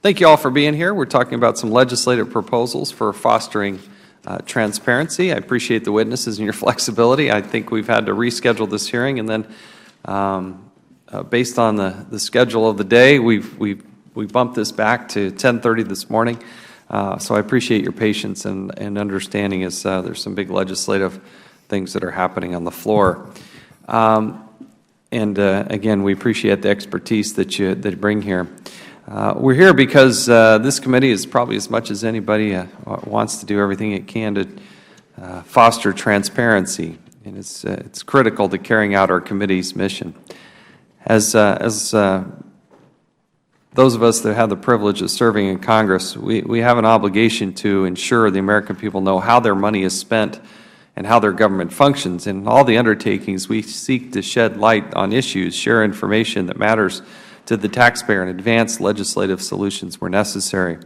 Thank you all for being here. We're talking about some legislative proposals for fostering transparency. I appreciate the witnesses and your flexibility. I think we've had to reschedule this hearing, and then based on the schedule of the day, we bumped this back to 10:30 this morning. So I appreciate your patience and understanding as there's some big legislative things that are happening on the floor. Again, we appreciate the expertise that you bring here. We're here because this committee is probably, as much as anybody, wants to do everything it can to foster transparency, and it's critical to carrying out our committee's mission. As those of us that have the privilege of serving in Congress, we have an obligation to ensure the American people know how their money is spent and how their government functions. In all the undertakings, we seek to shed light on issues, share information that matters to the taxpayer, and advance legislative solutions where necessary.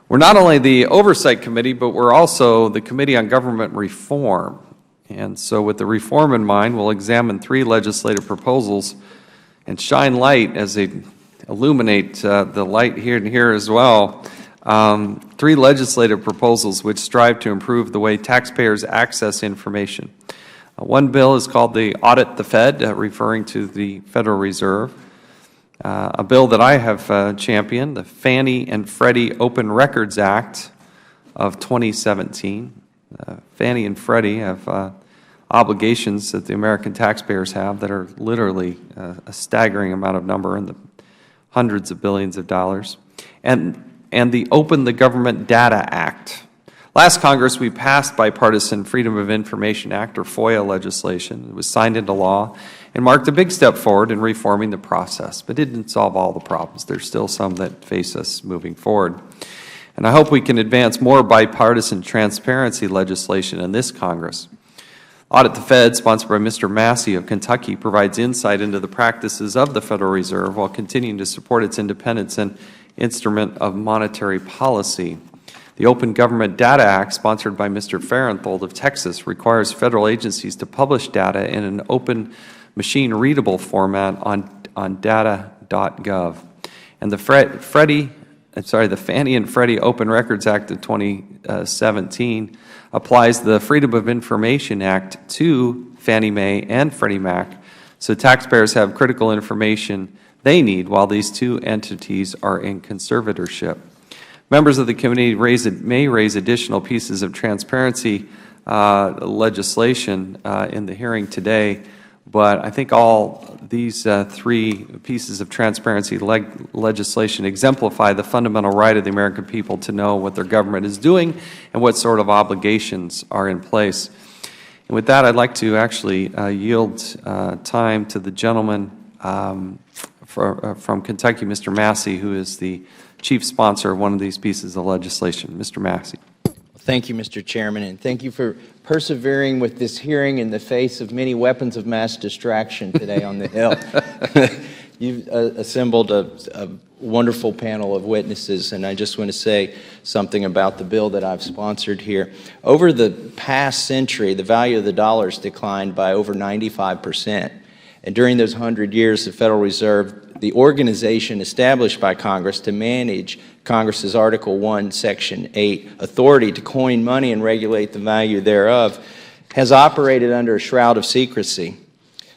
We're not only the Oversight Committee, but we're also the Committee on Government Reform. And so with the reform in mind, we'll examine 3 legislative proposals and shine light as they illuminate the light here and here as well. 3 legislative proposals which strive to improve the way taxpayers access information. One bill is called the Audit the Fed, referring to the Federal Reserve. A bill that I have championed, the Fannie and Freddie Open Records Act of 2017. Fannie and Freddie have obligations that the American taxpayers have that are literally a staggering amount of number in the hundreds of billions of dollars. And the Open the Government Data Act. Last Congress, we passed bipartisan Freedom of Information Act, or FOIA legislation. It was signed into law and marked a big step forward in reforming the process, but it didn't solve all the problems. There's still some that face us moving forward. And I hope we can advance more bipartisan transparency legislation in this Congress. Audit the Fed, sponsored by Mr. Massey of Kentucky, provides insight into the practices of the Federal Reserve while continuing to support its independence and instrument of monetary policy. The Open Government Data Act, sponsored by Mr. Farenthold of Texas, requires federal agencies to publish data in an open, machine-readable format on data.gov. And the Fannie and Freddie Open Records Act of 2017 applies the Freedom of Information Act to Fannie Mae and Freddie Mac, so taxpayers have critical information they need while these 2 entities are in conservatorship. Members of the committee may raise additional pieces of transparency legislation in the hearing today, but I think all these 3 pieces of transparency legislation exemplify the fundamental right of the American people to know what their government is doing and what sort of obligations are in place. And with that, I'd like to actually yield time to the gentleman from Kentucky, Mr. Massey, who is the chief sponsor of one of these pieces of legislation. Mr. Massey. Thank you, Mr. Chairman, and thank you for persevering with this hearing in the face of many weapons of mass distraction today on the Hill. You've assembled a wonderful panel of witnesses, and I just want to say something about the bill that I've sponsored here. Over the past century, the value of the dollar has declined by over 95%. And during those 100 years, the Federal Reserve, the organization established by Congress to manage Congress's Article 1, Section 8 authority to coin money and regulate the value thereof, has operated under a shroud of secrecy.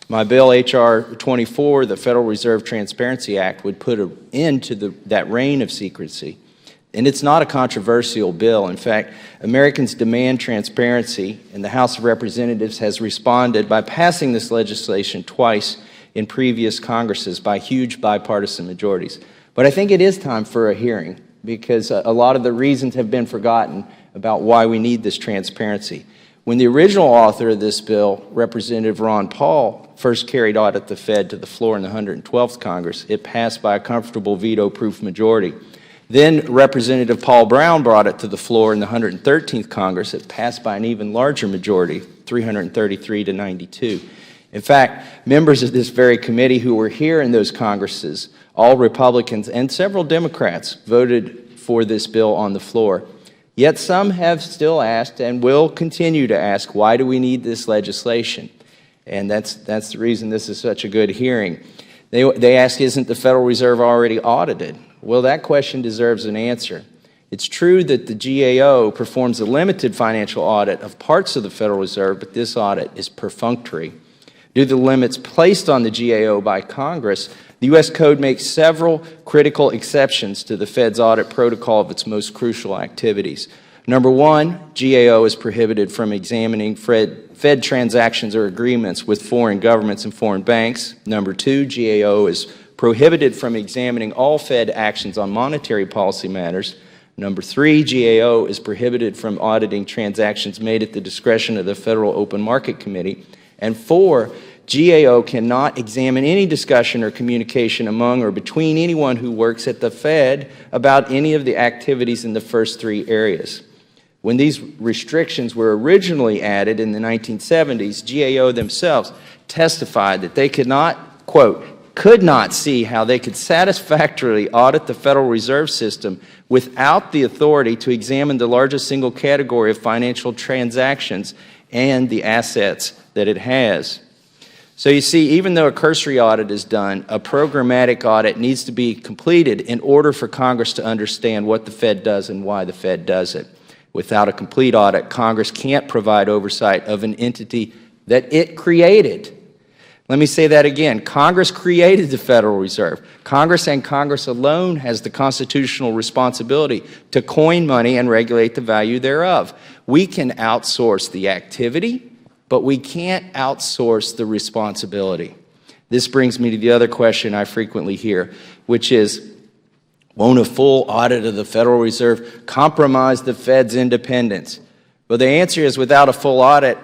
My bill, H.R. 24, the Federal Reserve Transparency Act, would put an end to that reign of secrecy. And it's not a controversial bill. In fact, Americans demand transparency, and the House of Representatives has responded by passing this legislation twice in previous Congresses by huge bipartisan majorities. But I think it is time for a hearing, because a lot of the reasons have been forgotten about why we need this transparency. When the original author of this bill, Representative Ron Paul, first carried Audit the Fed to the floor in the 112th Congress, it passed by a comfortable veto-proof majority. Then Representative Paul Brown brought it to the floor in the 113th Congress. It passed by an even larger majority, 333 to 92. In fact, members of this very committee who were here in those Congresses, all Republicans and several Democrats, voted for this bill on the floor. Yet some have still asked and will continue to ask, why do we need this legislation? And that's the reason this is such a good hearing. They ask, isn't the Federal Reserve already audited? Well, that question deserves an answer. It's true that the GAO performs a limited financial audit of parts of the Federal Reserve, but this audit is perfunctory. Due to the limits placed on the GAO by Congress, the U.S. Code makes several critical exceptions to the Fed's audit protocol of its most crucial activities. Number one, GAO is prohibited from examining Fed transactions or agreements with foreign governments and foreign banks. Number two, GAO is prohibited from examining all Fed actions on monetary policy matters. Number three, GAO is prohibited from auditing transactions made at the discretion of the Federal Open Market Committee. And four, GAO cannot examine any discussion or communication among or between anyone who works at the Fed about any of the activities in the first three areas. When these restrictions were originally added in the 1970s, GAO themselves testified that they could not, quote, could not see how they could satisfactorily audit the Federal Reserve System without the authority to examine the largest single category of financial transactions and the assets that it has. So you see, even though a cursory audit is done, a programmatic audit needs to be completed in order for Congress to understand what the Fed does and why the Fed does it. Without a complete audit, Congress can't provide oversight of an entity that it created. Let me say that again. Congress created the Federal Reserve. Congress and Congress alone has the constitutional responsibility to coin money and regulate the value thereof. We can outsource the activity, but we can't outsource the responsibility. This brings me to the other question I frequently hear, which is, won't a full audit of the Federal Reserve compromise the Fed's independence? Well, the answer is, without a full audit,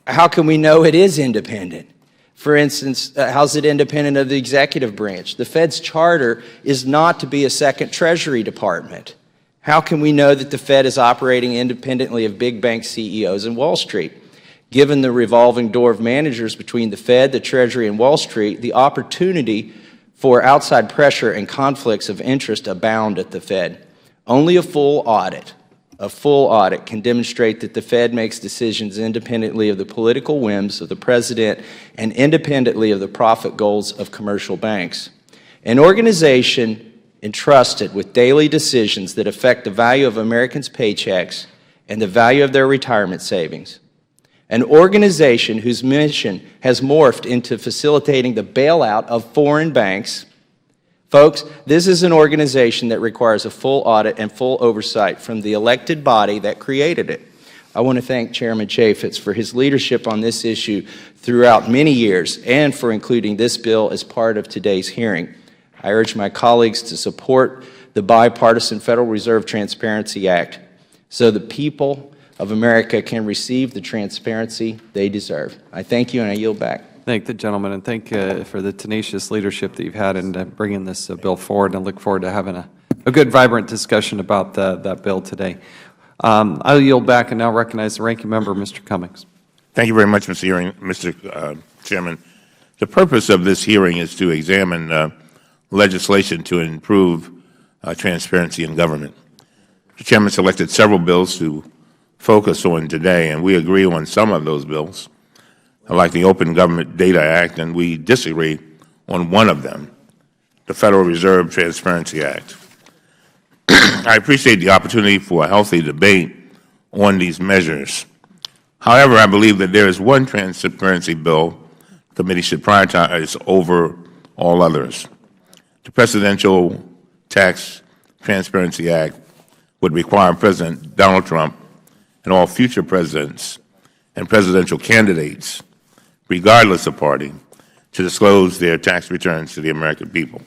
how can we know it is independent? For instance, how's it independent of the executive branch? The Fed's charter is not to be a second Treasury Department. How can we know that the Fed is operating independently of big bank CEOs and Wall Street? Given the revolving door of managers between the Fed, the Treasury, and Wall Street, the opportunity for outside pressure and conflicts of interest abound at the Fed. Only a full audit can demonstrate that the Fed makes decisions independently of the political whims of the president and independently of the profit goals of commercial banks. An organization entrusted with daily decisions that affect the value of Americans' paychecks and the value of their retirement savings. An organization whose mission has morphed into facilitating the bailout of foreign banks. Folks, this is an organization that requires a full audit and full oversight from the elected body that created it. I want to thank Chairman Chaffetz for his leadership on this issue throughout many years and for including this bill as part of today's hearing. I urge my colleagues to support the bipartisan Federal Reserve Transparency Act so the people of America can receive the transparency they deserve. I thank you, and I yield back. Thank the gentleman, and thank you for the tenacious leadership that you've had in bringing this bill forward, and I look forward to having a good, vibrant discussion about that bill today. I'll yield back and now recognize the ranking member, Mr. Cummings. Thank you very much, Mr. Chairman. The purpose of this hearing is to examine legislation to improve transparency in government. The Chairman selected several bills to focus on today, and we agree on some of those bills, like the Open Government Data Act, and we disagree on one of them, the Federal Reserve Transparency Act. I appreciate the opportunity for a healthy debate on these measures. However, I believe that there is one transparency bill the committee should prioritize over all others. The Presidential Tax Transparency Act would require President Donald Trump and all future presidents and presidential candidates, regardless of party, to disclose their tax returns to the American people.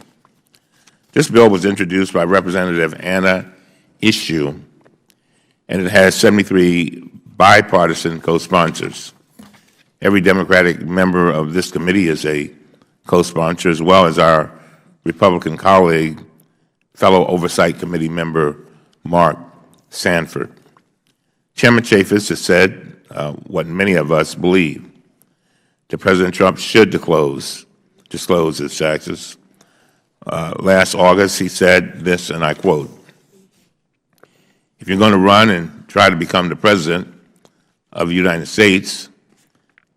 This bill was introduced by Representative Anna Eshoo, and it has 73 bipartisan co-sponsors. Every Democratic member of this committee is a co-sponsor, as well as our Republican colleague, fellow Oversight Committee member Mark Sanford. Chairman Chaffetz has said what many of us believe, that President Trump should disclose his taxes. Last August, he said this, and I quote, "If you're going to run and try to become the President of the United States,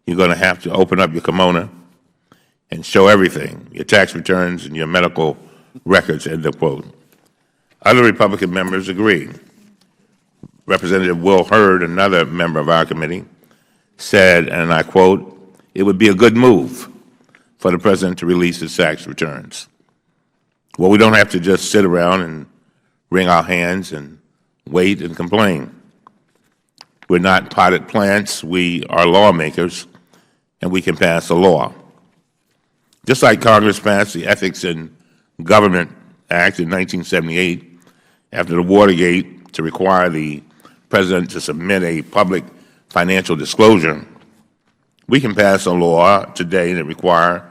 you're going to have to open up your kimono and show everything, your tax returns and your medical records," end of quote. Other Republican members agree. Representative Will Hurd, another member of our committee, said, and I quote, "It would be a good move for the President to release his tax returns." Well, we don't have to just sit around and wring our hands and wait and complain. We're not potted plants. We are lawmakers, and we can pass a law. Just like Congress passed the Ethics in Government Act in 1978 after the Watergate to require the President to submit a public financial disclosure, we can pass a law today that require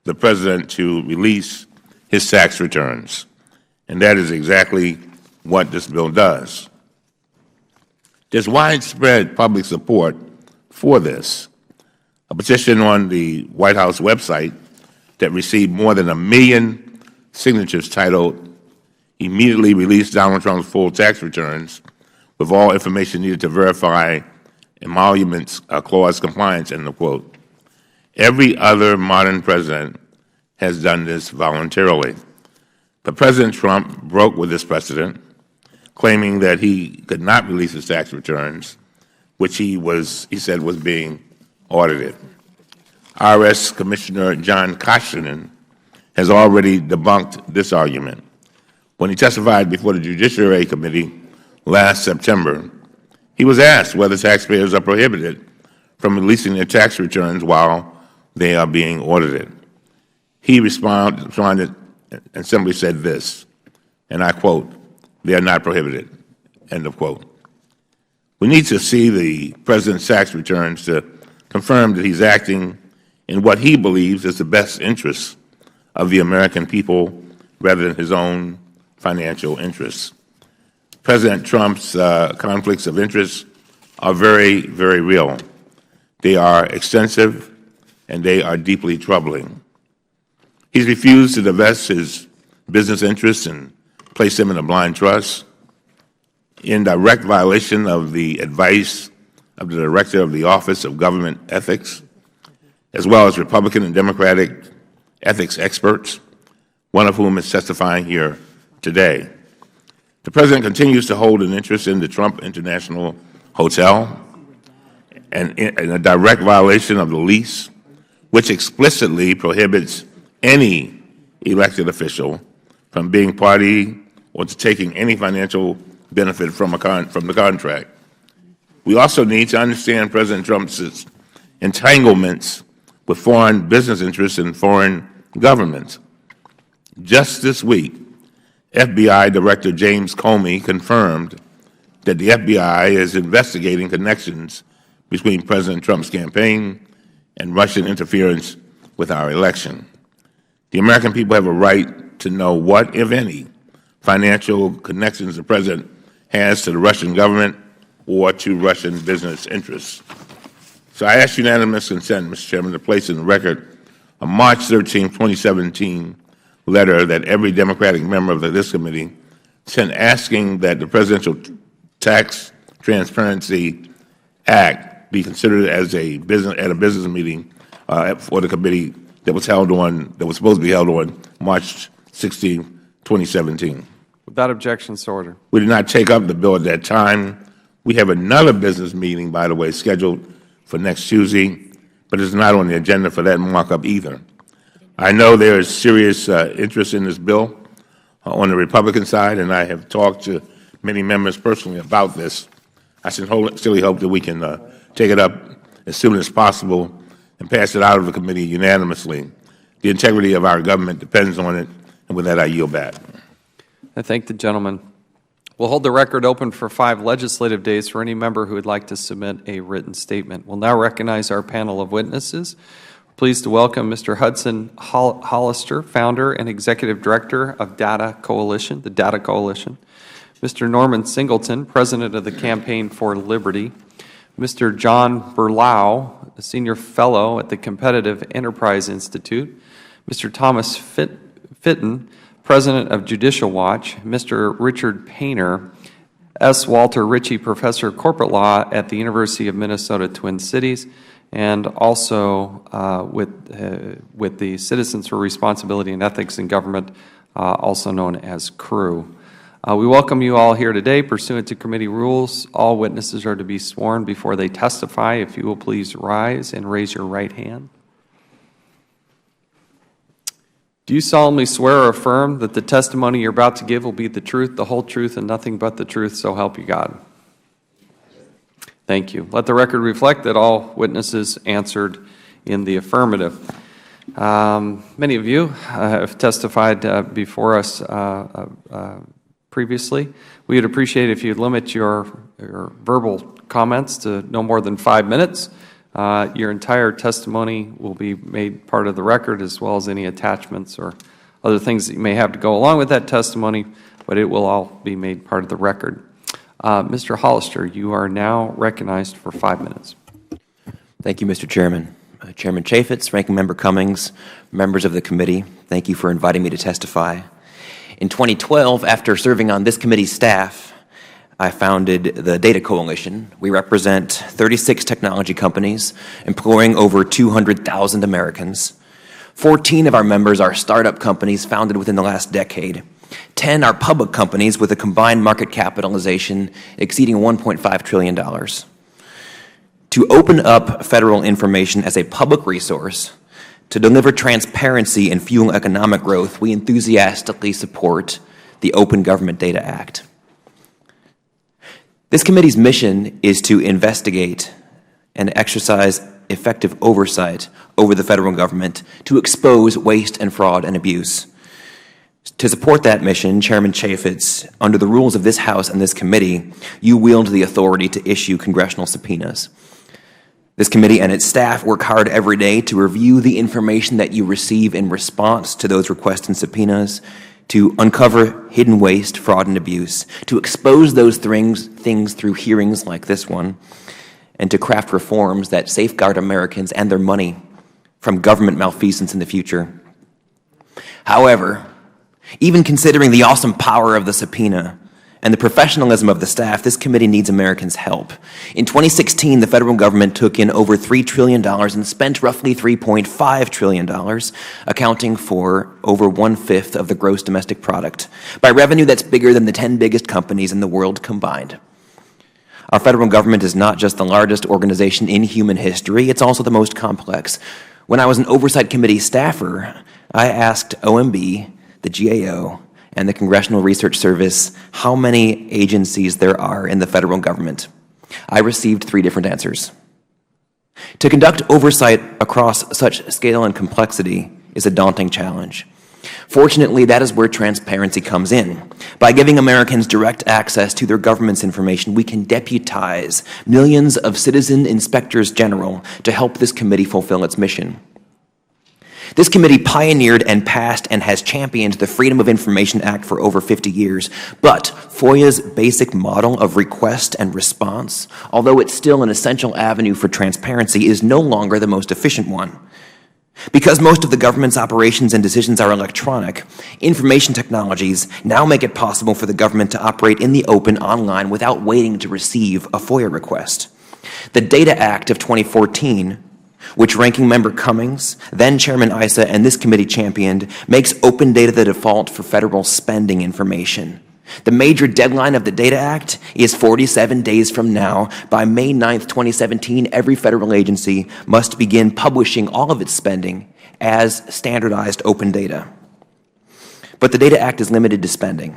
the President to release his tax returns. And that is exactly what this bill does. There's widespread public support for this. A petition on the White House website that received more than 1 million signatures titled, "Immediately Release Donald Trump's Full Tax Returns with All Information Needed to Verify Emoluments Clause Compliance," end of quote. Every other modern president has done this voluntarily. But President Trump broke with this precedent, claiming that he could not release his tax returns, which he said was being audited. IRS Commissioner John Koshinen has already debunked this argument. When he testified before the Judiciary Committee last September, he was asked whether taxpayers are prohibited from releasing their tax returns while they are being audited. He responded and simply said this, and I quote, "They are not prohibited," end of quote. We need to see the President's tax returns to confirm that he's acting in what he believes is the best interests of the American people rather than his own financial interests. President Trump's conflicts of interest are very, very real. They are extensive, and they are deeply troubling. He's refused to divest his business interests and place them in a blind trust, in direct violation of the advice of the Director of the Office of Government Ethics, as well as Republican and Democratic ethics experts, one of whom is testifying here today. The President continues to hold an interest in the Trump International Hotel, and in a direct violation of the lease, which explicitly prohibits any elected official from being party or to taking any financial benefit from the contract. We also need to understand President Trump's entanglements with foreign business interests and foreign governments. Just this week, FBI Director James Comey confirmed that the FBI is investigating connections between President Trump's campaign and Russian interference with our election. The American people have a right to know what, if any, financial connections the President has to the Russian government or to Russian business interests. So I ask unanimous consent, Mr. Chairman, to place in the record a March 13, 2017 letter that every Democratic member of this committee sent asking that the Presidential Tax Transparency Act be considered as a business meeting for the committee that was supposed to be held on March 16, 2017. Without objection, so ordered. We did not take up the bill at that time. We have another business meeting, by the way, scheduled for next Tuesday, but it's not on the agenda for that markup either. I know there is serious interest in this bill on the Republican side, and I have talked to many members personally about this. I sincerely hope that we can take it up as soon as possible and pass it out of the committee unanimously. The integrity of our government depends on it, and with that I yield back. I thank the gentleman. We'll hold the record open for 5 legislative days for any member who would like to submit a written statement. We'll now recognize our panel of witnesses. Pleased to welcome Mr. Hudson Hollister, founder and executive director of Data Coalition, the Data Coalition. Mr. Norman Singleton, president of the Campaign for Liberty. Mr. John Berlau, a senior fellow at the Competitive Enterprise Institute. Mr. Thomas Fitton, president of Judicial Watch. Mr. Richard Painter, S. Walter Ritchie, professor of corporate law at the University of Minnesota Twin Cities, and also with the Citizens for Responsibility and Ethics in Government, also known as CREW. We welcome you all here today. Pursuant to committee rules, all witnesses are to be sworn before they testify. If you will please rise and raise your right hand. Do you solemnly swear or affirm that the testimony you're about to give will be the truth, the whole truth, and nothing but the truth, so help you God? Thank you. Let the record reflect that all witnesses answered in the affirmative. Many of you have testified before us previously. We would appreciate if you'd limit your verbal comments to no more than 5 minutes. Your entire testimony will be made part of the record, as well as any attachments or other things that you may have to go along with that testimony, but it will all be made part of the record. Mr. Hollister, you are now recognized for 5 minutes. Thank you, Mr. Chairman. Chairman Chaffetz, Ranking Member Cummings, members of the committee, thank you for inviting me to testify. In 2012, after serving on this committee's staff, I founded the Data Coalition. We represent 36 technology companies employing over 200,000 Americans. 14 of our members are startup companies founded within the last decade. 10 are public companies with a combined market capitalization exceeding $1.5 trillion. To open up federal information as a public resource, to deliver transparency and fuel economic growth, we enthusiastically support the Open Government Data Act. This committee's mission is to investigate and exercise effective oversight over the federal government to expose waste and fraud and abuse. To support that mission, Chairman Chaffetz, under the rules of this House and this committee, you wield the authority to issue congressional subpoenas. This committee and its staff work hard every day to review the information that you receive in response to those requests and subpoenas, to uncover hidden waste, fraud, and abuse, to expose those things through hearings like this one, and to craft reforms that safeguard Americans and their money from government malfeasance in the future. However, even considering the awesome power of the subpoena and the professionalism of the staff, this committee needs Americans' help. In 2016, the federal government took in over $3 trillion and spent roughly $3.5 trillion, accounting for over 1/5 of the gross domestic product, by revenue that's bigger than the 10 biggest companies in the world combined. Our federal government is not just the largest organization in human history, it's also the most complex. When I was an Oversight Committee staffer, I asked OMB, the GAO, and the Congressional Research Service how many agencies there are in the federal government. I received 3 different answers. To conduct oversight across such scale and complexity is a daunting challenge. Fortunately, that is where transparency comes in. By giving Americans direct access to their government's information, we can deputize millions of citizen inspectors general to help this committee fulfill its mission. This committee pioneered and passed and has championed the Freedom of Information Act for over 50 years, but FOIA's basic model of request and response, although it's still an essential avenue for transparency, is no longer the most efficient one. Because most of the government's operations and decisions are electronic, information technologies now make it possible for the government to operate in the open online without waiting to receive a FOIA request. The Data Act of 2014, which Ranking Member Cummings, then Chairman Issa, and this committee championed, makes open data the default for federal spending information. The major deadline of the Data Act is 47 days from now. By May 9th, 2017, every federal agency must begin publishing all of its spending as standardized open data. But the Data Act is limited to spending.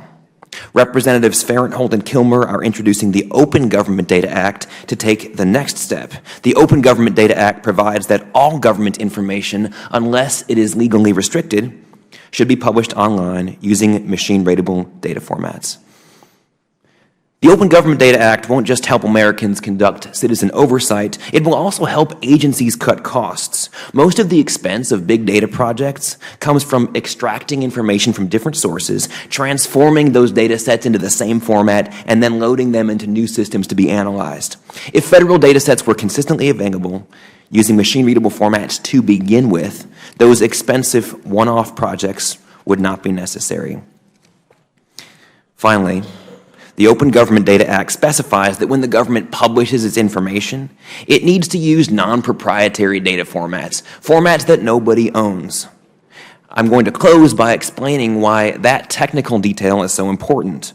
Representatives Farenthold and Kilmer are introducing the Open Government Data Act to take the next step. The Open Government Data Act provides that all government information, unless it is legally restricted, should be published online using machine-readable data formats. The Open Government Data Act won't just help Americans conduct citizen oversight, it will also help agencies cut costs. Most of the expense of big data projects comes from extracting information from different sources, transforming those data sets into the same format, and then loading them into new systems to be analyzed. If federal data sets were consistently available, using machine-readable formats to begin with, those expensive one-off projects would not be necessary. Finally, the Open Government Data Act specifies that when the government publishes its information, it needs to use non-proprietary data formats, formats that nobody owns. I'm going to close by explaining why that technical detail is so important.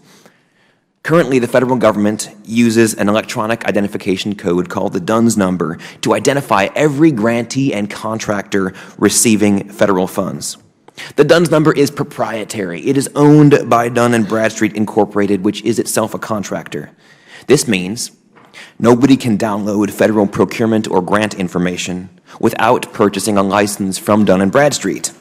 Currently, the federal government uses an electronic identification code called the DUNS number to identify every grantee and contractor receiving federal funds. The DUNS number is proprietary. It is owned by Dun & Bradstreet Incorporated, which is itself a contractor. This means nobody can download federal procurement or grant information without purchasing a license from Dun & Bradstreet.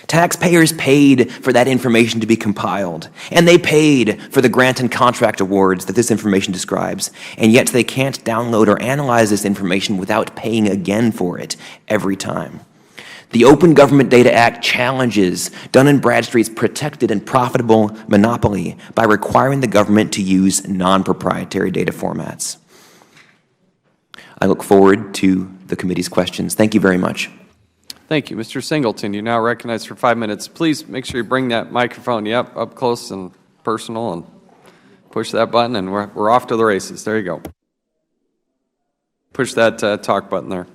Taxpayers paid for that information to be compiled, and they paid for the grant and contract awards that this information describes, and yet they can't download or analyze this information without paying again for it every time. The Open Government Data Act challenges Dun & Bradstreet's protected and profitable monopoly by requiring the government to use non-proprietary data formats. I look forward to the committee's questions. Thank you very much. Thank you. Mr. Singleton, you now recognized for 5 minutes. Please make sure you bring that microphone, up close and personal, and push that button, and we're off to the races. There you go. Push that talk button there.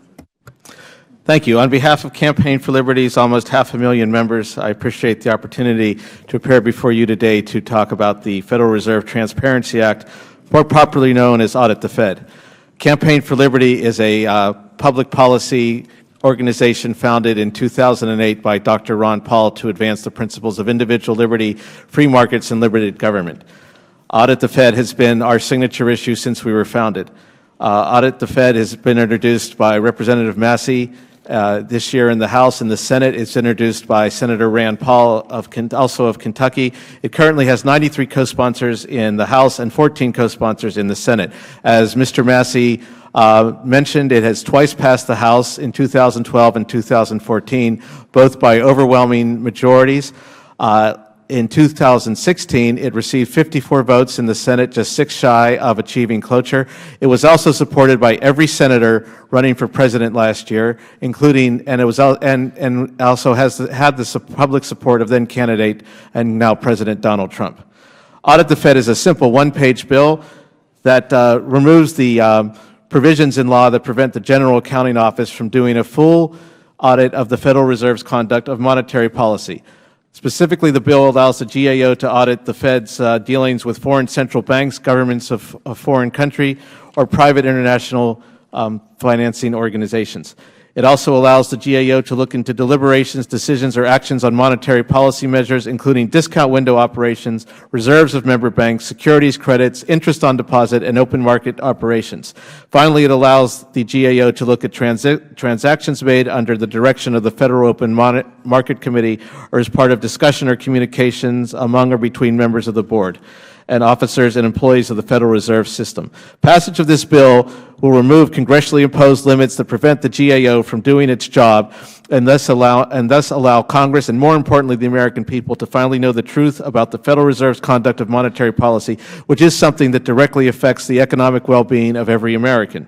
Thank you. On behalf of Campaign for Liberty's almost 500,000 members, I appreciate the opportunity to appear before you today to talk about the Federal Reserve Transparency Act, more popularly known as Audit the Fed. Campaign for Liberty is a public policy organization founded in 2008 by Dr. Ron Paul to advance the principles of individual liberty, free markets, and limited government. Audit the Fed has been our signature issue since we were founded. Audit the Fed has been introduced by Representative Massey this year in the House. In the Senate, it's introduced by Senator Rand Paul, also of Kentucky. It currently has 93 co-sponsors in the House and 14 co-sponsors in the Senate. As Mr. Massey mentioned, it has twice passed the House in 2012 and 2014, both by overwhelming majorities. In 2016, it received 54 votes in the Senate, just 6 shy of achieving cloture. It was also supported by every senator running for president last year, including, and it was and also had the public support of then candidate and now President Donald Trump. Audit the Fed is a simple one-page bill that removes the provisions in law that prevent the General Accounting Office from doing a full audit of the Federal Reserve's conduct of monetary policy. Specifically, the bill allows the GAO to audit the Fed's dealings with foreign central banks, governments of a foreign country, or private international financing organizations. It also allows the GAO to look into deliberations, decisions, or actions on monetary policy measures, including discount window operations, reserves of member banks, securities credits, interest on deposit, and open market operations. Finally, it allows the GAO to look at transactions made under the direction of the Federal Open Market Committee or as part of discussion or communications among or between members of the board and officers and employees of the Federal Reserve System. Passage of this bill will remove congressionally imposed limits that prevent the GAO from doing its job and thus allow Congress and, more importantly, the American people to finally know the truth about the Federal Reserve's conduct of monetary policy, which is something that directly affects the economic well-being of every American.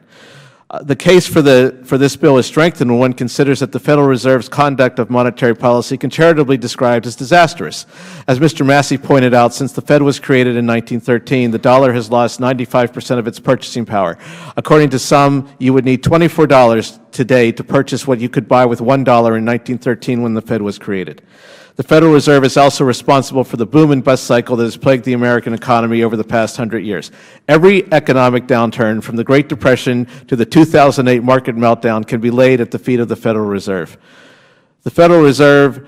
The case for this bill is strengthened when one considers that the Federal Reserve's conduct of monetary policy can charitably be described as disastrous. As Mr. Massey pointed out, since the Fed was created in 1913, the dollar has lost 95% of its purchasing power. According to some, you would need $24 today to purchase what you could buy with $1 in 1913 when the Fed was created. The Federal Reserve is also responsible for the boom and bust cycle that has plagued the American economy over the past 100 years. Every economic downturn, from the Great Depression to the 2008 market meltdown, can be laid at the feet of the Federal Reserve. The Federal Reserve,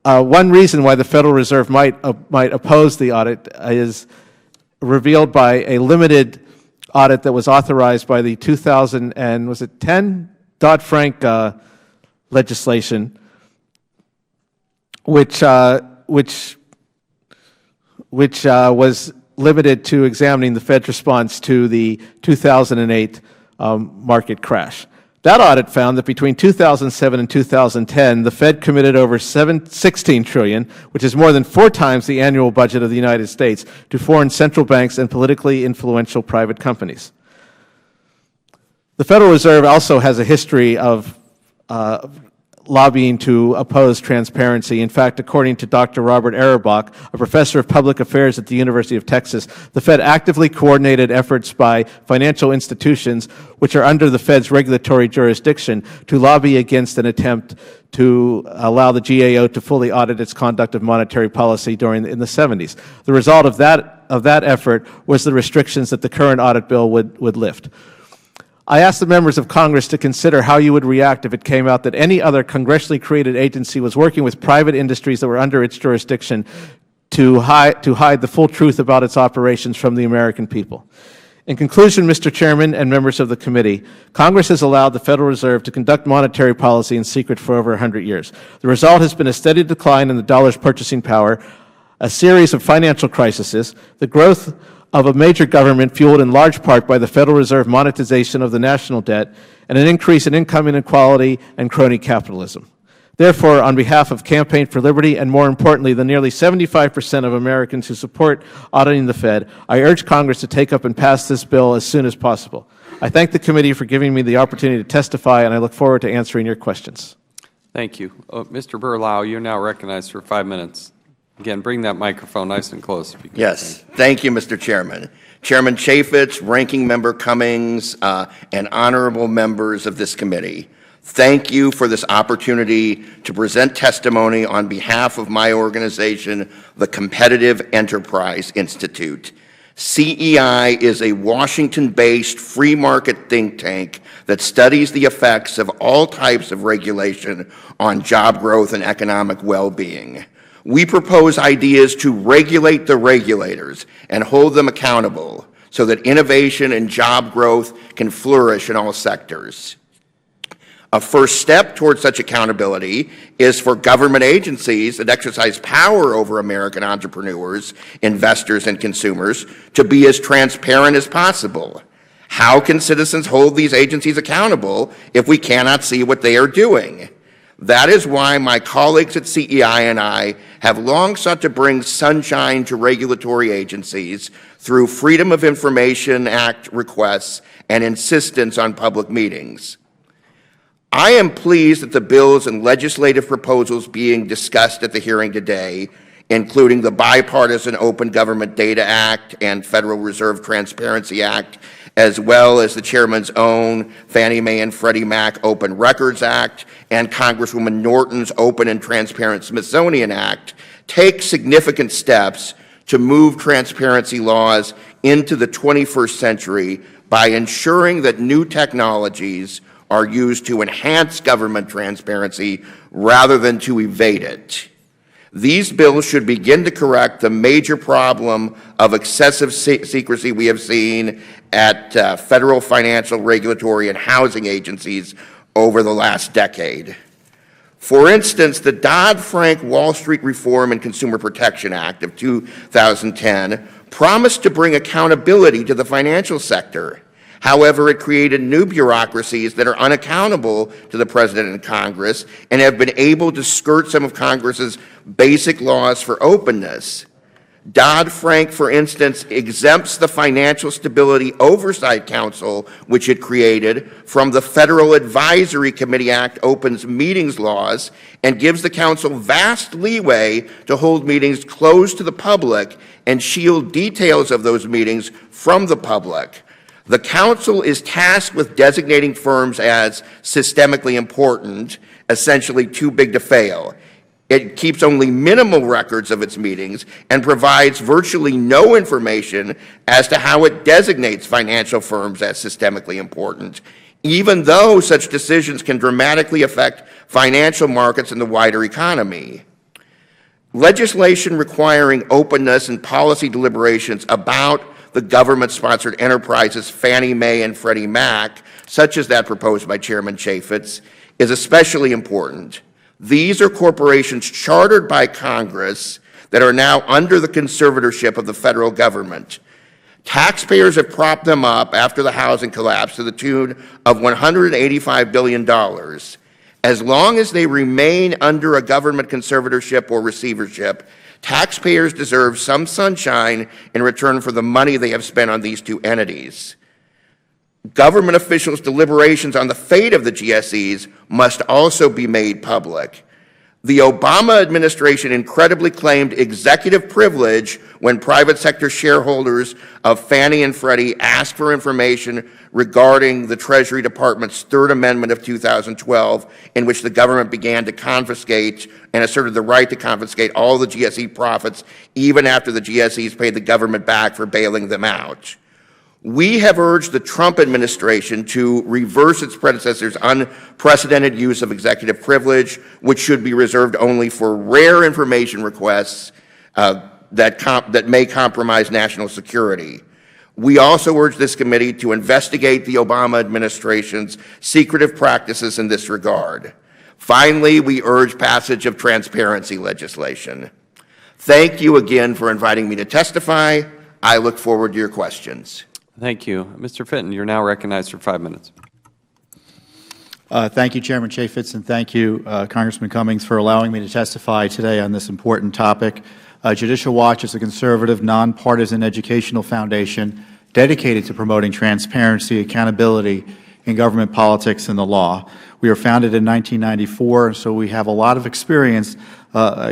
one reason why the Federal Reserve might oppose the audit is revealed by a limited audit that was authorized by the 2010 Dodd-Frank legislation, which was limited to examining the Fed's response to the 2008 market crash. That audit found that between 2007 and 2010, the Fed committed over $16 trillion, which is more than 4 times the annual budget of the United States, to foreign central banks and politically influential private companies. The Federal Reserve also has a history of lobbying to oppose transparency. In fact, according to Dr. Robert Auerbach, a professor of public affairs at the University of Texas, the Fed actively coordinated efforts by financial institutions, which are under the Fed's regulatory jurisdiction, to lobby against an attempt to allow the GAO to fully audit its conduct of monetary policy in the 70s. The result of that effort was the restrictions that the current audit bill would lift. I asked the members of Congress to consider how you would react if it came out that any other congressionally created agency was working with private industries that were under its jurisdiction to hide the full truth about its operations from the American people. In conclusion, Mr. Chairman and members of the committee, Congress has allowed the Federal Reserve to conduct monetary policy in secret for over 100 years. The result has been a steady decline in the dollar's purchasing power, a series of financial crises, the growth of a major government fueled in large part by the Federal Reserve monetization of the national debt, and an increase in income inequality and crony capitalism. Therefore, on behalf of Campaign for Liberty, and more importantly, the nearly 75% of Americans who support auditing the Fed, I urge Congress to take up and pass this bill as soon as possible. I thank the committee for giving me the opportunity to testify, and I look forward to answering your questions. Thank you. Mr. Berlau, you're now recognized for 5 minutes. Again, bring that microphone nice and close. If you can. Yes. Thank you, Mr. Chairman. Chairman Chaffetz, Ranking Member Cummings, and honorable members of this committee, thank you for this opportunity to present testimony on behalf of my organization, the Competitive Enterprise Institute. CEI is a Washington-based free market think tank that studies the effects of all types of regulation on job growth and economic well-being. We propose ideas to regulate the regulators and hold them accountable so that innovation and job growth can flourish in all sectors. A first step towards such accountability is for government agencies that exercise power over American entrepreneurs, investors, and consumers to be as transparent as possible. How can citizens hold these agencies accountable if we cannot see what they are doing? That is why my colleagues at CEI and I have long sought to bring sunshine to regulatory agencies through Freedom of Information Act requests and insistence on public meetings. I am pleased that the bills and legislative proposals being discussed at the hearing today, including the Bipartisan Open Government Data Act and Federal Reserve Transparency Act, as well as the Chairman's own Fannie Mae and Freddie Mac Open Records Act and Congresswoman Norton's Open and Transparent Smithsonian Act, take significant steps to move transparency laws into the 21st century by ensuring that new technologies are used to enhance government transparency rather than to evade it. These bills should begin to correct the major problem of excessive secrecy we have seen at federal financial, regulatory, and housing agencies over the last decade. For instance, the Dodd-Frank Wall Street Reform and Consumer Protection Act of 2010 promised to bring accountability to the financial sector. However, it created new bureaucracies that are unaccountable to the President and Congress and have been able to skirt some of Congress's basic laws for openness. Dodd-Frank, for instance, exempts the Financial Stability Oversight Council, which it created, from the Federal Advisory Committee Act opens meetings laws and gives the council vast leeway to hold meetings closed to the public and shield details of those meetings from the public. The council is tasked with designating firms as systemically important, essentially too big to fail. It keeps only minimal records of its meetings and provides virtually no information as to how it designates financial firms as systemically important, even though such decisions can dramatically affect financial markets and the wider economy. Legislation requiring openness and policy deliberations about the government-sponsored enterprises Fannie Mae and Freddie Mac, such as that proposed by Chairman Chaffetz, is especially important. These are corporations chartered by Congress that are now under the conservatorship of the federal government. Taxpayers have propped them up after the housing collapse to the tune of $185 billion. As long as they remain under a government conservatorship or receivership, taxpayers deserve some sunshine in return for the money they have spent on these two entities. Government officials' deliberations on the fate of the GSEs must also be made public. The Obama administration incredibly claimed executive privilege when private sector shareholders of Fannie and Freddie asked for information regarding the Treasury Department's Third Amendment of 2012, in which the government began to confiscate and asserted the right to confiscate all the GSE profits, even after the GSEs paid the government back for bailing them out. We have urged the Trump administration to reverse its predecessor's unprecedented use of executive privilege, which should be reserved only for rare information requests that may compromise national security. We also urge this committee to investigate the Obama administration's secretive practices in this regard. Finally, we urge passage of transparency legislation. Thank you again for inviting me to testify. I look forward to your questions. Thank you. Mr. Fitton, you're now recognized for 5 minutes. Thank you, Chairman Chaffetz, and thank you, Congressman Cummings, for allowing me to testify today on this important topic. Judicial Watch is a conservative, nonpartisan educational foundation dedicated to promoting transparency, accountability in government politics and the law. We were founded in 1994, so we have a lot of experience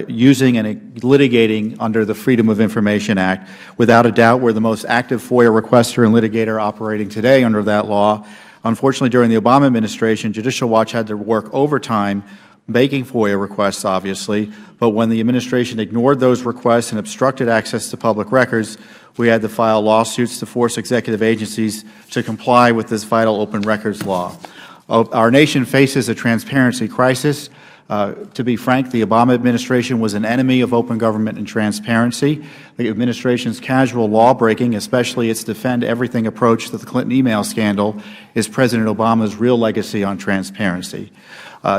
using and litigating under the Freedom of Information Act. Without a doubt, we're the most active FOIA requester and litigator operating today under that law. Unfortunately, during the Obama administration, Judicial Watch had to work overtime making FOIA requests, obviously, but when the administration ignored those requests and obstructed access to public records, we had to file lawsuits to force executive agencies to comply with this vital open records law. Our nation faces a transparency crisis. To be frank, the Obama administration was an enemy of open government and transparency. The administration's casual lawbreaking, especially its defend everything approach to the Clinton email scandal, is President Obama's real legacy on transparency.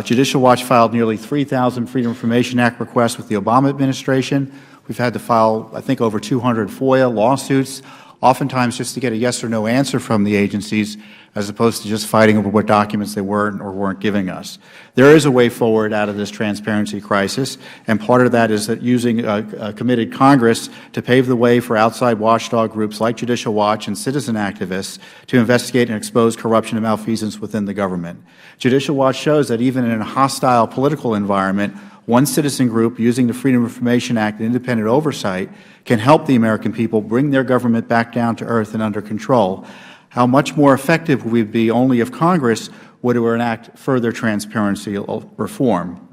Judicial Watch filed nearly 3,000 Freedom of Information Act requests with the Obama administration. We've had to file, I think, over 200 FOIA lawsuits, oftentimes just to get a yes or no answer from the agencies, as opposed to just fighting over what documents they weren't or weren't giving us. There is a way forward out of this transparency crisis, and part of that is that using a committed Congress to pave the way for outside watchdog groups like Judicial Watch and citizen activists to investigate and expose corruption and malfeasance within the government. Judicial Watch shows that even in a hostile political environment, one citizen group using the Freedom of Information Act and independent oversight can help the American people bring their government back down to earth and under control. How much more effective would we be only if Congress were to enact further transparency reform?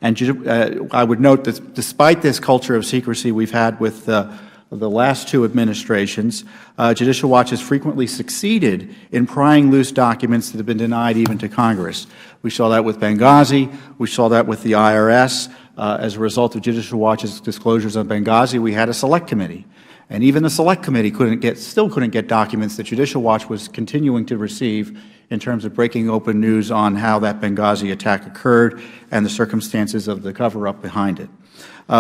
And I would note that despite this culture of secrecy we've had with the last two administrations, Judicial Watch has frequently succeeded in prying loose documents that have been denied even to Congress. We saw that with Benghazi. We saw that with the IRS. As a result of Judicial Watch's disclosures on Benghazi, we had a select committee. And even the Select Committee still couldn't get documents that Judicial Watch was continuing to receive in terms of breaking open news on how that Benghazi attack occurred and the circumstances of the cover-up behind it.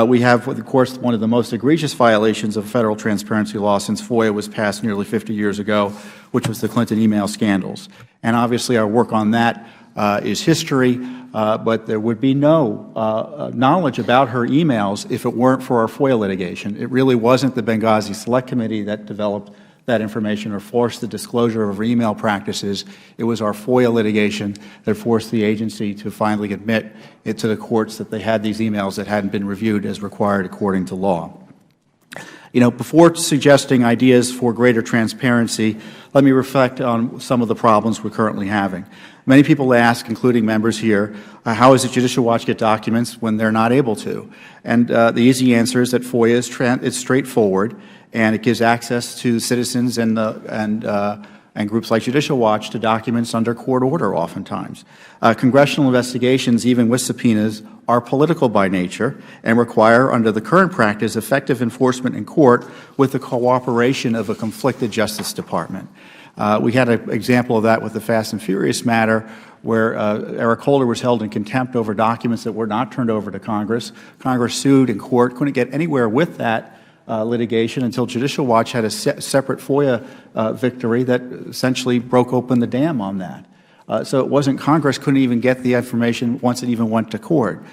We have, of course, one of the most egregious violations of Federal transparency law since FOIA was passed nearly 50 years ago, which was the Clinton email scandals. And obviously our work on that is history, but there would be no knowledge about her emails if it weren't for our FOIA litigation. It really wasn't the Benghazi Select Committee that developed that information or forced the disclosure of her email practices. It was our FOIA litigation that forced the agency to finally admit it to the courts that they had these emails that hadn't been reviewed as required according to law. You know, before suggesting ideas for greater transparency, let me reflect on some of the problems we're currently having. Many people ask, including members here, how is it Judicial Watch get documents when they're not able to? And the easy answer is that FOIA is straightforward, and it gives access to citizens and groups like Judicial Watch to documents under court order oftentimes. Congressional investigations, even with subpoenas, are political by nature and require, under the current practice, effective enforcement in court with the cooperation of a conflicted Justice Department. We had an example of that with the Fast and Furious matter, where Eric Holder was held in contempt over documents that were not turned over to Congress. Congress sued in court, couldn't get anywhere with that litigation until Judicial Watch had a separate FOIA victory that essentially broke open the dam on that. So it wasn't Congress couldn't even get the information once it even went to court.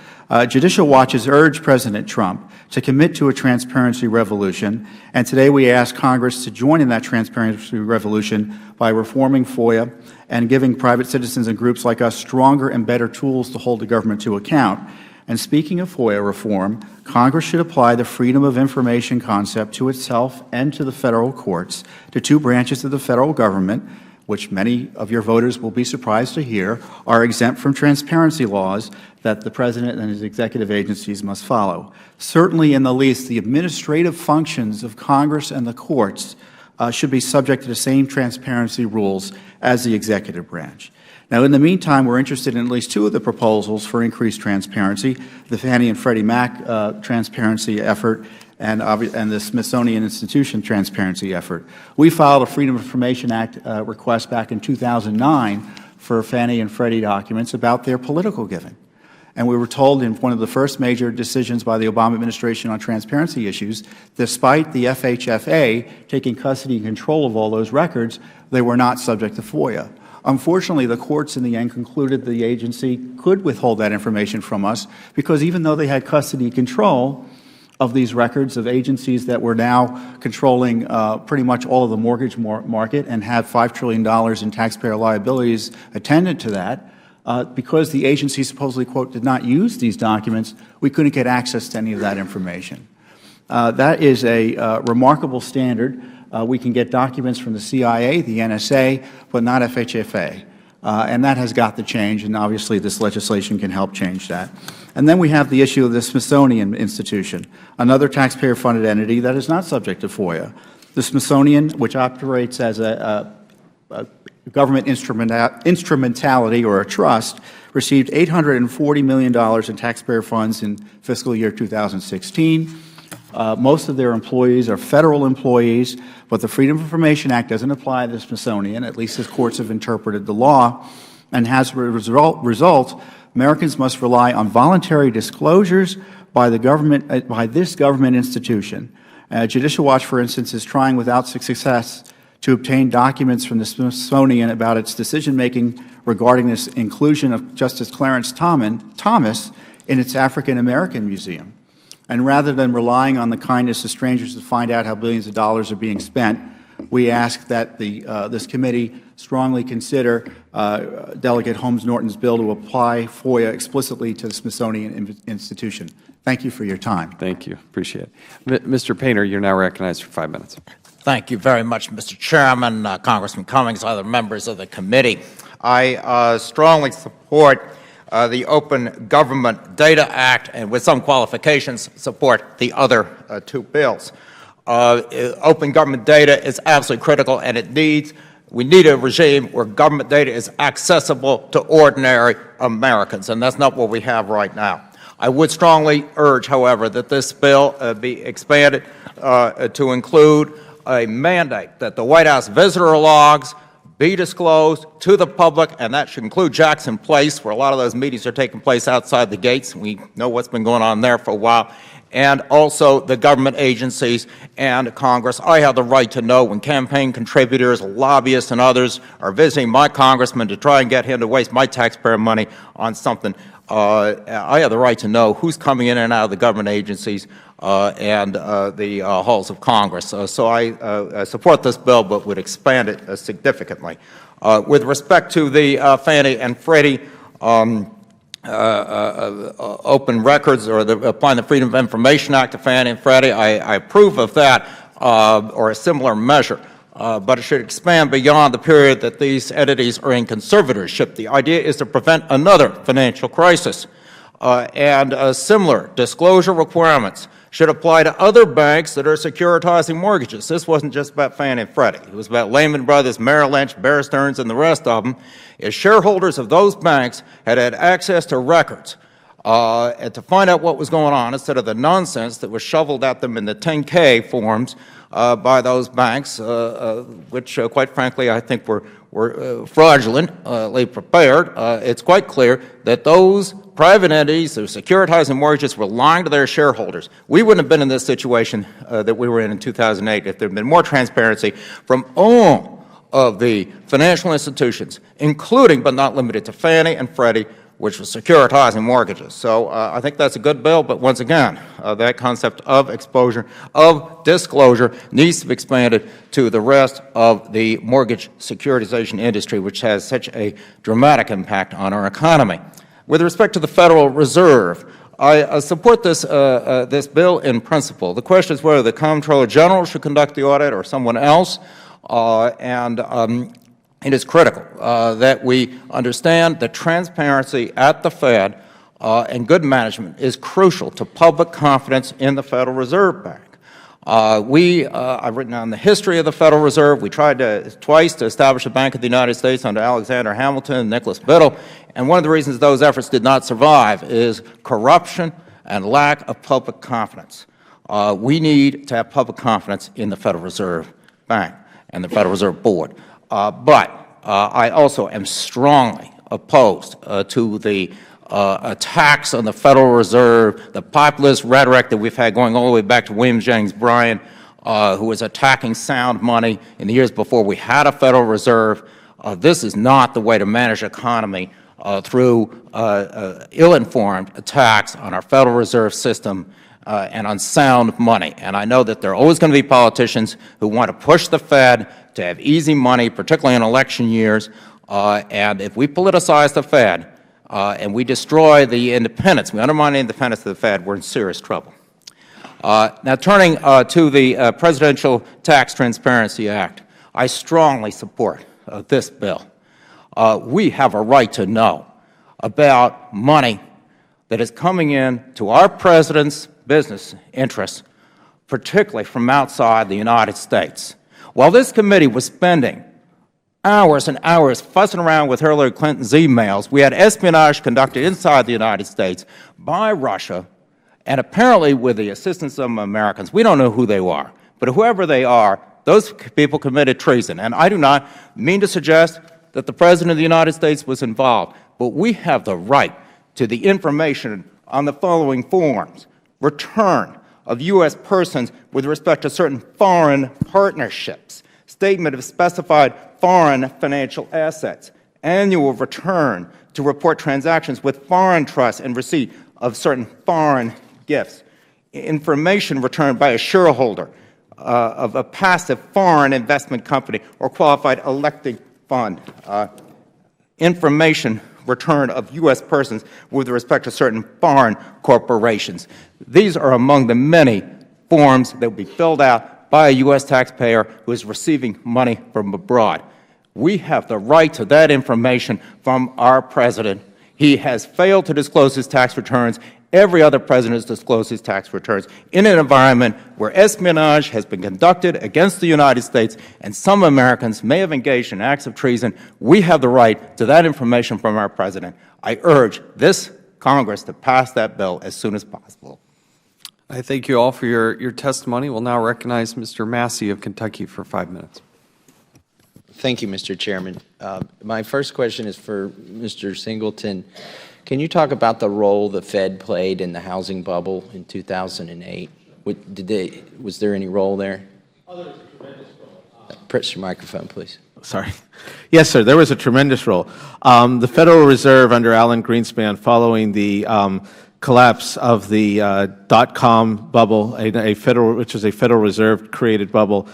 Judicial Watch has urged President Trump to commit to a transparency revolution, and today we ask Congress to join in that transparency revolution by reforming FOIA and giving private citizens and groups like us stronger and better tools to hold the government to account. And speaking of FOIA reform, Congress should apply the freedom of information concept to itself and to the federal courts, to two branches of the federal government, which many of your voters will be surprised to hear are exempt from transparency laws that the President and his executive agencies must follow. Certainly, in the least, the administrative functions of Congress and the courts should be subject to the same transparency rules as the executive branch. Now, in the meantime, we're interested in at least two of the proposals for increased transparency, the Fannie and Freddie Mac transparency effort and the Smithsonian Institution transparency effort. We filed a Freedom of Information Act request back in 2009 for Fannie and Freddie documents about their political giving. And we were told in one of the first major decisions by the Obama administration on transparency issues, despite the FHFA taking custody and control of all those records, they were not subject to FOIA. Unfortunately, the courts in the end concluded the agency could withhold that information from us because even though they had custody control of these records of agencies that were now controlling pretty much all of the mortgage market and have $5 trillion in taxpayer liabilities attendant to that, because the agency supposedly, quote, did not use these documents, we couldn't get access to any of that information. That is a remarkable standard. We can get documents from the CIA, the NSA, but not FHFA. And that has got to change, and obviously this legislation can help change that. And then we have the issue of the Smithsonian Institution, another taxpayer-funded entity that is not subject to FOIA. The Smithsonian, which operates as a government instrumentality or a trust, received $840 million in taxpayer funds in fiscal year 2016. Most of their employees are federal employees, but the Freedom of Information Act doesn't apply to the Smithsonian, at least as courts have interpreted the law, and as a result, Americans must rely on voluntary disclosures by the government, by this government institution. Judicial Watch, for instance, is trying without success to obtain documents from the Smithsonian about its decision-making regarding this inclusion of Justice Clarence Thomas in its African American Museum. And rather than relying on the kindness of strangers to find out how billions of dollars are being spent, we ask that this committee strongly consider Delegate Holmes Norton's bill to apply FOIA explicitly to the Smithsonian Institution. Thank you for your time. Thank you. Appreciate it. Mr. Painter, you're now recognized for 5 minutes. Thank you very much, Mr. Chairman, Congressman Cummings, other members of the committee. I strongly support the Open Government Data Act, and with some qualifications, support the other two bills. Open government data is absolutely critical, and we need a regime where government data is accessible to ordinary Americans, and that's not what we have right now. I would strongly urge, however, that this bill be expanded to include a mandate that the White House visitor logs be disclosed to the public, and that should include Jackson Place, where a lot of those meetings are taking place outside the gates. We know what's been going on there for a while. And also the government agencies and Congress. I have the right to know when campaign contributors, lobbyists, and others are visiting my congressman to try and get him to waste my taxpayer money on something. I have the right to know who's coming in and out of the government agencies and the halls of Congress. So I support this bill, but would expand it significantly. With respect to the Fannie and Freddie open records, or applying the Freedom of Information Act to Fannie and Freddie, I approve of that or a similar measure. But it should expand beyond the period that these entities are in conservatorship. The idea is to prevent another financial crisis. And similar disclosure requirements should apply to other banks that are securitizing mortgages. This wasn't just about Fannie and Freddie. It was about Lehman Brothers, Merrill Lynch, Bear Stearns, and the rest of them. As shareholders of those banks had access to records and to find out what was going on instead of the nonsense that was shoveled at them in the 10-K forms by those banks, which, quite frankly, I think were fraudulently prepared. It's quite clear that those private entities, those securitizing mortgages, were lying to their shareholders. We wouldn't have been in this situation that we were in 2008 if there had been more transparency from all of the financial institutions, including but not limited to Fannie and Freddie, which was securitizing mortgages. So I think that's a good bill, but once again, that concept of exposure, of disclosure, needs to be expanded to the rest of the mortgage securitization industry, which has such a dramatic impact on our economy. With respect to the Federal Reserve, I support this bill in principle. The question is whether the Comptroller General should conduct the audit or someone else, it is critical that we understand that transparency at the Fed and good management is crucial to public confidence in the Federal Reserve Bank. I've written on the history of the Federal Reserve. We tried twice to establish a Bank of the United States under Alexander Hamilton and Nicholas Biddle, and one of the reasons those efforts did not survive is corruption and lack of public confidence. We need to have public confidence in the Federal Reserve Bank and the Federal Reserve Board. But I also am strongly opposed to the attacks on the Federal Reserve, the populist rhetoric that we've had going all the way back to William Jennings Bryan, who was attacking sound money in the years before we had a Federal Reserve. This is not the way to manage the economy through ill-informed attacks on our Federal Reserve System and on sound money. And I know that there are always going to be politicians who want to push the Fed to have easy money, particularly in election years. And if we politicize the Fed and we destroy the independence, we undermine the independence of the Fed, we're in serious trouble. Now, turning to the Presidential Tax Transparency Act, I strongly support this bill. We have a right to know about money that is coming in to our President's business interests, particularly from outside the United States. While this committee was spending hours and hours fussing around with Hillary Clinton's emails, we had espionage conducted inside the United States by Russia, and apparently with the assistance of Americans. We don't know who they are, but whoever they are, those people committed treason. And I do not mean to suggest that the President of the United States was involved, but we have the right to the information on the following forms: return of U.S. persons with respect to certain foreign partnerships, statement of specified foreign financial assets, annual return to report transactions with foreign trusts and receipt of certain foreign gifts, information returned by a shareholder of a passive foreign investment company or qualified electing fund, information return of U.S. persons with respect to certain foreign corporations. These are among the many forms that will be filled out by a U.S. taxpayer who is receiving money from abroad. We have the right to that information from our President. He has failed to disclose his tax returns. Every other president has disclosed his tax returns in an environment where espionage has been conducted against the United States and some Americans may have engaged in acts of treason. We have the right to that information from our President. I urge this Congress to pass that bill as soon as possible. I thank you all for your testimony. We'll now recognize Mr. Massey of Kentucky for 5 minutes. Thank you, Mr. Chairman. My first question is for Mr. Singleton. Can you talk about the role the Fed played in the housing bubble in 2008? Was there any role there? Press your microphone, please. Sorry. Yes, sir, there was a tremendous role. The Federal Reserve under Alan Greenspan, following the collapse of the dot-com bubble, which was a Federal Reserve-created bubble,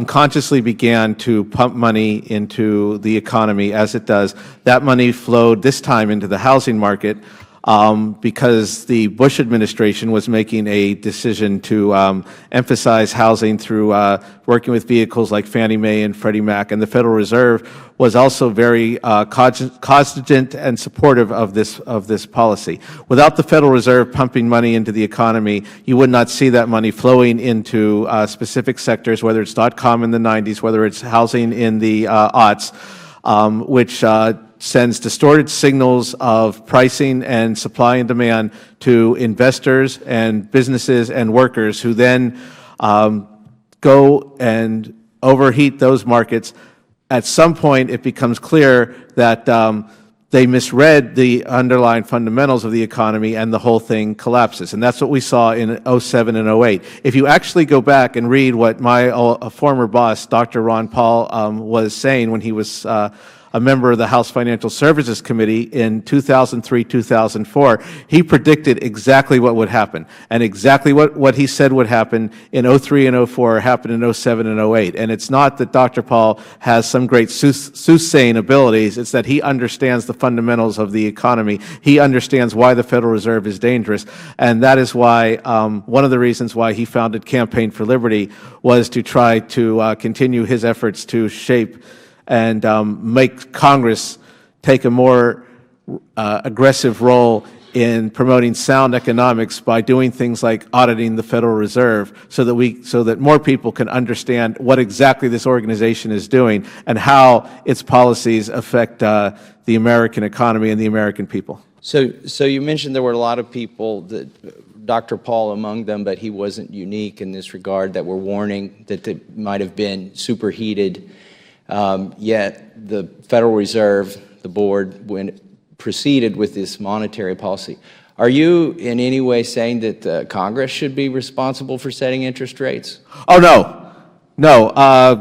consciously began to pump money into the economy as it does. That money flowed this time into the housing market because the Bush administration was making a decision to emphasize housing through working with vehicles like Fannie Mae and Freddie Mac, and the Federal Reserve was also very cognizant and supportive of this policy. Without the Federal Reserve pumping money into the economy, you would not see that money flowing into specific sectors, whether it's .com in the 90s, whether it's housing in the aughts, which sends distorted signals of pricing and supply and demand to investors and businesses and workers, who then go and overheat those markets. At some point, it becomes clear that they misread the underlying fundamentals of the economy, and the whole thing collapses. And that's what we saw in '07 and '08. If you actually go back and read what my former boss, Dr. Ron Paul, was saying when he was a member of the House Financial Services Committee in 2003, 2004, he predicted exactly what would happen. And exactly what he said would happen in '03 and '04 happened in '07 and '08. And it's not that Dr. Paul has some great soothsaying abilities, it's that he understands the fundamentals of the economy. He understands why the Federal Reserve is dangerous. And that is why, one of the reasons why he founded Campaign for Liberty was to try to continue his efforts to shape and make Congress take a more aggressive role in promoting sound economics by doing things like auditing the Federal Reserve, so that more people can understand what exactly this organization is doing and how its policies affect the American economy and the American people. So you mentioned there were a lot of people, Dr. Paul among them, but he wasn't unique in this regard, that were warning that they might have been superheated. Yet the Federal Reserve, the board, proceeded with this monetary policy. Are you in any way saying that Congress should be responsible for setting interest rates? Oh, no. No,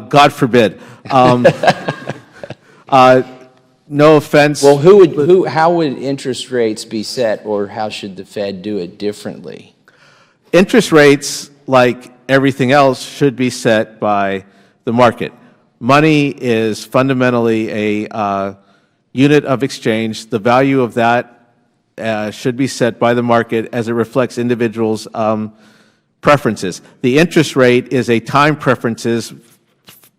God forbid. No offense. Well, how would interest rates be set, or how should the Fed do it differently? Interest rates, like everything else, should be set by the market. Money is fundamentally a unit of exchange. The value of that should be set by the market as it reflects individuals' preferences. The interest rate is a time preferences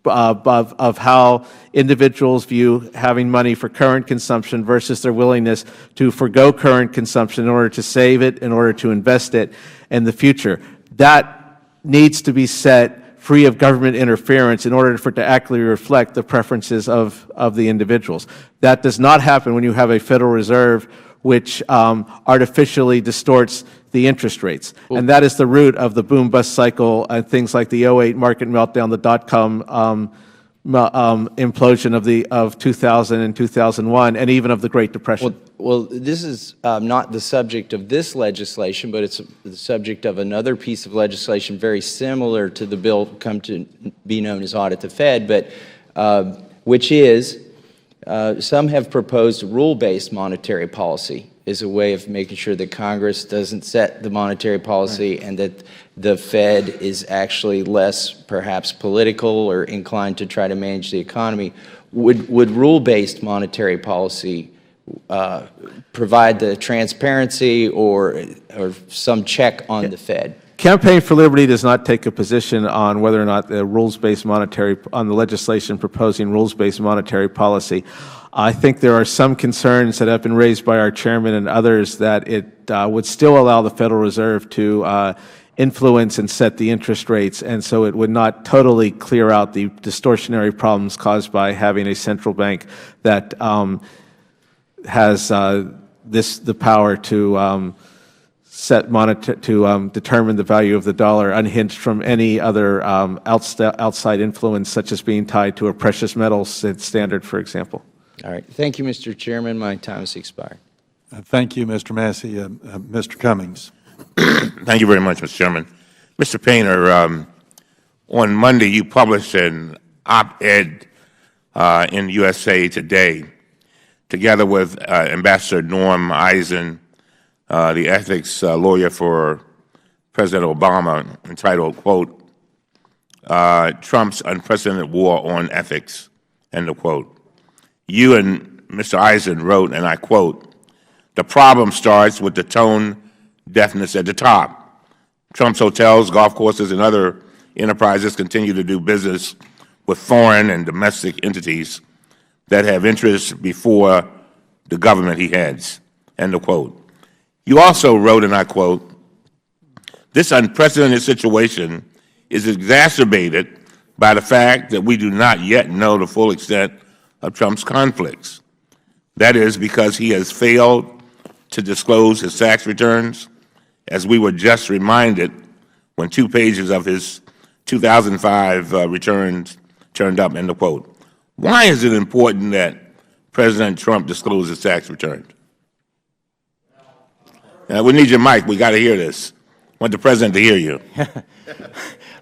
of how individuals view having money for current consumption versus their willingness to forego current consumption in order to save it, in order to invest it in the future. That needs to be set free of government interference in order for it to accurately reflect the preferences of the individuals. That does not happen when you have a Federal Reserve which artificially distorts the interest rates. And that is the root of the boom-bust cycle and things like the '08 market meltdown, the dot-com implosion of 2000 and 2001, and even of the Great Depression. Well, this is not the subject of this legislation, but it's the subject of another piece of legislation very similar to the bill come to be known as Audit the Fed, but which is some have proposed rule-based monetary policy as a way of making sure that Congress doesn't set the monetary policy, right, and that the Fed is actually less perhaps political or inclined to try to manage the economy. Would rule-based monetary policy provide the transparency or some check on the Fed? Campaign for Liberty does not take a position on whether or not the rules-based on the legislation proposing rules-based monetary policy. I think there are some concerns that have been raised by our chairman and others that it would still allow the Federal Reserve to influence and set the interest rates, and so it would not totally clear out the distortionary problems caused by having a central bank that has the power to determine the value of the dollar unhinged from any other outside influence, such as being tied to a precious metal standard, for example. All right. Thank you, Mr. Chairman. My time has expired. Thank you, Mr. Massey. Mr. Cummings. Thank you very much, Mr. Chairman. Mr. Painter, on Monday you published an op-ed in USA Today, together with Ambassador Norm Eisen, the ethics lawyer for President Obama, entitled, quote, Trump's Unprecedented War on Ethics, end of quote. You and Mr. Eisen wrote, and I quote, the problem starts with the tone deafness at the top. Trump's hotels, golf courses, and other enterprises continue to do business with foreign and domestic entities that have interests before the government he heads, end of quote. You also wrote, and I quote, this unprecedented situation is exacerbated by the fact that we do not yet know the full extent of Trump's conflicts. That is because he has failed to disclose his tax returns, as we were just reminded when 2 pages of his 2005 returns turned up, end of quote. Why is it important that President Trump disclose his tax returns? We need your mic. We got to hear this. I want the President to hear you.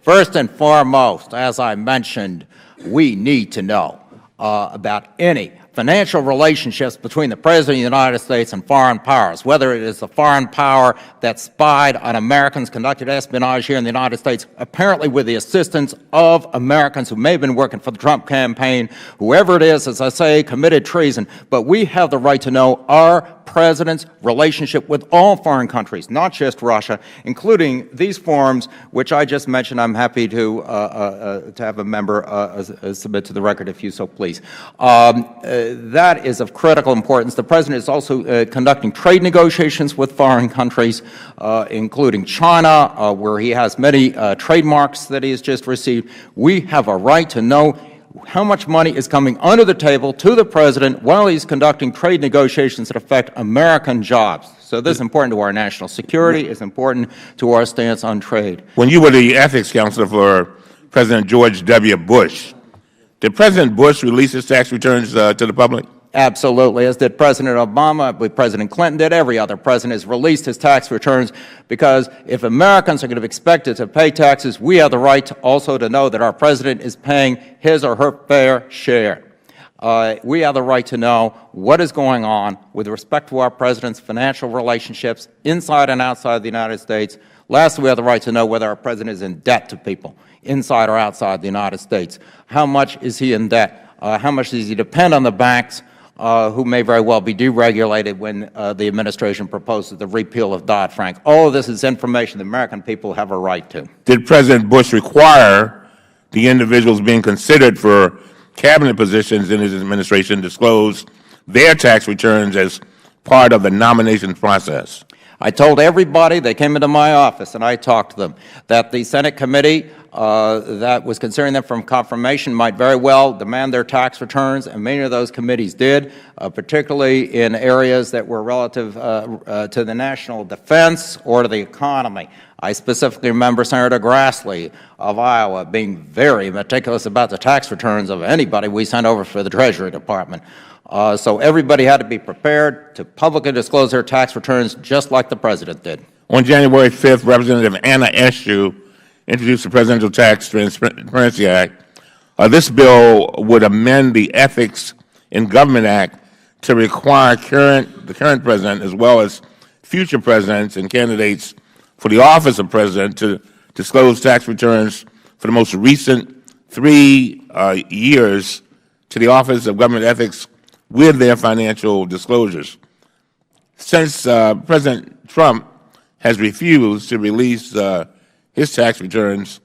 First and foremost, as I mentioned, we need to know about any financial relationships between the President of the United States and foreign powers, whether it is a foreign power that spied on Americans, conducted espionage here in the United States, apparently with the assistance of Americans who may have been working for the Trump campaign. Whoever it is, as I say, committed treason. But we have the right to know our President's relationship with all foreign countries, not just Russia, including these forms, which I just mentioned. I'm happy to have a member submit to the record, if you so please. That is of critical importance. The President is also conducting trade negotiations with foreign countries, including China, where he has many trademarks that he has just received. We have a right to know how much money is coming under the table to the President while he's conducting trade negotiations that affect American jobs. So this is important to our national security. It's important to our stance on trade. When you were the ethics counselor for President George W. Bush, did President Bush release his tax returns to the public? Absolutely, as did President Obama, I believe President Clinton did. Every other president has released his tax returns, because if Americans are going to be expected to pay taxes, we have the right also to know that our president is paying his or her fair share. We have the right to know what is going on with respect to our president's financial relationships inside and outside the United States. Lastly, we have the right to know whether our president is in debt to people inside or outside the United States. How much is he in debt? How much does he depend on the banks, who may very well be deregulated when the administration proposes the repeal of Dodd-Frank? All of this is information the American people have a right to. Did President Bush require the individuals being considered for cabinet positions in his administration disclose their tax returns as part of the nomination process? I told everybody that came into my office, and I talked to them, that the Senate committee that was considering them from confirmation might very well demand their tax returns, and many of those committees did, particularly in areas that were relative to the national defense or to the economy. I specifically remember Senator Grassley of Iowa being very meticulous about the tax returns of anybody we sent over for the Treasury Department. So everybody had to be prepared to publicly disclose their tax returns, just like the President did. On January 5th, Representative Anna Eshoo introduced the Presidential Tax Transparency Act. This bill would amend the Ethics in Government Act to require the current President, as well as future Presidents and candidates for the office of President, to disclose tax returns for the most recent 3 years to the Office of Government Ethics with their financial disclosures. Since President Trump has refused to release his tax returns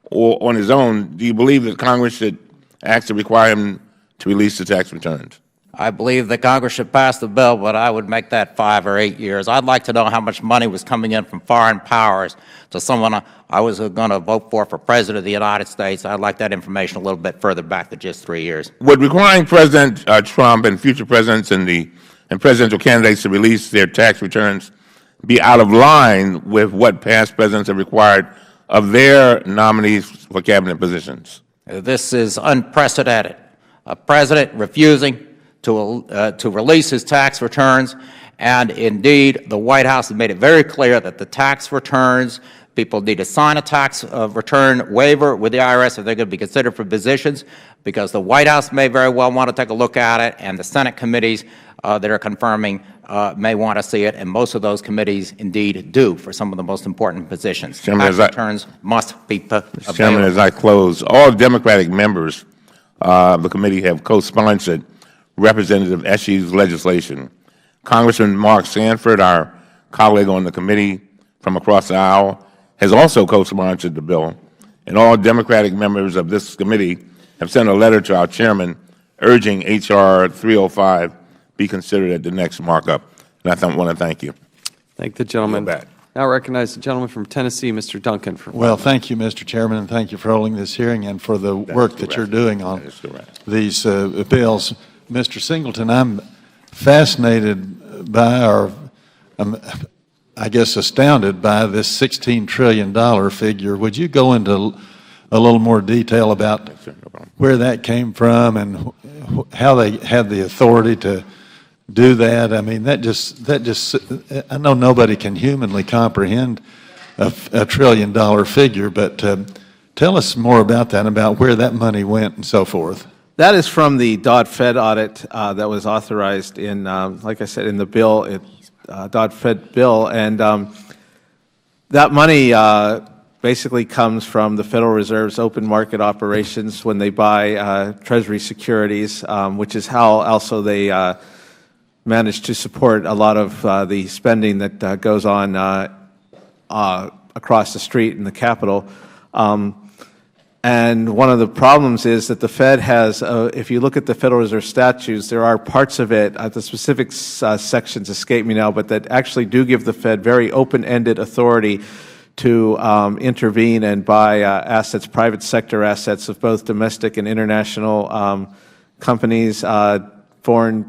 on his own, do you believe that Congress should act to require him to release the tax returns? I believe that Congress should pass the bill, but I would make that 5 or 8 years. I'd like to know how much money was coming in from foreign powers to someone I was going to vote for President of the United States. I'd like that information a little bit further back than just 3 years. Would requiring President Trump and future presidents and presidential candidates to release their tax returns be out of line with what past presidents have required of their nominees for cabinet positions? This is unprecedented. A president refusing to release his tax returns, and indeed the White House has made it very clear that the tax returns, people need to sign a tax return waiver with the IRS if they're going to be considered for positions, because the White House may very well want to take a look at it, and the Senate committees that are confirming may want to see it, and most of those committees indeed do for some of the most important positions. Tax returns must be available. Mr. Chairman, as I close, all Democratic members of the committee have co-sponsored Representative Eshoo's legislation. Congressman Mark Sanford, our colleague on the committee from across the aisle, has also co-sponsored the bill, and all Democratic members of this committee have sent a letter to our chairman urging H.R. 305 be considered at the next markup. And I want to thank you. Thank the gentleman. Now recognize the gentleman from Tennessee, Mr. Duncan. Well, thank you, Mr. Chairman, and thank you for holding this hearing and for the work that you're doing on these bills. Mr. Singleton, I'm fascinated by, or I guess astounded by, this $16 trillion figure. Would you go into a little more detail about where that came from and how they had the authority to do that. I mean, that just, I know nobody can humanly comprehend a $1 trillion figure, but tell us more about that, about where that money went and so forth. That is from the Dodd-Fed audit that was authorized in, like I said, in the bill, Dodd-Fed bill, and that money basically comes from the Federal Reserve's open market operations when they buy Treasury securities, which is how also they manage to support a lot of the spending that goes on across the street in the Capitol. And one of the problems is that the Fed has, if you look at the Federal Reserve statutes, there are parts of it, the specific sections escape me now, but that actually do give the Fed very open-ended authority to intervene and buy assets, private sector assets of both domestic and international companies, foreign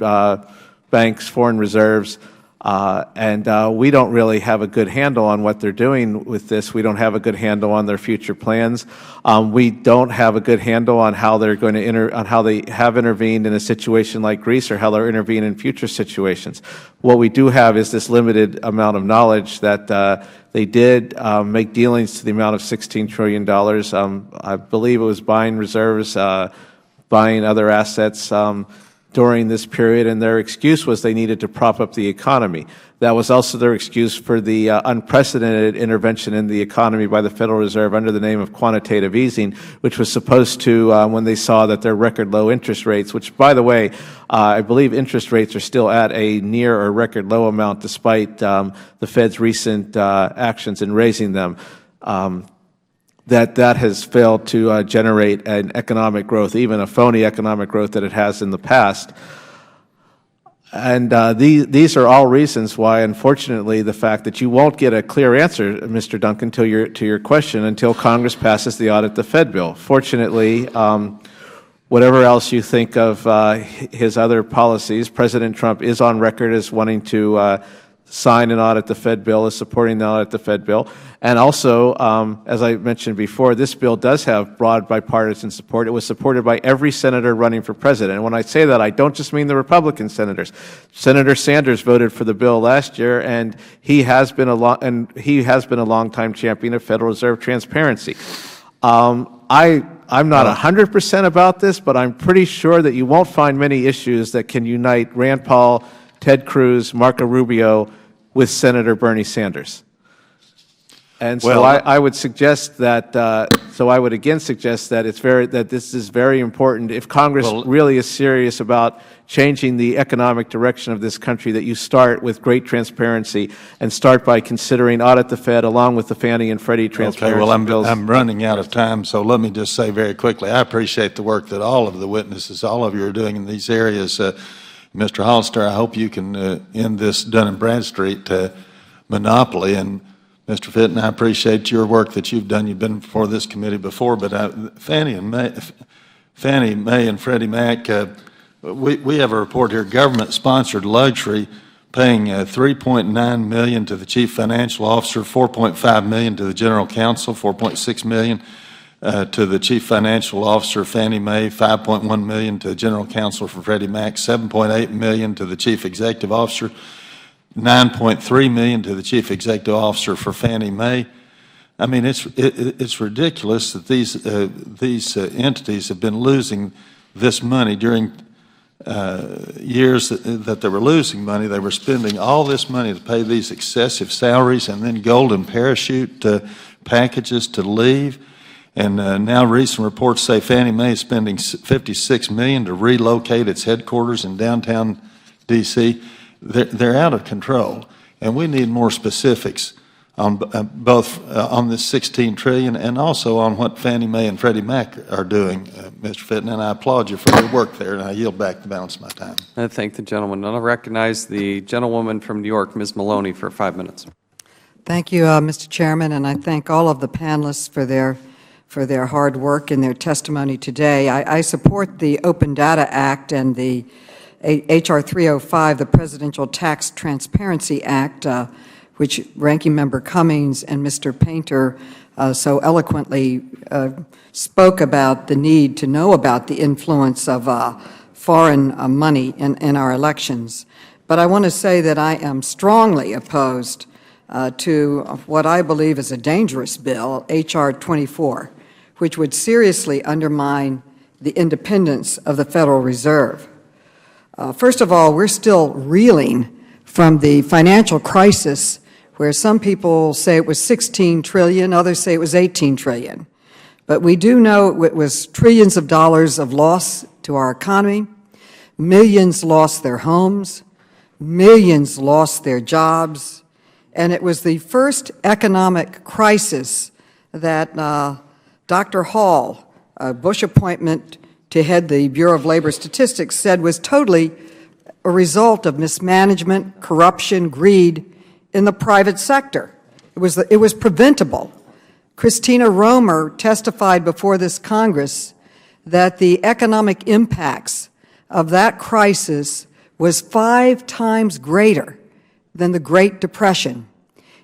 banks, foreign reserves. And we don't really have a good handle on what they're doing with this. We don't have a good handle on their future plans. We don't have a good handle on how they're going to on how they have intervened in a situation like Greece or how they'll intervene in future situations. What we do have is this limited amount of knowledge that they did make dealings to the amount of $16 trillion. I believe it was buying reserves, buying other assets during this period, and their excuse was they needed to prop up the economy. That was also their excuse for the unprecedented intervention in the economy by the Federal Reserve under the name of quantitative easing, which was supposed to, when they saw that their record low interest rates, which, by the way, I believe interest rates are still at a near or record low amount despite the Fed's recent actions in raising them, that has failed to generate an economic growth, even a phony economic growth that it has in the past. And these are all reasons why, unfortunately, the fact that you won't get a clear answer, Mr. Duncan, to your question until Congress passes the Audit the Fed bill. Fortunately, whatever else you think of his other policies, President Trump is on record as wanting to sign an Audit the Fed bill, is supporting the Audit the Fed bill. And also, as I mentioned before, this bill does have broad bipartisan support. It was supported by every senator running for president. And when I say that, I don't just mean the Republican senators. Senator Sanders voted for the bill last year, and he has been a longtime champion of Federal Reserve transparency. I'm not 100% about this, but I'm pretty sure that you won't find many issues that can unite Rand Paul, Ted Cruz, Marco Rubio with Senator Bernie Sanders. And so I would suggest that, I would again suggest that that this is very important. If Congress really is serious about changing the economic direction of this country, that you start with great transparency and start by considering Audit the Fed along with the Fannie and Freddie transparency bills. I'm running out of time, so let me just say very quickly, I appreciate the work that all of the witnesses, all of you are doing in these areas. Mr. Hollister, I hope you can end this Dun & Bradstreet monopoly. And Mr. Fitton, I appreciate your work that you've done. You've been before this committee before, but Fannie Mae and Freddie Mac, we have a report here, government-sponsored luxury, paying $3.9 million to the chief financial officer, $4.5 million to the general counsel, $4.6 million to the chief financial officer, Fannie Mae, $5.1 million to the general counsel for Freddie Mac, $7.8 million to the chief executive officer, $9.3 million to the chief executive officer for Fannie Mae. I mean, it's ridiculous that these entities have been losing this money during years that they were losing money. They were spending all this money to pay these excessive salaries and then golden parachute packages to leave. And now recent reports say Fannie Mae is spending $56 million to relocate its headquarters in downtown D.C. They're out of control, and we need more specifics on both on this $16 trillion and also on what Fannie Mae and Freddie Mac are doing, Mr. Fitton, and I applaud you for your work there, and I yield back the balance of my time. I thank the gentleman. I'll recognize the gentlewoman from New York, Ms. Maloney, for 5 minutes. Thank you, Mr. Chairman, and I thank all of the panelists for their hard work and their testimony today. I support the Open Data Act and the H.R. 305, the Presidential Tax Transparency Act, which Ranking Member Cummings and Mr. Painter so eloquently spoke about the need to know about the influence of foreign money in our elections. But I want to say that I am strongly opposed to what I believe is a dangerous bill, H.R. 24, which would seriously undermine the independence of the Federal Reserve. First of all, we're still reeling from the financial crisis, where some people say it was 16 trillion, others say it was 18 trillion. But we do know it was trillions of dollars of loss to our economy. Millions lost their homes. Millions lost their jobs. And it was the first economic crisis that Dr. Hall, a Bush appointment to head the Bureau of Labor Statistics, said was totally a result of mismanagement, corruption, greed in the private sector. It was preventable. Christina Romer testified before this Congress that the economic impacts of that crisis was 5 times greater than the Great Depression.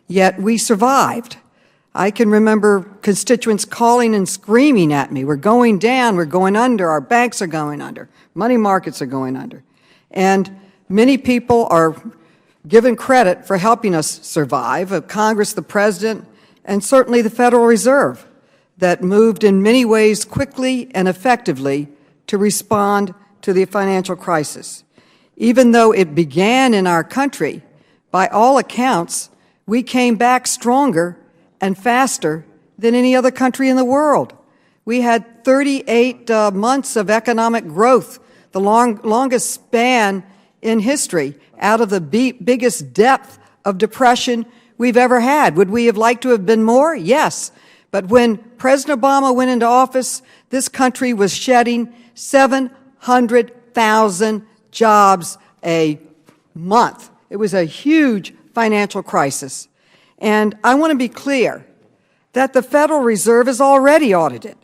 Yet we survived. I can remember constituents calling and screaming at me, we're going down, we're going under, our banks are going under, money markets are going under. And many people are given credit for helping us survive, Congress, the President, and certainly the Federal Reserve, that moved in many ways quickly and effectively to respond to the financial crisis. Even though it began in our country, by all accounts, we came back stronger and faster than any other country in the world. We had 38 months of economic growth, the longest span in history, out of the biggest depth of depression we've ever had. Would we have liked to have been more? Yes. But when President Obama went into office, this country was shedding 700,000 jobs a month. It was a huge financial crisis. And I want to be clear that the Federal Reserve is already audited.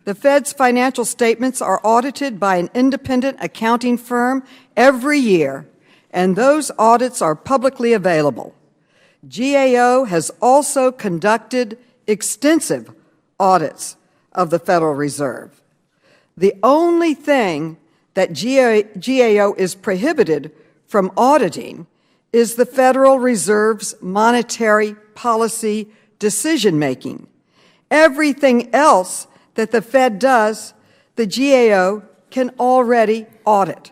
The Fed's financial statements are audited by an independent accounting firm every year, and those audits are publicly available. GAO has also conducted extensive audits of the Federal Reserve. The only thing that GAO is prohibited from auditing is the Federal Reserve's monetary policy decision-making. Everything else that the Fed does, the GAO can already audit.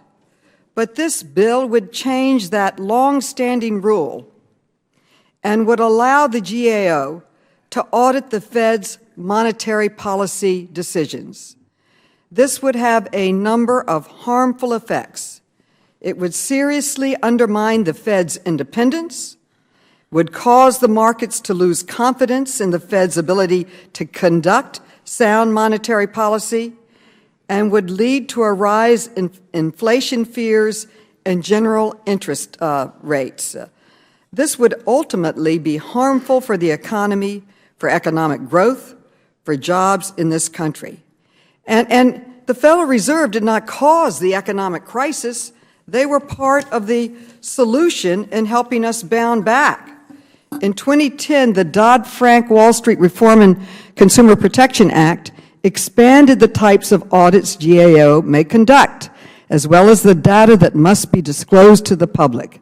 But this bill would change that long-standing rule and would allow the GAO to audit the Fed's monetary policy decisions. This would have a number of harmful effects. It would seriously undermine the Fed's independence, would cause the markets to lose confidence in the Fed's ability to conduct sound monetary policy, and would lead to a rise in inflation fears and general interest rates. This would ultimately be harmful for the economy, for economic growth, for jobs in this country. And the Federal Reserve did not cause the economic crisis. They were part of the solution in helping us bound back. In 2010, the Dodd-Frank Wall Street Reform and Consumer Protection Act expanded the types of audits GAO may conduct, as well as the data that must be disclosed to the public.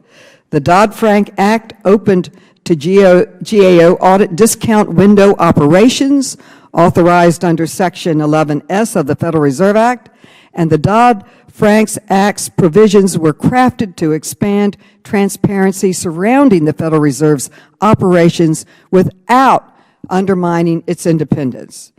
The Dodd-Frank Act opened to GAO audit discount window operations authorized under Section 11S of the Federal Reserve Act, and the Dodd-Frank Act's provisions were crafted to expand transparency surrounding the Federal Reserve's operations without undermining its independence.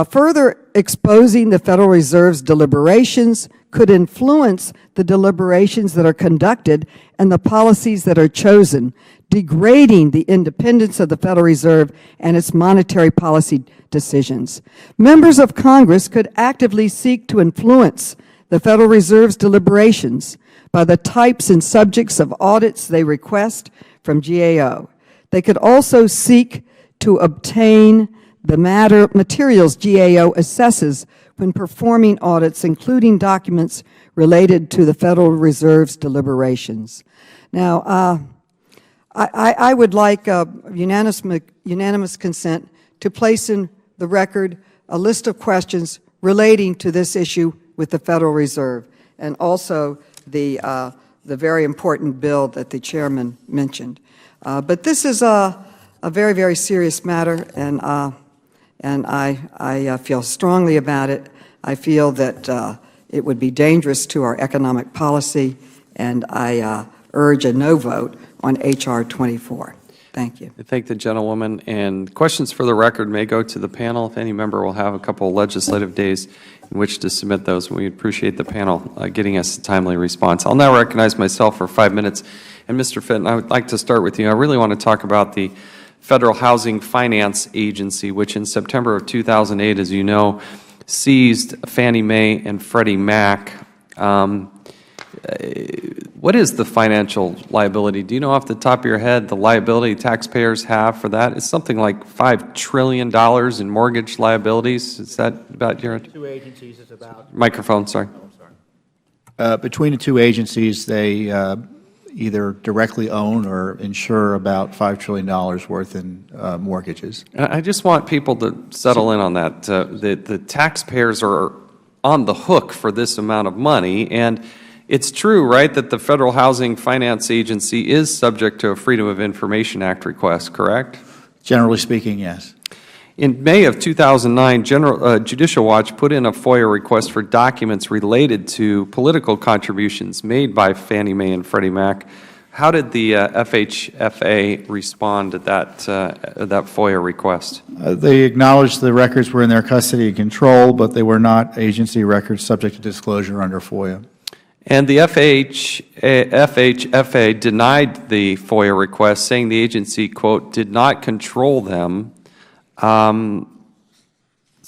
Further exposing the Federal Reserve's deliberations could influence the deliberations that are conducted and the policies that are chosen, degrading the independence of the Federal Reserve and its monetary policy decisions. Members of Congress could actively seek to influence the Federal Reserve's deliberations by the types and subjects of audits they request from GAO. They could also seek to obtain the materials GAO assesses when performing audits, including documents related to the Federal Reserve's deliberations. Now, I would like unanimous consent to place in the record a list of questions relating to this issue with the Federal Reserve. and also the very important bill that the chairman mentioned. But this is a very, very serious matter, and I feel strongly about it. I feel that it would be dangerous to our economic policy, and I urge a no vote on H.R. 24. Thank you. I thank the gentlewoman, and questions for the record may go to the panel. If any member will have a couple of legislative days in which to submit those, we appreciate the panel getting us a timely response. I'll now recognize myself for 5 minutes. And Mr. Fitton, I would like to start with you. I really want to talk about the Federal Housing Finance Agency, which in September of 2008, as you know, seized Fannie Mae and Freddie Mac. What is the financial liability? Do you know off the top of your head the liability taxpayers have for that? It's something like $5 trillion in mortgage liabilities. Is that about your... Two agencies is about... Microphone, sorry. Between the two agencies, they either directly own or insure about $5 trillion worth in mortgages. I just want people to settle in on that. The taxpayers are on the hook for this amount of money, and it's true, right, that the Federal Housing Finance Agency is subject to a Freedom of Information Act request, correct? Generally speaking, yes. In May of 2009, Judicial Watch put in a FOIA request for documents related to political contributions made by Fannie Mae and Freddie Mac. How did the FHFA respond to that FOIA request? They acknowledged the records were in their custody and control, but they were not agency records subject to disclosure under FOIA. And the FHFA denied the FOIA request, saying the agency, quote, did not control them. So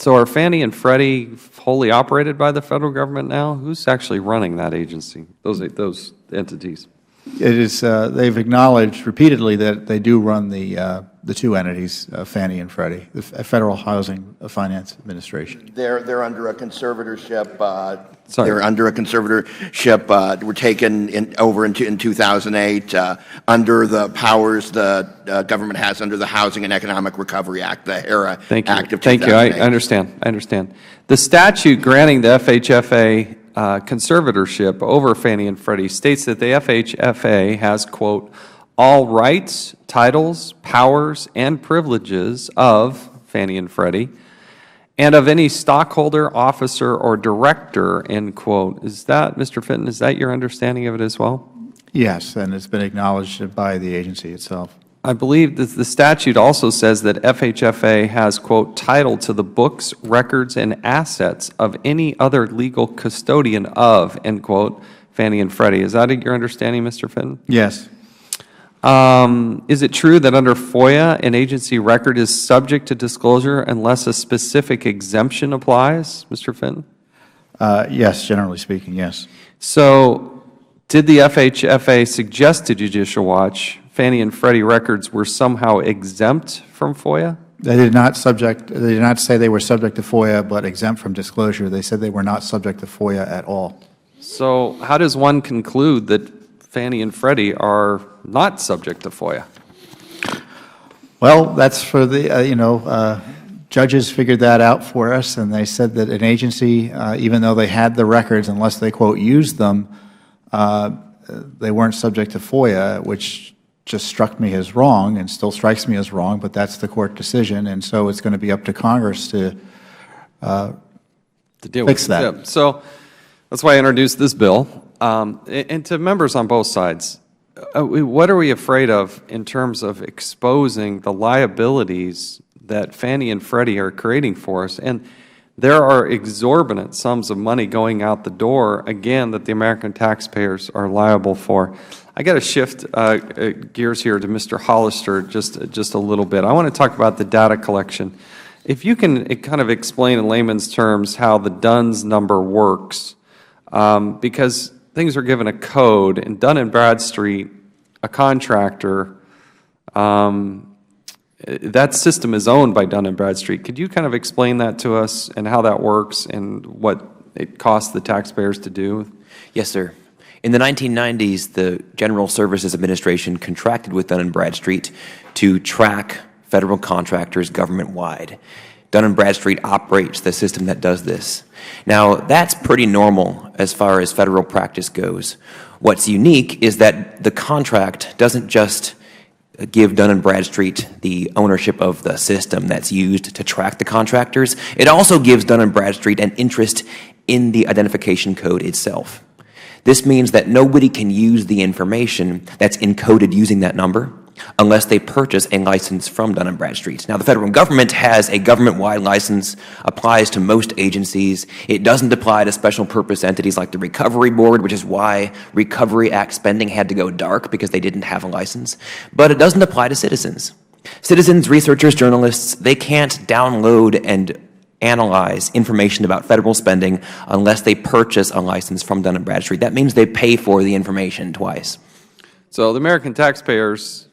are Fannie and Freddie wholly operated by the Federal Government now? Who's actually running that agency, those entities? It is, they've acknowledged repeatedly that they do run the two entities, Fannie and Freddie, the Federal Housing Finance Administration. They're under a conservatorship. Sorry. They're under a conservatorship. Were taken over in 2008 under the powers the government has under the Housing and Economic Recovery Act, the HERA Act of 2008. Thank you. I understand. The statute granting the FHFA conservatorship over Fannie and Freddie states that the FHFA has, quote, all rights, titles, powers, and privileges of Fannie and Freddie, and of any stockholder, officer, or director, end quote. Is that, Mr. Fitton, is that your understanding of it as well? Yes, and it's been acknowledged by the agency itself. I believe that the statute also says that FHFA has, quote, title to the books, records, and assets of any other legal custodian of, end quote, Fannie and Freddie. Is that your understanding, Mr. Fitton? Yes. Is it true that under FOIA, an agency record is subject to disclosure unless a specific exemption applies, Mr. Fitton? Yes, generally speaking, yes. So did the FHFA suggest to Judicial Watch Fannie and Freddie records were somehow exempt from FOIA? They did not say they were subject to FOIA, but exempt from disclosure. They said they were not subject to FOIA at all. So how does one conclude that Fannie and Freddie are not subject to FOIA? Well, that's for the, judges figured that out for us, and they said that an agency, even though they had the records, unless they, quote, used them, they weren't subject to FOIA, which just struck me as wrong and still strikes me as wrong, but that's the court decision, and so it's going to be up to Congress to fix that. Yeah. So that's why I introduced this bill. And to members on both sides, what are we afraid of in terms of exposing the liabilities that Fannie and Freddie are creating for us? And there are exorbitant sums of money going out the door, again, that the American taxpayers are liable for. I got to shift gears here to Mr. Hollister just a little bit. I want to talk about the data collection. If you can kind of explain in layman's terms how the DUNS number works, because things are given a code, and Dun & Bradstreet, a contractor, that system is owned by Dun & Bradstreet. Could you kind of explain that to us and how that works and what it costs the taxpayers to do? Yes, sir. In the 1990s, the General Services Administration contracted with Dun & Bradstreet to track federal contractors government-wide. Dun & Bradstreet operates the system that does this. Now, that's pretty normal as far as federal practice goes. What's unique is that the contract doesn't just give Dun & Bradstreet the ownership of the system that's used to track the contractors. It also gives Dun & Bradstreet an interest in the identification code itself. This means that nobody can use the information that's encoded using that number unless they purchase a license from Dun & Bradstreet. Now, the federal government has a government-wide license, applies to most agencies. It doesn't apply to special purpose entities like the Recovery Board, which is why Recovery Act spending had to go dark because they didn't have a license. But it doesn't apply to citizens. Citizens, researchers, journalists, they can't download and analyze information about federal spending unless they purchase a license from Dun & Bradstreet. That means they pay for the information twice. So the American taxpayers,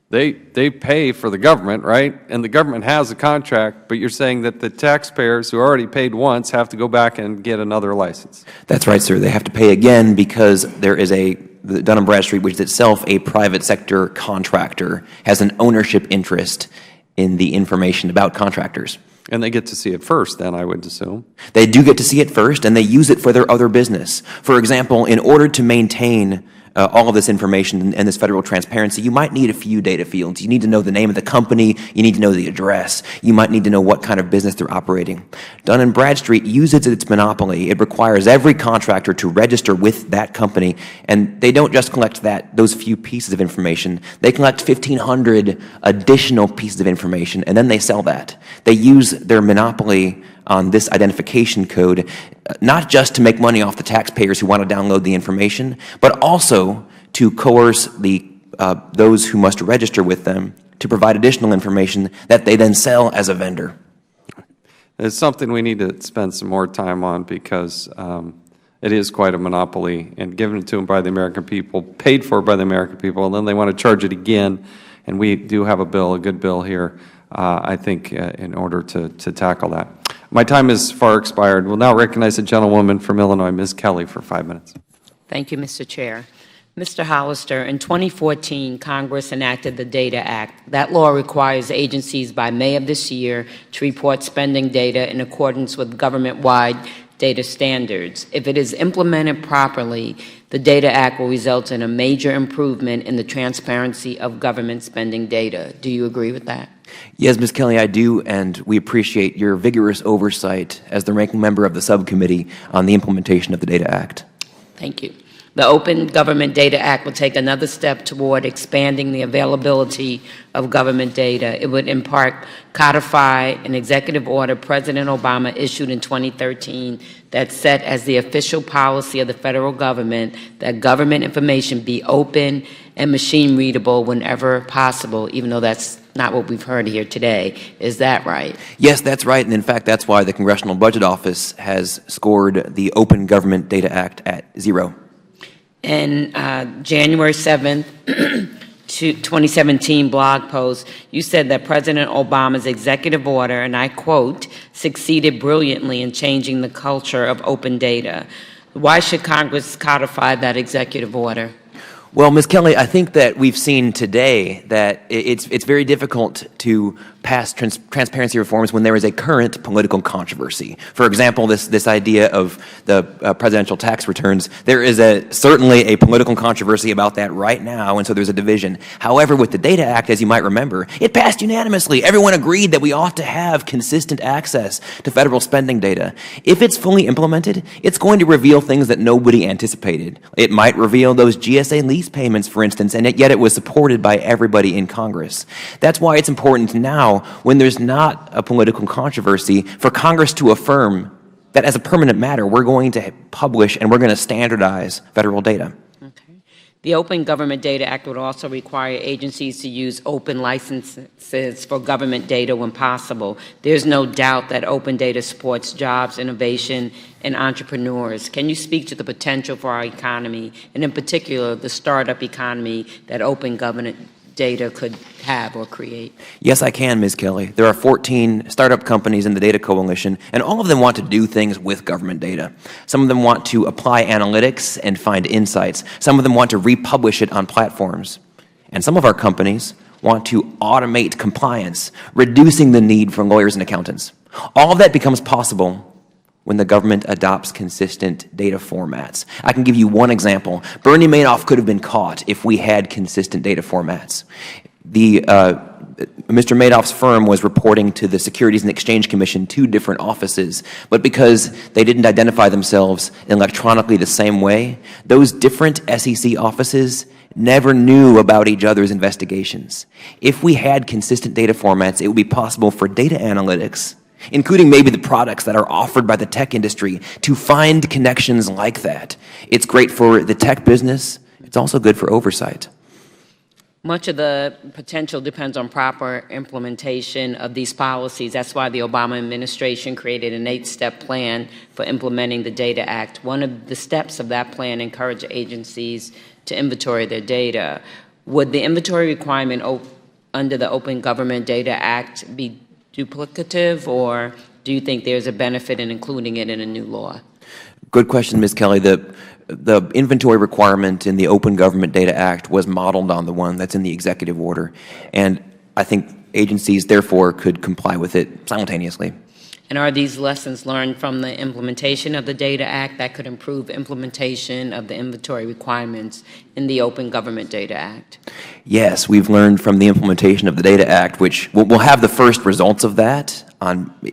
they pay for the government, right? And the government has a contract, but you're saying that the taxpayers who already paid once have to go back and get another license. That's right, sir. They have to pay again because there is the Dun & Bradstreet, which is itself a private sector contractor, has an ownership interest in the information about contractors. And they get to see it first, then, I would assume. They do get to see it first, and they use it for their other business. For example, in order to maintain all of this information and this federal transparency, you might need a few data fields. You need to know the name of the company. You need to know the address. You might need to know what kind of business they're operating. Dun & Bradstreet uses its monopoly. It requires every contractor to register with that company, and they don't just collect those few pieces of information. They collect 1,500 additional pieces of information, and then they sell that. They use their monopoly on this identification code, not just to make money off the taxpayers who want to download the information, but also to coerce those who must register with them to provide additional information that they then sell as a vendor. It's something we need to spend some more time on because it is quite a monopoly, and given it to them by the American people, paid for by the American people, and then they want to charge it again. And we do have a good bill here, I think, in order to tackle that. My time is far expired. We'll now recognize the gentlewoman from Illinois, Ms. Kelly, for 5 minutes. Thank you, Mr. Chair. Mr. Hollister, in 2014, Congress enacted the DATA Act. That law requires agencies by May of this year to report spending data in accordance with government-wide data standards. If it is implemented properly, the DATA Act will result in a major improvement in the transparency of government spending data. Do you agree with that? Yes, Ms. Kelly, I do, and we appreciate your vigorous oversight as the ranking member of the subcommittee on the implementation of the DATA Act. Thank you. The Open Government Data Act will take another step toward expanding the availability of government data. It would in part codify an executive order President Obama issued in 2013 that set as the official policy of the federal government that government information be open and machine readable whenever possible, even though that's not what we've heard here today. Is that right? Yes, that's right, and in fact, that's why the Congressional Budget Office has scored the Open Government Data Act at 0. In January 7th, 2017 blog post, you said that President Obama's executive order, and I quote, succeeded brilliantly in changing the culture of open data. Why should Congress codify that executive order? Well, Ms. Kelly, I think that we've seen today that it's very difficult to pass transparency reforms when there is a current political controversy. For example, this idea of the presidential tax returns, there is certainly a political controversy about that right now, and so there's a division. However, with the DATA Act, as you might remember, it passed unanimously. Everyone agreed that we ought to have consistent access to federal spending data. If it's fully implemented, it's going to reveal things that nobody anticipated. It might reveal those GSA lease payments, for instance, and yet it was supported by everybody in Congress. That's why it's important now, when there's not a political controversy, for Congress to affirm that as a permanent matter, we're going to publish and we're going to standardize federal data. Okay. The Open Government Data Act would also require agencies to use open licenses for government data when possible. There's no doubt that open data supports jobs, innovation, and entrepreneurs. Can you speak to the potential for our economy, and in particular, the startup economy that open government data could have or create? Yes, I can, Ms. Kelly. There are 14 startup companies in the Data Coalition, and all of them want to do things with government data. Some of them want to apply analytics and find insights. Some of them want to republish it on platforms. And some of our companies want to automate compliance, reducing the need for lawyers and accountants. All of that becomes possible when the government adopts consistent data formats. I can give you one example. Bernie Madoff could have been caught if we had consistent data formats. Mr. Madoff's firm was reporting to the Securities and Exchange Commission 2 different offices, but because they didn't identify themselves electronically the same way, those different SEC offices never knew about each other's investigations. If we had consistent data formats, it would be possible for data analytics, including maybe the products that are offered by the tech industry, to find connections like that. It's great for the tech business. It's also good for oversight. Much of the potential depends on proper implementation of these policies. That's why the Obama administration created an 8-step plan for implementing the Data Act. One of the steps of that plan encouraged agencies to inventory their data. Would the inventory requirement under the Open Government Data Act be duplicative, or do you think there's a benefit in including it in a new law? Good question, Ms. Kelly. The inventory requirement in the Open Government Data Act was modeled on the one that's in the executive order, and I think agencies, therefore, could comply with it simultaneously. And are these lessons learned from the implementation of the Data Act that could improve implementation of the inventory requirements in the Open Government Data Act? Yes, we've learned from the implementation of the Data Act, which we'll have the first results of that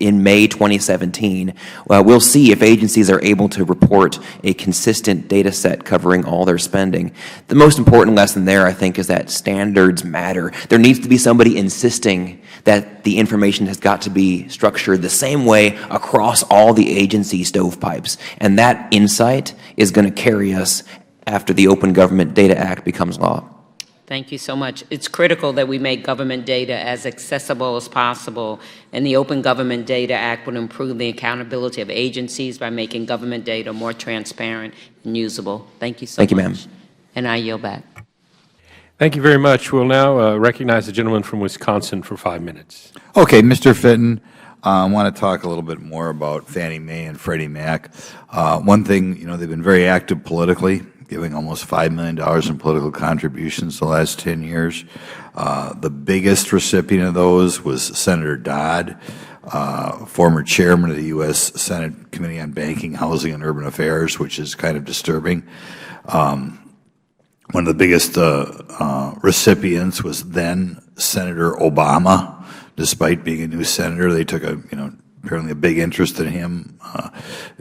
in May 2017. We'll see if agencies are able to report a consistent data set covering all their spending. The most important lesson there, I think, is that standards matter. There needs to be somebody insisting that the information has got to be structured the same way across all the agency stovepipes. And that insight is going to carry us after the Open Government Data Act becomes law. Thank you so much. It's critical that we make government data as accessible as possible, and the Open Government Data Act would improve the accountability of agencies by making government data more transparent and usable. Thank you so much. Thank you, ma'am. And I yield back. Thank you very much. We'll now recognize the gentleman from Wisconsin for 5 minutes. Okay, Mr. Fitton, I want to talk a little bit more about Fannie Mae and Freddie Mac. One thing, they've been very active politically, giving almost $5 million in political contributions the last 10 years. The biggest recipient of those was Senator Dodd, former chairman of the U.S. Senate Committee on Banking, Housing, and Urban Affairs, which is kind of disturbing. One of the biggest recipients was then Senator Obama. Despite being a new senator, they took apparently a big interest in him,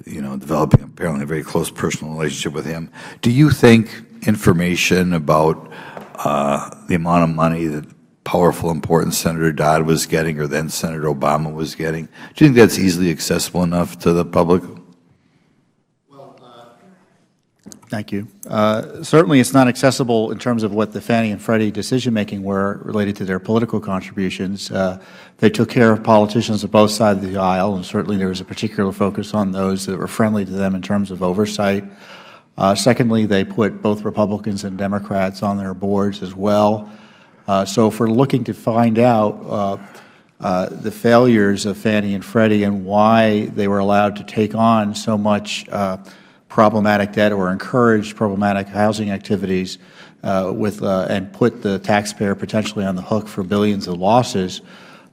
developing apparently a very close personal relationship with him. Do you think information about the amount of money that powerful, important Senator Dodd was getting, or then Senator Obama was getting, do you think that's easily accessible enough to the public? Thank you. Certainly it's not accessible in terms of what the Fannie and Freddie decision-making were related to their political contributions. They took care of politicians on both sides of the aisle, and certainly there was a particular focus on those that were friendly to them in terms of oversight. Secondly, they put both Republicans and Democrats on their boards as well. So if we're looking to find out the failures of Fannie and Freddie and why they were allowed to take on so much problematic debt or encourage problematic housing activities and put the taxpayer potentially on the hook for billions of losses,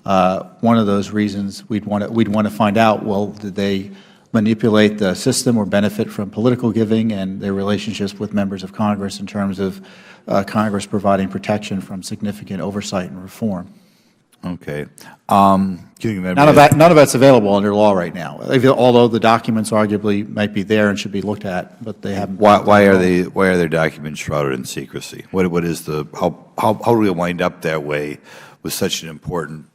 one of those reasons we'd want to find out, well, did they manipulate the system or benefit from political giving and their relationships with members of Congress in terms of Congress providing protection from significant oversight and reform? Okay. None of that's available under law right now, although the documents arguably might be there and should be looked at, but they haven't. Why are their documents shrouded in secrecy? What is how do we wind up that way with such an important,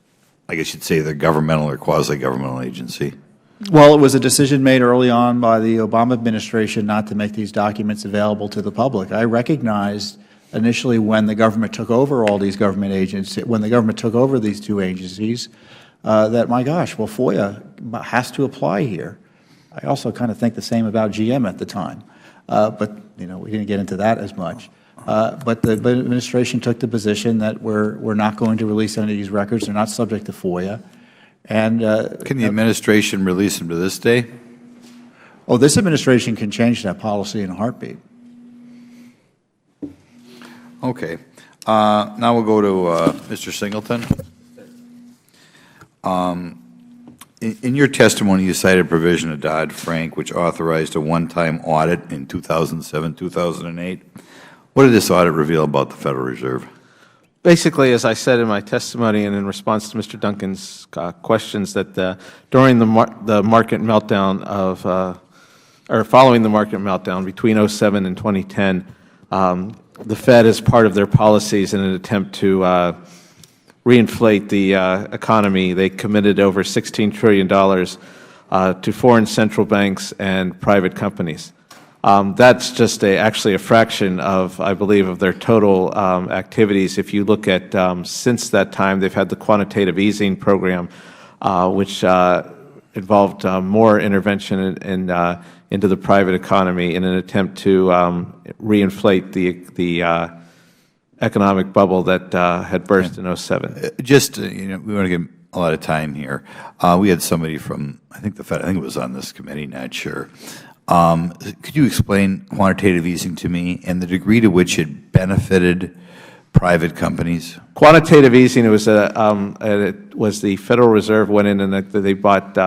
I guess you'd say, the governmental or quasi-governmental agency? Well, it was a decision made early on by the Obama administration not to make these documents available to the public. I recognized initially when the government took over all these government agencies, when the government took over these two agencies, that, my gosh, well, FOIA has to apply here. I also kind of think the same about GM at the time, but we didn't get into that as much. But the administration took the position that we're not going to release any of these records. They're not subject to FOIA. And can the administration release them to this day? Oh, this administration can change that policy in a heartbeat. Okay. Now we'll go to Mr. Singleton. In your testimony, you cited a provision of Dodd-Frank which authorized a one-time audit in 2007, 2008. What did this audit reveal about the Federal Reserve? Basically, as I said in my testimony and in response to Mr. Duncan's questions, that during the market meltdown or following the market meltdown between 2007 and 2010, the Fed, as part of their policies in an attempt to reinflate the economy, they committed over $16 trillion to foreign central banks and private companies. That's just actually a fraction of, I believe, of their total activities. If you look at, since that time, they've had the quantitative easing program, which involved more intervention into the private economy in an attempt to reinflate the economic bubble that had burst in 2007. Just, we want to give a lot of time here. We had somebody from, I think the Fed, I think it was on this committee, not sure. Could you explain quantitative easing to me and the degree to which it benefited private companies? Quantitative easing, it was the Federal Reserve went in and they bought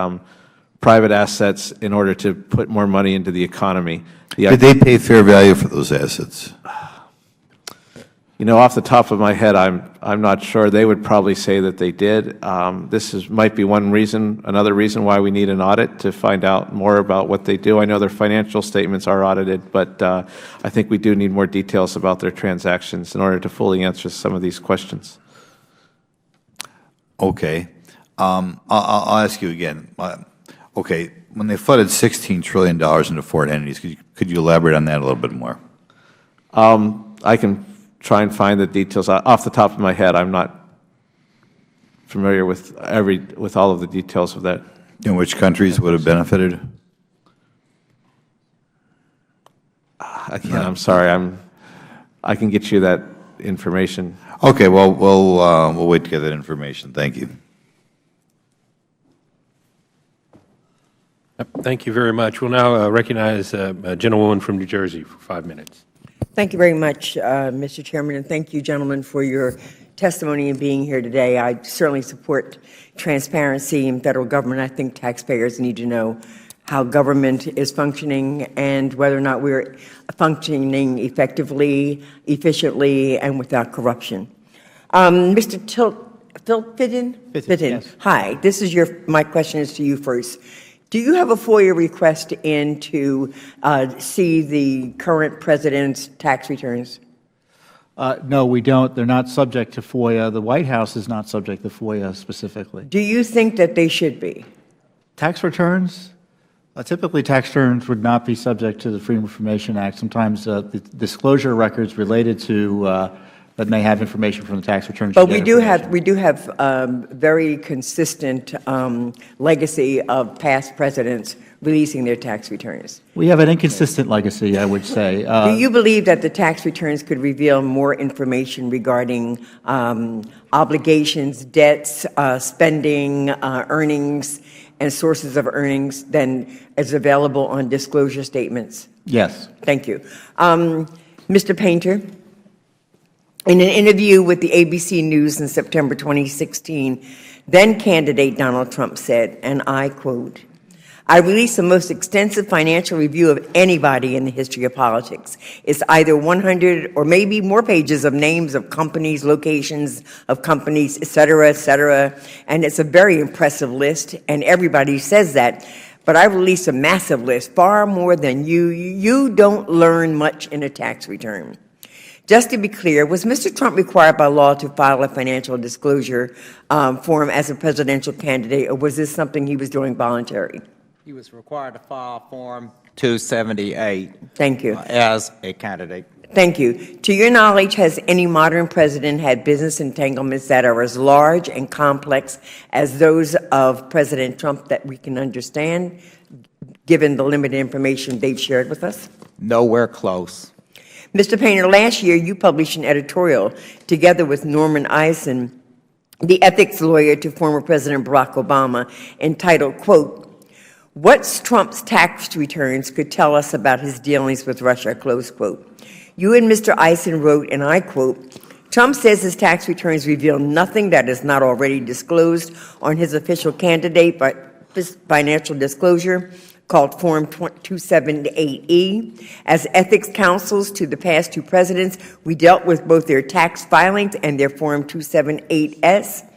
private assets in order to put more money into the economy. Did they pay fair value for those assets? Off the top of my head, I'm not sure. They would probably say that they did. Might be one reason, another reason why we need an audit to find out more about what they do. I know their financial statements are audited, but I think we do need more details about their transactions in order to fully answer some of these questions. Okay. I'll ask you again. Okay, when they flooded $16 trillion into foreign entities, could you elaborate on that a little bit more? I can try and find the details. Off the top of my head, I'm not familiar with all of the details of that. In which countries would have benefited? Again, I'm sorry. I can get you that information. Okay, well, we'll wait to get that information. Thank you. Thank you very much. We'll now recognize a gentlewoman from New Jersey for 5 minutes. Thank you very much, Mr. Chairman, and thank you, gentlemen, for your testimony and being here today. I certainly support transparency in federal government. I think taxpayers need to know how government is functioning and whether or not we're functioning effectively, efficiently, and without corruption. Mr. Fitton? Yes. Hi. My question is to you first. Do you have a FOIA request in to see the current president's tax returns? No, we don't. They're not subject to FOIA. The White House is not subject to FOIA specifically. Do you think that they should be? Tax returns? Typically, tax returns would not be subject to the Freedom of Information Act. Sometimes the disclosure records related to that may have information from the tax returns. But we do have very consistent legacy of past presidents releasing their tax returns. We have an inconsistent legacy, I would say. Do you believe that the tax returns could reveal more information regarding obligations, debts, spending, earnings, and sources of earnings than is available on disclosure statements? Yes. Thank you. Mr. Painter, in an interview with the ABC News in September 2016, then-candidate Donald Trump said, and I quote, "I released the most extensive financial review of anybody in the history of politics. It's either 100 or maybe more pages of names of companies, locations of companies, et cetera, and it's a very impressive list, and everybody says that. But I released a massive list, far more than you. You don't learn much in a tax return." Just to be clear, was Mr. Trump required by law to file a financial disclosure form as a presidential candidate, or was this something he was doing voluntary? He was required to file Form 278. Thank you. As a candidate. Thank you. To your knowledge, has any modern president had business entanglements that are as large and complex as those of President Trump that we can understand, given the limited information they've shared with us? Nowhere close. Mr. Painter, last year you published an editorial together with Norman Eisen, the ethics lawyer to former President Barack Obama, entitled, quote, "What Trump's tax returns could tell us about his dealings with Russia," close quote. You and Mr. Eisen wrote, and I quote, Trump says his tax returns reveal nothing that is not already disclosed on his official candidate financial disclosure called Form 278E. As ethics counsels to the past two presidents, we dealt with both their tax filings and their Form 278S.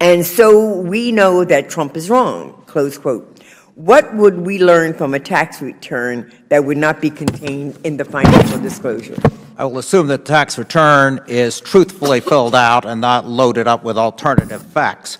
And so we know that Trump is wrong, close quote. What would we learn from a tax return that would not be contained in the financial disclosure? I will assume that tax return is truthfully filled out and not loaded up with alternative facts.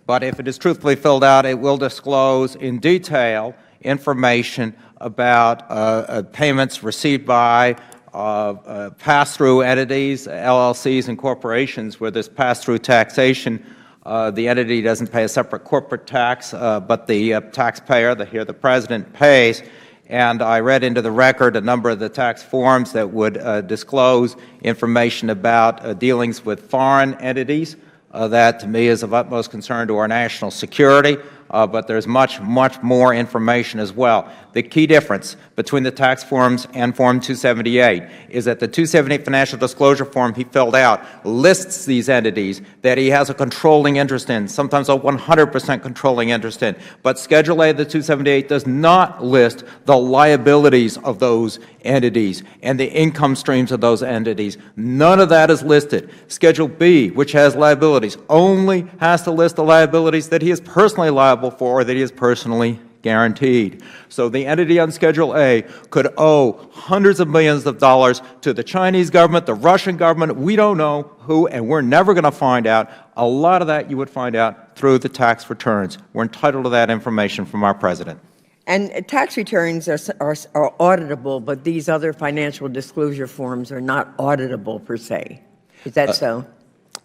But if it is truthfully filled out, it will disclose in detail information about payments received by pass-through entities, LLCs, and corporations where this pass-through taxation, the entity doesn't pay a separate corporate tax, but the taxpayer, here the President, pays. And I read into the record a number of the tax forms that would disclose information about dealings with foreign entities. That, to me, is of utmost concern to our national security, but there's much, much more information as well. The key difference between the tax forms and Form 278 is that the 278 financial disclosure form he filled out lists these entities that he has a controlling interest in, sometimes a 100% controlling interest in. But Schedule A of the 278 does not list the liabilities of those entities and the income streams of those entities. None of that is listed. Schedule B, which has liabilities, only has to list the liabilities that he is personally liable for or that he is personally guaranteed. So the entity on Schedule A could owe hundreds of millions of dollars to the Chinese government, the Russian government, we don't know who, and we're never going to find out. A lot of that you would find out through the tax returns. We're entitled to that information from our President. And tax returns are auditable, but these other financial disclosure forms are not auditable per se. Is that so?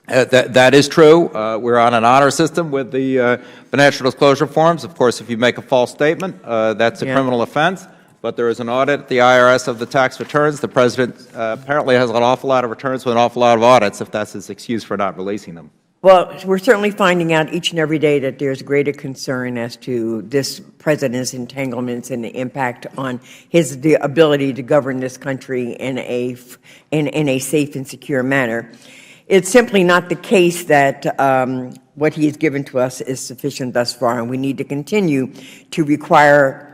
That is true. We're on an honor system with the financial disclosure forms. Of course, if you make a false statement, that's a criminal offense. But there is an audit at the IRS of the tax returns. The President apparently has an awful lot of returns with an awful lot of audits, if that's his excuse for not releasing them. Well, we're certainly finding out each and every day that there's greater concern as to this President's entanglements and the impact on the ability to govern this country in a safe and secure manner. It's simply not the case that what he has given to us is sufficient thus far, and we need to continue to require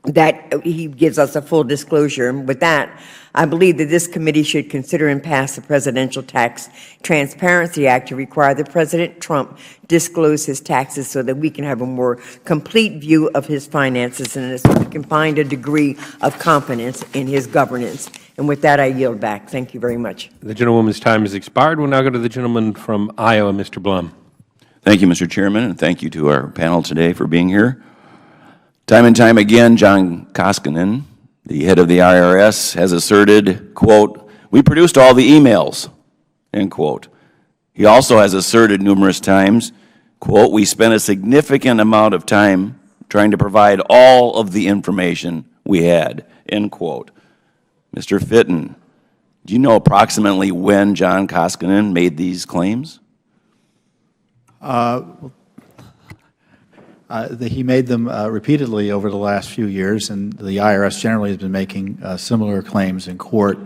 that he gives us a full disclosure. And with that, I believe that this committee should consider and pass the Presidential Tax Transparency Act to require that President Trump disclose his taxes so that we can have a more complete view of his finances and so we can find a degree of confidence in his governance. And with that, I yield back. Thank you very much. The gentlewoman's time has expired. We'll now go to the gentleman from Iowa, Mr. Blum. Thank you, Mr. Chairman, and thank you to our panel today for being here. Time and time again, John Koskinen, the head of the IRS, has asserted, quote, "We produced all the emails," end quote. He also has asserted numerous times, quote, "We spent a significant amount of time trying to provide all of the information we had," end quote. Mr. Fitton, do you know approximately when John Koskinen made these claims? He made them repeatedly over the last few years, and the IRS generally has been making similar claims in court,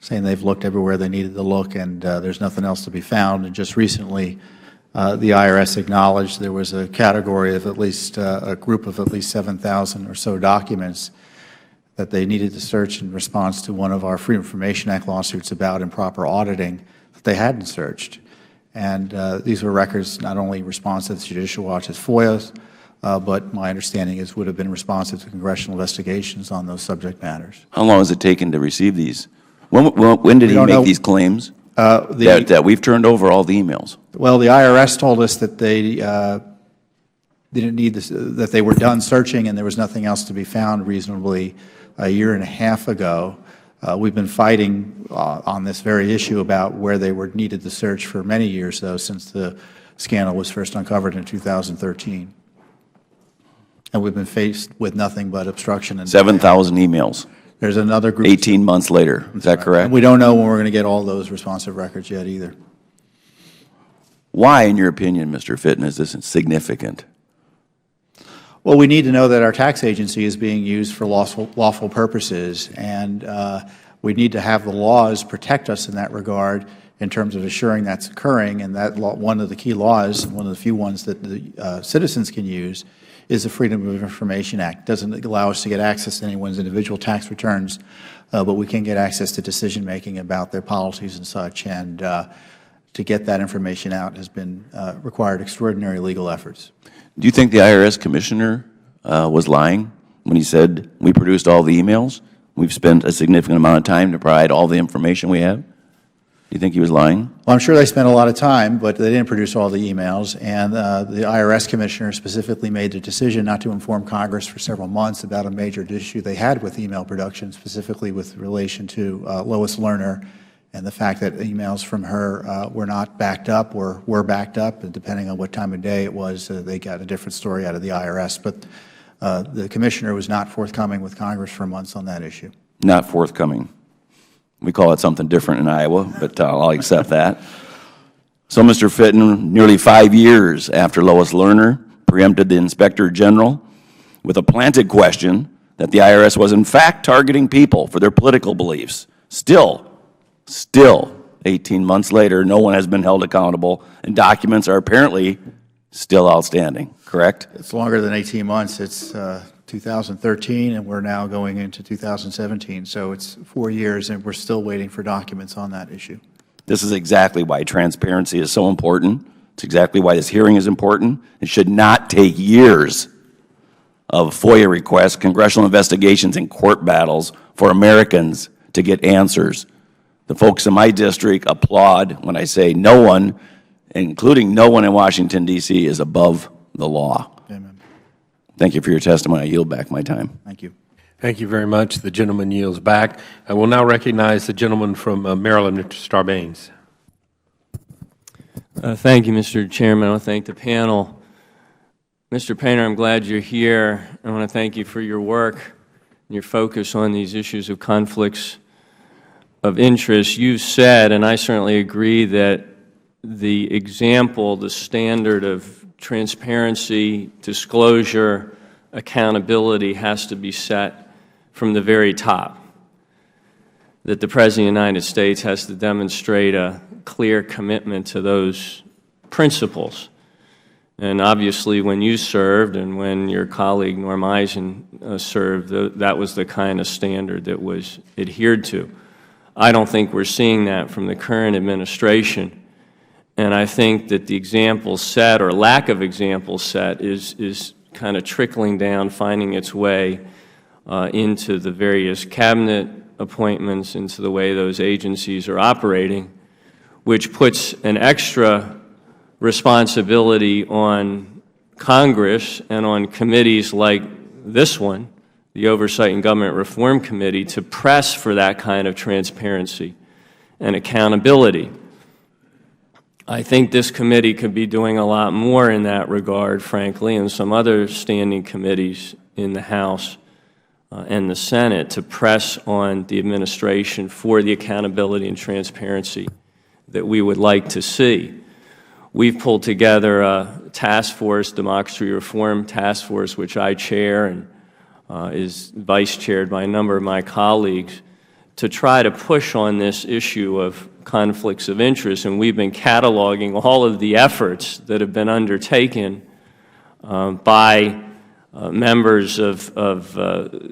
saying they've looked everywhere they needed to look and there's nothing else to be found. And just recently, the IRS acknowledged there was a category of at least a group of at least 7,000 or so documents that they needed to search in response to one of our Freedom of Information Act lawsuits about improper auditing that they hadn't searched. And these were records not only responsive to Judicial Watch's FOIAs, but my understanding is would have been responsive to congressional investigations on those subject matters. How long has it taken to receive these? When did he make these claims that we've turned over all the emails? Well, the IRS told us that they didn't need this, that they were done searching and there was nothing else to be found reasonably a year and a half ago. We've been fighting on this very issue about where they were needed to search for many years, though, since the scandal was first uncovered in 2013. And we've been faced with nothing but obstruction. And 7,000 emails. There's another group. 18 months later. Is that correct? And we don't know when we're going to get all those responsive records yet either. Why, in your opinion, Mr. Fitton, is this significant? Well, we need to know that our tax agency is being used for lawful purposes, and We need to have the laws protect us in that regard in terms of assuring that's occurring, and that one of the key laws, one of the few ones that the citizens can use, is the Freedom of Information Act. It doesn't allow us to get access to anyone's individual tax returns, but we can get access to decision-making about their policies and such, and to get that information out has been required extraordinary legal efforts. Do you think the IRS commissioner was lying when he said, we produced all the emails? We've spent a significant amount of time to provide all the information we have? Do you think he was lying? Well, I'm sure they spent a lot of time, but they didn't produce all the emails, and the IRS commissioner specifically made the decision not to inform Congress for several months about a major issue they had with email production, specifically with relation to Lois Lerner and the fact that emails from her were not backed up or were backed up, and depending on what time of day it was, they got a different story out of the IRS. But the commissioner was not forthcoming with Congress for months on that issue. Not forthcoming. We call it something different in Iowa, but I'll accept that. So, Mr. Fitton, nearly 5 years after Lois Lerner preempted the Inspector General with a planted question that the IRS was in fact targeting people for their political beliefs, still, 18 months later, no one has been held accountable, and documents are apparently still outstanding, correct? It's longer than 18 months. It's 2013, and we're now going into 2017. So it's 4 years, and we're still waiting for documents on that issue. This is exactly why transparency is so important. It's exactly why this hearing is important. It should not take years of FOIA requests, congressional investigations, and court battles for Americans to get answers. The folks in my district applaud when I say no one, including no one in Washington, D.C., is above the law. Amen. Thank you for your testimony. I yield back my time. Thank you. Thank you very much. The gentleman yields back. I will now recognize the gentleman from Maryland, Mr. Starbanes. Thank you, Mr. Chairman. I want to thank the panel. Mr. Painter, I'm glad you're here. I want to thank you for your work and your focus on these issues of conflicts of interest. You've said, and I certainly agree, that the example, the standard of transparency, disclosure, accountability has to be set from the very top, that the President of the United States has to demonstrate a clear commitment to those principles. And obviously when you served and when your colleague Norm Eisen served, that was the kind of standard that was adhered to. I don't think we're seeing that from the current administration. And I think that the example set, or lack of example set, is kind of trickling down, finding its way into the various cabinet appointments, into the way those agencies are operating, which puts an extra responsibility on Congress and on committees like this one, the Oversight and Government Reform Committee, to press for that kind of transparency and accountability. I think this committee could be doing a lot more in that regard, frankly, and some other standing committees in the House and the Senate to press on the administration for the accountability and transparency that we would like to see. We've pulled together a task force, Democracy Reform Task Force, which I chair and is vice-chaired by a number of my colleagues, to try to push on this issue of conflicts of interest, and we've been cataloging all of the efforts that have been undertaken by members of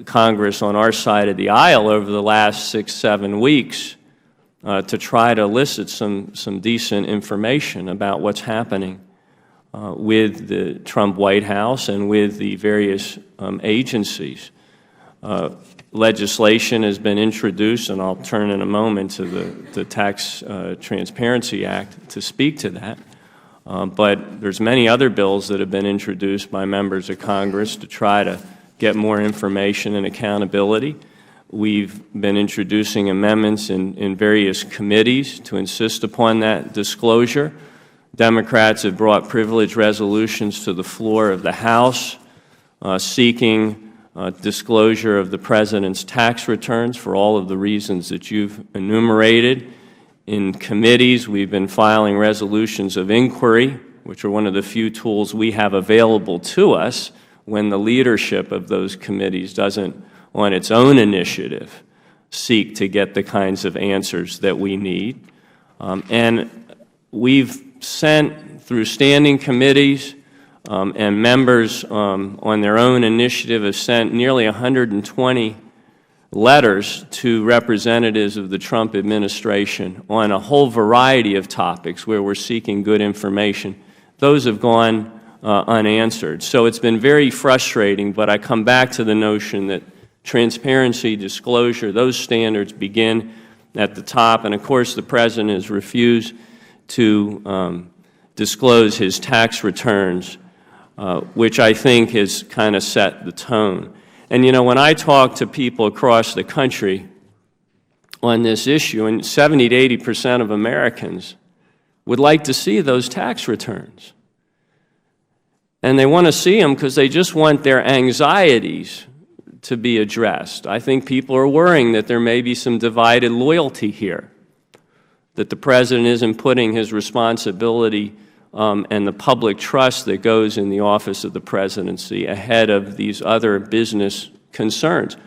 Congress on our side of the aisle over the last 6-7 weeks to try to elicit some decent information about what's happening with the Trump White House and with the various agencies. Legislation has been introduced, and I'll turn in a moment to the Tax Transparency Act to speak to that. But there's many other bills that have been introduced by members of Congress to try to get more information and accountability. We've been introducing amendments in various committees to insist upon that disclosure. Democrats have brought privilege resolutions to the floor of the House seeking disclosure of the President's tax returns for all of the reasons that you've enumerated. In committees, we've been filing resolutions of inquiry, which are one of the few tools we have available to us when the leadership of those committees doesn't, on its own initiative, seek to get the kinds of answers that we need. And we've sent through standing committees and members on their own initiative have sent nearly 120 letters to representatives of the Trump administration on a whole variety of topics where we're seeking good information. Those have gone unanswered. So it's been very frustrating, but I come back to the notion that transparency, disclosure, those standards begin at the top. And of course, the President has refused to disclose his tax returns, which I think has kind of set the tone. And you know, when I talk to people across the country on this issue, and 70 to 80% of Americans would like to see those tax returns. And they want to see them because they just want their anxieties to be addressed. I think people are worrying that there may be some divided loyalty here, that the President isn't putting his responsibility and the public trust that goes in the office of the presidency ahead of these other business concerns.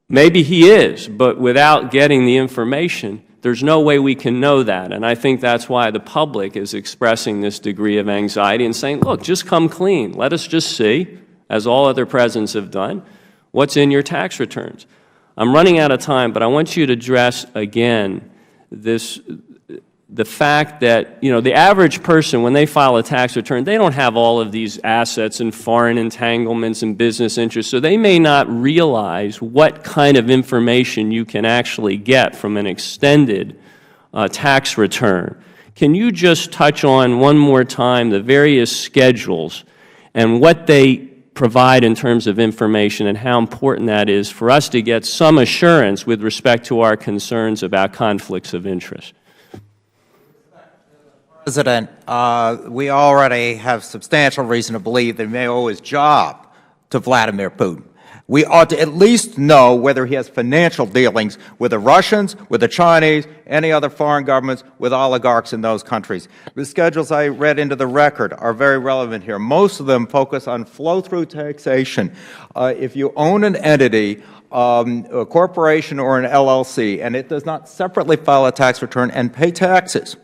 Maybe he is, but without getting the information, there's no way we can know that. And I think that's why the public is expressing this degree of anxiety and saying, look, just come clean. Let us just see, as all other presidents have done, what's in your tax returns. I'm running out of time, but I want you to address again the fact that, you know, the average person, when they file a tax return, they don't have all of these assets and foreign entanglements and business interests, so they may not realize what kind of information you can actually get from an extended tax return. Can you just touch on one more time the various schedules and what they provide in terms of information and how important that is for us to get some assurance with respect to our concerns about conflicts of interest? President, we already have substantial reason to believe that he may owe his job to Vladimir Putin. We ought to at least know whether he has financial dealings with the Russians, with the Chinese, any other foreign governments, with oligarchs in those countries. The schedules I read into the record are very relevant here. Most of them focus on flow-through taxation. If you own an entity, a corporation or an LLC, and it does not separately file a tax return and pay taxes,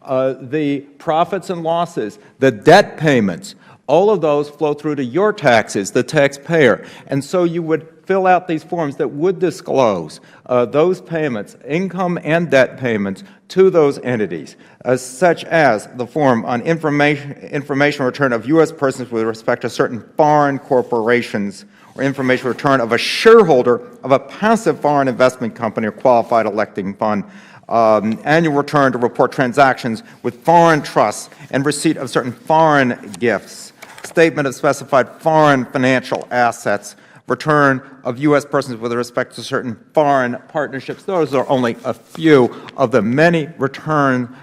the profits and losses, the debt payments, all of those flow through to your taxes, the taxpayer. And so you would fill out these forms that would disclose those payments, income and debt payments, to those entities, such as the form on information return of U.S. persons with respect to certain foreign corporations, or information return of a shareholder of a passive foreign investment company or qualified electing fund, annual return to report transactions with foreign trusts and receipt of certain foreign gifts, statement of specified foreign financial assets, return of U.S. persons with respect to certain foreign partnerships. Those are only a few of the many return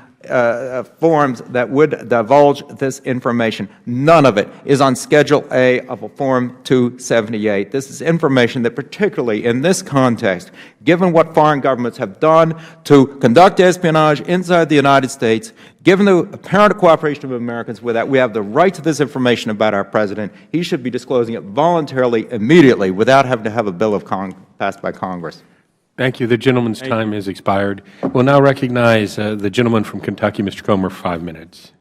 forms that would divulge this information. None of it is on Schedule A of a Form 278. This is information that, particularly in this context, given what foreign governments have done to conduct espionage inside the United States, given the apparent cooperation of Americans with that, we have the right to this information about our President. He should be disclosing it voluntarily, immediately, without having to have a bill passed by Congress. Thank you. The gentleman's time has expired. We'll now recognize the gentleman from Kentucky, Mr. Comer, for 5 minutes.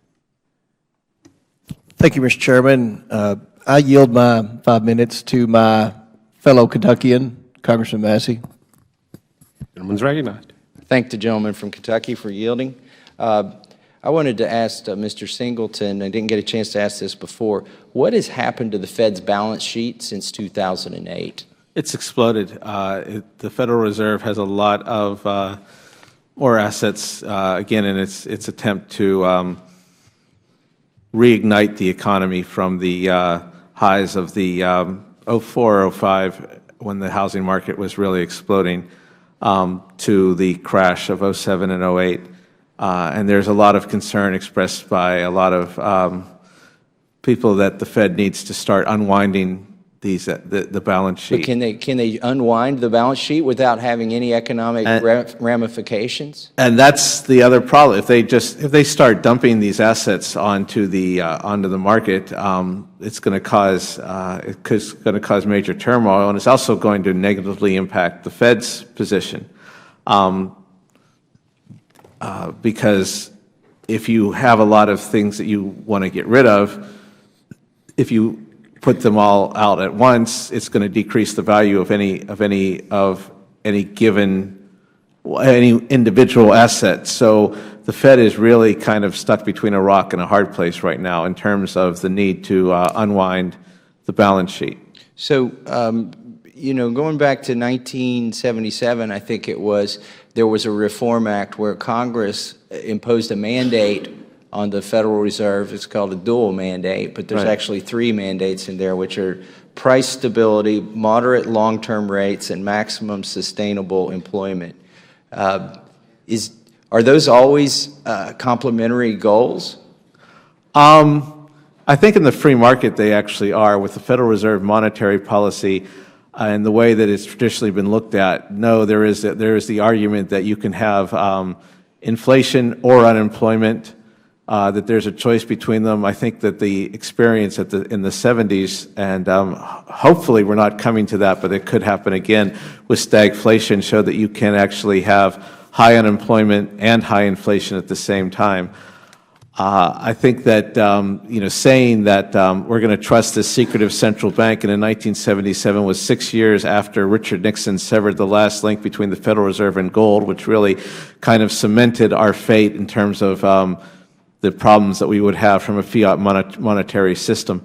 Thank you, Mr. Chairman. I yield my 5 minutes to my fellow Kentuckian, Congressman Massey. Gentleman's recognized. Thank the gentleman from Kentucky for yielding. I wanted to ask Mr. Singleton, I didn't get a chance to ask this before, what has happened to the Fed's balance sheet since 2008? It's exploded. The Federal Reserve has a lot of more assets, again, in its attempt to reignite the economy from the highs of the 04, 05, when the housing market was really exploding, to the crash of 07 and 08. And there's a lot of concern expressed by a lot of people that the Fed needs to start unwinding the balance sheet. But can they unwind the balance sheet without having any economic ramifications? And that's the other problem. If they start dumping these assets onto the market, it's going to cause major turmoil, and it's also going to negatively impact the Fed's position, because if you have a lot of things that you want to get rid of, if you put them all out at once, it's going to decrease the value of any individual asset. So the Fed is really kind of stuck between a rock and a hard place right now in terms of the need to unwind the balance sheet. So, going back to 1977, I think it was, there was a Reform Act where Congress imposed a mandate on the Federal Reserve. It's called a dual mandate, but there's actually 3 mandates in there, which are price stability, moderate long-term rates, and maximum sustainable employment. Are those always complementary goals? I think in the free market they actually are. With the Federal Reserve monetary policy and the way that it's traditionally been looked at, no, there is the argument that you can have inflation or unemployment, that there's a choice between them. I think that the experience in the 70s, and hopefully we're not coming to that, but it could happen again with stagflation, showed that you can actually have high unemployment and high inflation at the same time. I think that saying that we're going to trust this secretive central bank in 1977 was 6 years after Richard Nixon severed the last link between the Federal Reserve and gold, which really kind of cemented our fate in terms of the problems that we would have from a fiat monetary system.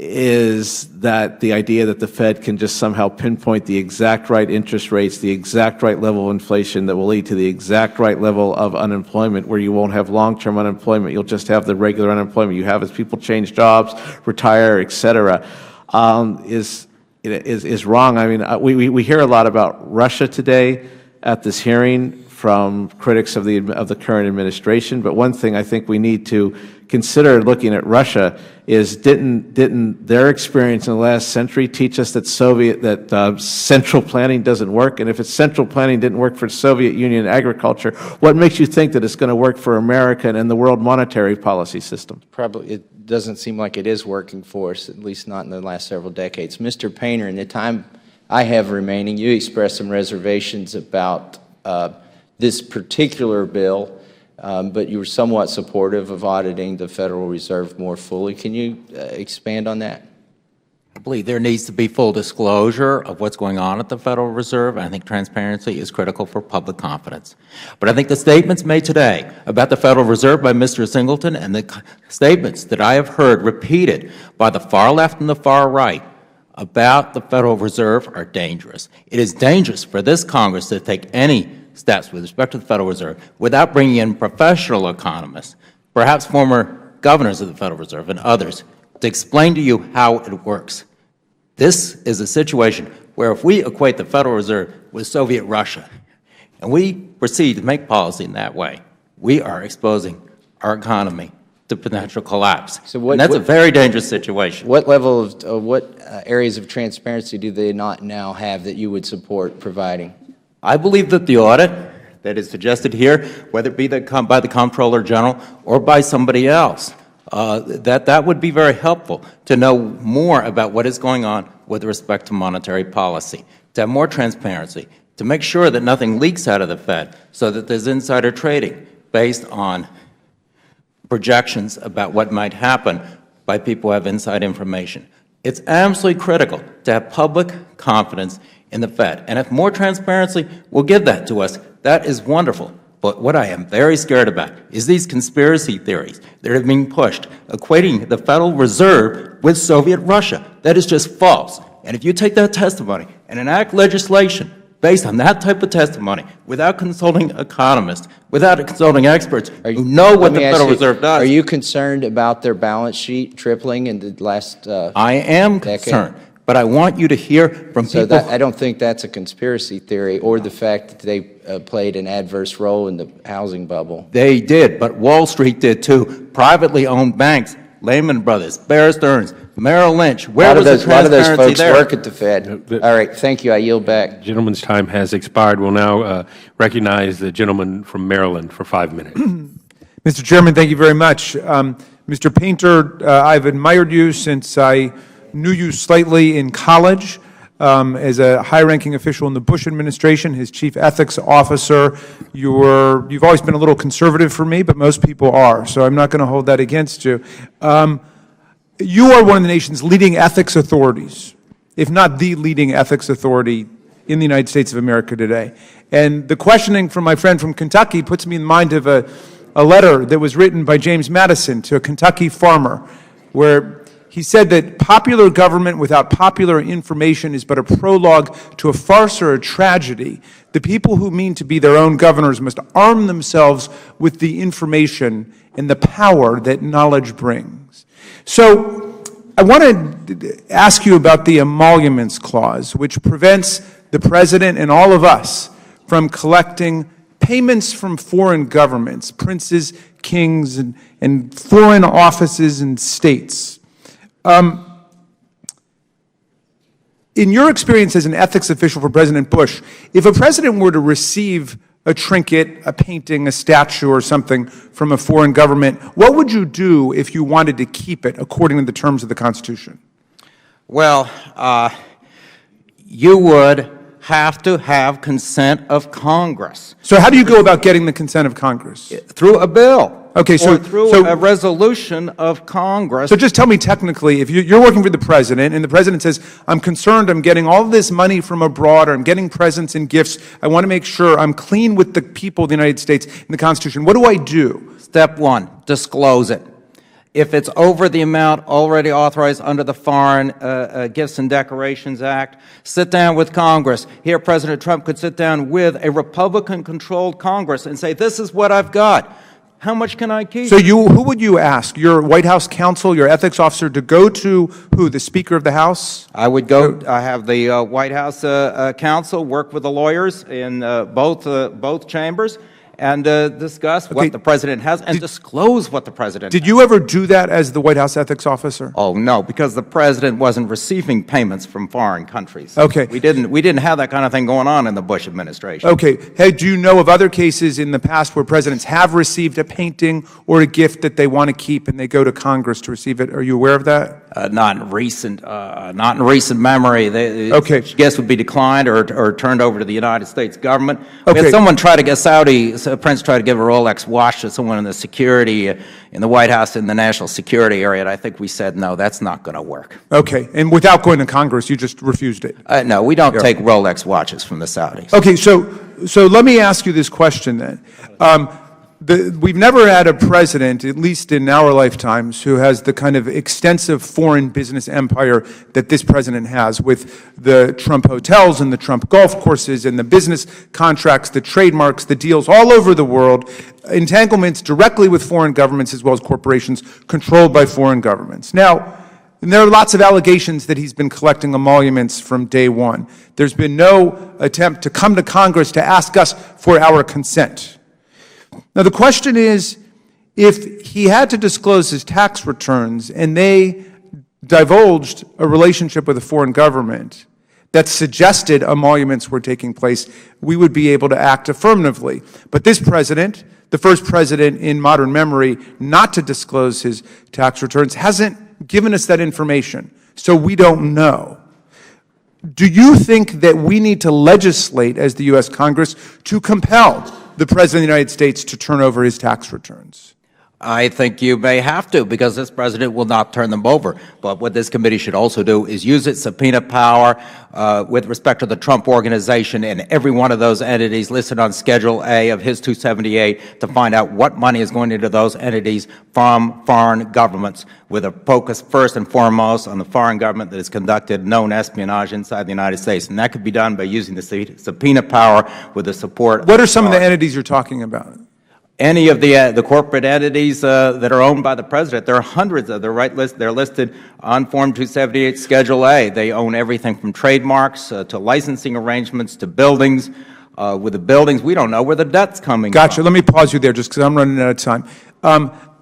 Is that the idea that the Fed can just somehow pinpoint the exact right interest rates, the exact right level of inflation that will lead to the exact right level of unemployment, where you won't have long-term unemployment, you'll just have the regular unemployment you have as people change jobs, retire, et cetera, is wrong. I mean, we hear a lot about Russia today at this hearing from critics of the current administration, but one thing I think we need to consider looking at Russia is didn't their experience in the last century teach us that central planning doesn't work? And if it's central planning didn't work for Soviet Union agriculture, what makes you think that it's going to work for American and the world monetary policy system? Probably, it doesn't seem like it is working for us, at least not in the last several decades. Mr. Painter, in the time I have remaining, you expressed some reservations about this particular bill, but you were somewhat supportive of auditing the Federal Reserve more fully. Can you expand on that? I believe there needs to be full disclosure of what's going on at the Federal Reserve. I think transparency is critical for public confidence. But I think the statements made today about the Federal Reserve by Mr. Singleton and the statements that I have heard repeated by the far left and the far right about the Federal Reserve are dangerous. It is dangerous for this Congress to take any steps with respect to the Federal Reserve without bringing in professional economists, perhaps former governors of the Federal Reserve and others, to explain to you how it works. This is a situation where if we equate the Federal Reserve with Soviet Russia and we proceed to make policy in that way, we are exposing our economy to potential collapse. And that's a very dangerous situation. What level of what areas of transparency do they not now have that you would support providing? I believe that the audit that is suggested here, whether it be by the Comptroller General or by somebody else, that would be very helpful to know more about what is going on with respect to monetary policy, to have more transparency, to make sure that nothing leaks out of the Fed so that there's insider trading based on projections about what might happen by people who have inside information. It's absolutely critical to have public confidence in the Fed. And if more transparency will give that to us, that is wonderful. But what I am very scared about is these conspiracy theories that are being pushed, equating the Federal Reserve with Soviet Russia. That is just false. And if you take that testimony and enact legislation based on that type of testimony, without consulting economists, without consulting experts who know what the Federal Reserve does. Are you concerned about their balance sheet tripling in the last I am concerned. But I want you to hear from people. I don't think that's a conspiracy theory or the fact that they played an adverse role in the housing bubble. They did, but Wall Street did too. Privately owned banks Lehman Brothers, Bear Stearns, Merrill Lynch. A Where lot of was the those transparency folks there? work at the Fed. All right, thank you. I yield back. Gentleman's time has expired. We'll now recognize the gentleman from Maryland for 5 minutes. Mr. Chairman, thank you very much. Mr. Painter, I've admired you since I knew you slightly in college as a high-ranking official in the Bush administration, his chief ethics officer. You've always been a little conservative for me, but most people are, so I'm not going to hold that against you. You are one of the nation's leading ethics authorities, if not the leading ethics authority in the United States of America today. And the questioning from my friend from Kentucky puts me in mind of a letter that was written by James Madison to a Kentucky farmer, where he said that popular government without popular information is but a prologue to a farce or a tragedy. The people who mean to be their own governors must arm themselves with the information and the power that knowledge brings. So I want to ask you about the emoluments clause, which prevents the President and all of us from collecting payments from foreign governments, princes, kings, and foreign offices and states. In your experience as an ethics official for President Bush, if a president were to receive a trinket, a painting, a statue, or something from a foreign government, what would you do if you wanted to keep it according to the terms of the Constitution? Well, you would have to have consent of Congress. So how do you go about getting the consent of Congress? Through a bill. Okay, or through a resolution of Congress. So just tell me technically, if you're working for the President, and the President says, I'm concerned, I'm getting all this money from abroad, or I'm getting presents and gifts, I want to make sure I'm clean with the people of the United States and the Constitution, what do I do? Step one, disclose it. If it's over the amount already authorized under the Foreign Gifts and Decorations Act, sit down with Congress. Here, President Trump could sit down with a Republican-controlled Congress and say, this is what I've got. How much can I keep? So who would you ask? Your White House counsel, your ethics officer, to go to who? The Speaker of the House? I would go. I have the White House counsel work with the lawyers in both chambers and discuss what the President has and disclose what the President has. Did you ever do that as the White House ethics officer? Oh, no, because the President wasn't receiving payments from foreign countries. Okay. We didn't have that kind of thing going on in the Bush administration. Okay. Hey, do you know of other cases in the past where presidents have received a painting or a gift that they want to keep and they go to Congress to receive it? Are you aware of that? Not in recent memory. Okay. Gifts would be declined or turned over to the United States government. Okay. We had someone try to get a prince tried to give a Rolex watch to someone in the security, in the White House, in the national security area, and I think we said, no, that's not going to work. Okay. And without going to Congress, you just refused it? No, we don't take Rolex watches from the Saudis. Okay. So let me ask you this question then. We've never had a president, at least in our lifetimes, who has the kind of extensive foreign business empire that this president has, with the Trump hotels and the Trump golf courses and the business contracts, the trademarks, the deals all over the world, entanglements directly with foreign governments as well as corporations controlled by foreign governments. Now, and there are lots of allegations that he's been collecting emoluments from day one. There's been no attempt to come to Congress to ask us for our consent. Now, the question is, if he had to disclose his tax returns and they divulged a relationship with a foreign government that suggested emoluments were taking place, we would be able to act affirmatively. But this president, the first president in modern memory not to disclose his tax returns, hasn't given us that information, so we don't know. Do you think that we need to legislate as the U.S. Congress to compel the President of the United States to turn over his tax returns? I think you may have to, because this president will not turn them over. But what this committee should also do is use its subpoena power with respect to the Trump Organization and every one of those entities listed on Schedule A of his 278 to find out what money is going into those entities from foreign governments, with a focus first and foremost on the foreign government that has conducted known espionage inside the United States. And that could be done by using the subpoena power with the support. What are some of the entities you're talking about? Any of the corporate entities that are owned by the president. There are hundreds of them. They're listed on Form 278 Schedule A. They own everything from trademarks to licensing arrangements to buildings. With the buildings, we don't know where the debt's coming from. Gotcha. Let me pause you there just because I'm running out of time.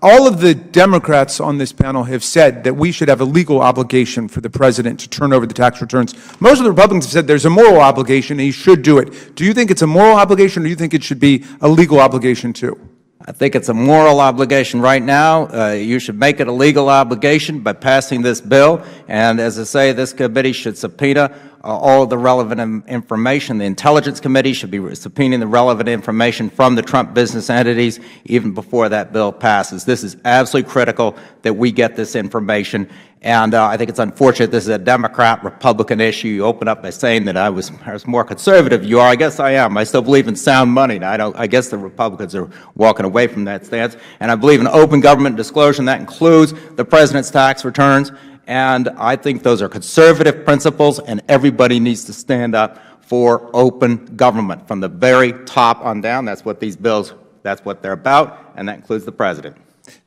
all of the Democrats on this panel have said that we should have a legal obligation for the president to turn over the tax returns. Most of the Republicans have said there's a moral obligation and he should do it. Do you think it's a moral obligation, or do you think it should be a legal obligation too? I think it's a moral obligation right now. You should make it a legal obligation by passing this bill. And as I say, this committee should subpoena all of the relevant information. The Intelligence Committee should be subpoenaing the relevant information from the Trump business entities even before that bill passes. This is absolutely critical that we get this information. And I think it's unfortunate this is a Democrat-Republican issue. You open up by saying that I was more conservative than you are. I guess I am. I still believe in sound money. I guess the Republicans are walking away from that stance. And I believe in open government disclosure, and that includes the President's tax returns. And I think those are conservative principles, and everybody needs to stand up for open government from the very top on down. That's what these bills, that's what they're about, and that includes the President.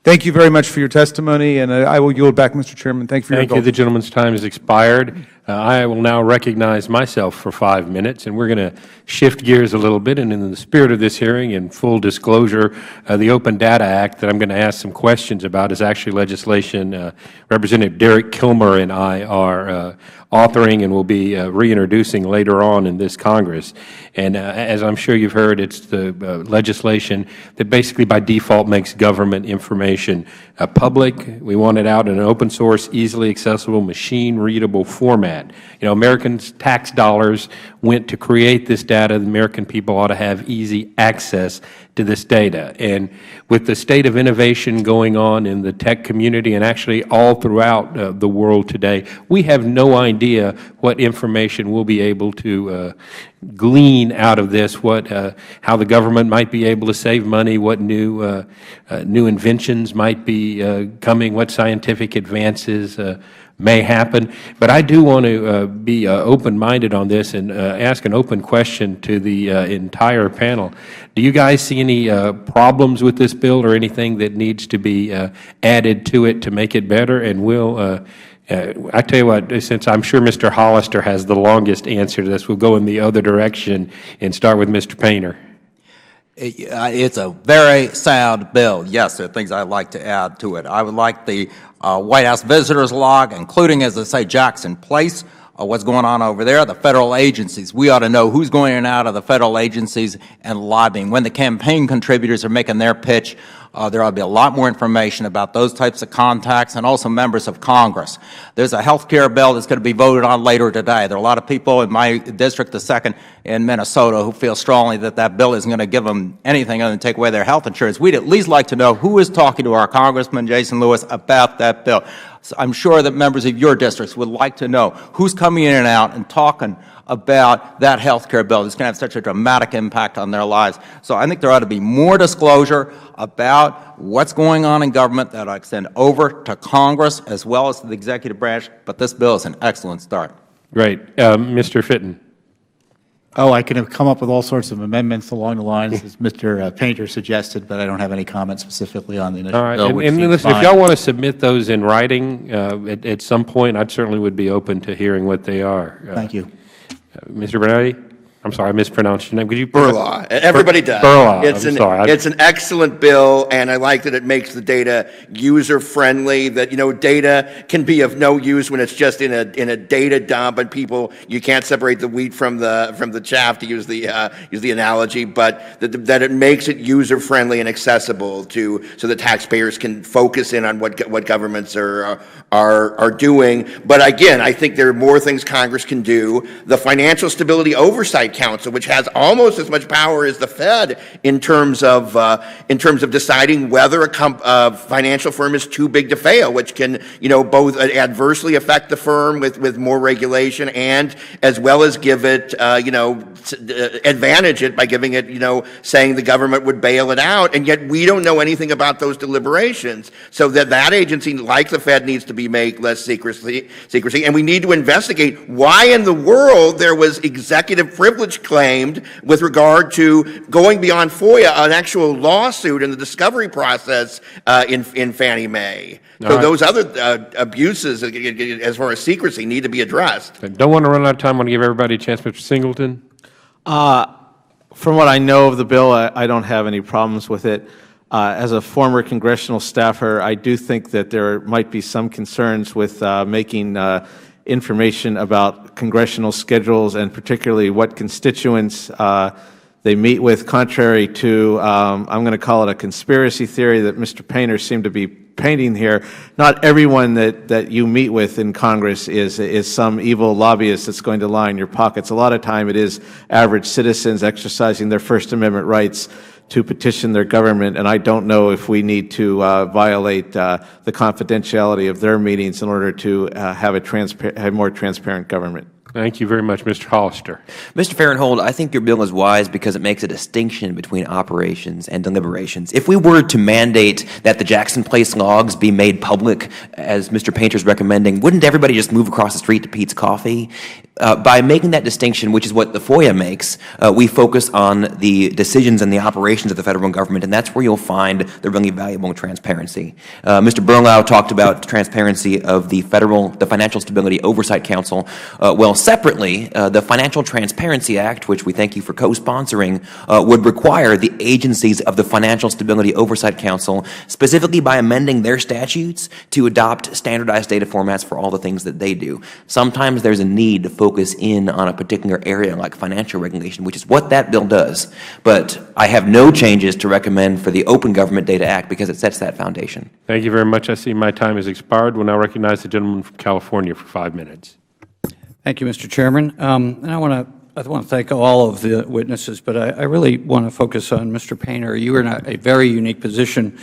Thank you very much for your testimony, and I will yield back, Mr. Chairman. Thank you for your Thank you. The gentleman's time has expired. I will now recognize myself for 5 minutes, and we're going to shift gears a little bit. And in the spirit of this hearing, in full disclosure, the Open Data Act that I'm going to ask some questions about is actually legislation Representative Derek Kilmer and I are authoring and will be reintroducing later on in this Congress. And as I'm sure you've heard, it's the legislation that basically by default makes government information public. We want it out in an open source, easily accessible, machine-readable format. You know, Americans' tax dollars went to create this data. The American people ought to have easy access to this data. And with the state of innovation going on in the tech community and actually all throughout the world today, we have no idea what information we'll be able to glean out of this, how the government might be able to save money, what new inventions might be coming, what scientific advances may happen. But I do want to be open-minded on this and ask an open question to the entire panel. Do you guys see any problems with this bill or anything that needs to be added to it to make it better? And we'll I tell you what, since I'm sure Mr. Hollister has the longest answer to this, we'll go in the other direction and start with Mr. Painter. It's a very sound bill. Yes, there are things I'd like to add to it. I would like the White House visitors log, including, as I say, Jackson Place, what's going on over there, the federal agencies. We ought to know who's going in and out of the federal agencies and lobbying. When the campaign contributors are making their pitch, there ought to be a lot more information about those types of contacts and also members of Congress. There's a health care bill that's going to be voted on later today. There are a lot of people in my district, the 2nd in Minnesota, who feel strongly that that bill isn't going to give them anything other than take away their health insurance. We'd at least like to know who is talking to our Congressman, Jason Lewis, about that bill. So I'm sure that members of your districts would like to know who's coming in and out and talking about that health care bill that's going to have such a dramatic impact on their lives. So I think there ought to be more disclosure about what's going on in government that I extend over to Congress as well as to the executive branch, but this bill is an excellent start. Great. Mr. Fitton. Oh, I could have come up with all sorts of amendments along the lines as Mr. Painter suggested, but I don't have any comments specifically on the initial All right. bill, which And seems listen, if fine. y'all want to submit those in writing at some point, I certainly would be open to hearing what they are. Thank you. Mr. Bernardi? I'm sorry, I mispronounced your name. Could you? Burlaw. Everybody does. Burlaw. It's an excellent bill, and I like that it makes the data user-friendly, that, you know, data can be of no use when it's just in a data dump, and people, you can't separate the wheat from the chaff, to use the analogy, but that it makes it user-friendly and accessible so the taxpayers can focus in on what governments are doing. But again, I think there are more things Congress can do. The Financial Stability Oversight Council, which has almost as much power as the Fed in terms of deciding whether a financial firm is too big to fail, which can, you know, both adversely affect the firm with more regulation and as well as give it, advantage it by giving it, saying the government would bail it out. And yet we don't know anything about those deliberations. So that agency, like the Fed, needs to be made less secrecy. And we need to investigate why in the world there was executive privilege claimed with regard to going beyond FOIA, an actual lawsuit in the discovery process in Fannie Mae. So those other abuses, as far as secrecy, need to be addressed. I don't want to run out of time. I want to give everybody a chance. Mr. Singleton? From what I know of the bill, I don't have any problems with it. As a former congressional staffer, I do think that there might be some concerns with making information about congressional schedules and particularly what constituents they meet with, contrary to, I'm going to call it a conspiracy theory that Mr. Painter seemed to be painting here. Not everyone that you meet with in Congress is some evil lobbyist that's going to line your pockets. A lot of time it is average citizens exercising their First Amendment rights to petition their government, and I don't know if we need to violate the confidentiality of their meetings in order to have a more transparent government. Thank you very much, Mr. Hollister. Mr. Farenthold, I think your bill is wise because it makes a distinction between operations and deliberations. If we were to mandate that the Jackson Place logs be made public, as Mr. Painter is recommending, wouldn't everybody just move across the street to Pete's Coffee? By making that distinction, which is what the FOIA makes, we focus on the decisions and the operations of the federal government, and that's where you'll find the really valuable transparency. Mr. Berlau talked about transparency of the Financial Stability Oversight Council. Well, separately, the Financial Transparency Act, which we thank you for co-sponsoring, would require the agencies of the Financial Stability Oversight Council, specifically by amending their statutes, to adopt standardized data formats for all the things that they do. Sometimes there's a need to focus in on a particular area like financial regulation, which is what that bill does. But I have no changes to recommend for the Open Government Data Act because it sets that foundation. Thank you very much. I see my time has expired. We'll now recognize the gentleman from California for 5 minutes. Thank you, Mr. Chairman. And I want to thank all of the witnesses, but I really want to focus on Mr. Painter. You are in a very unique position,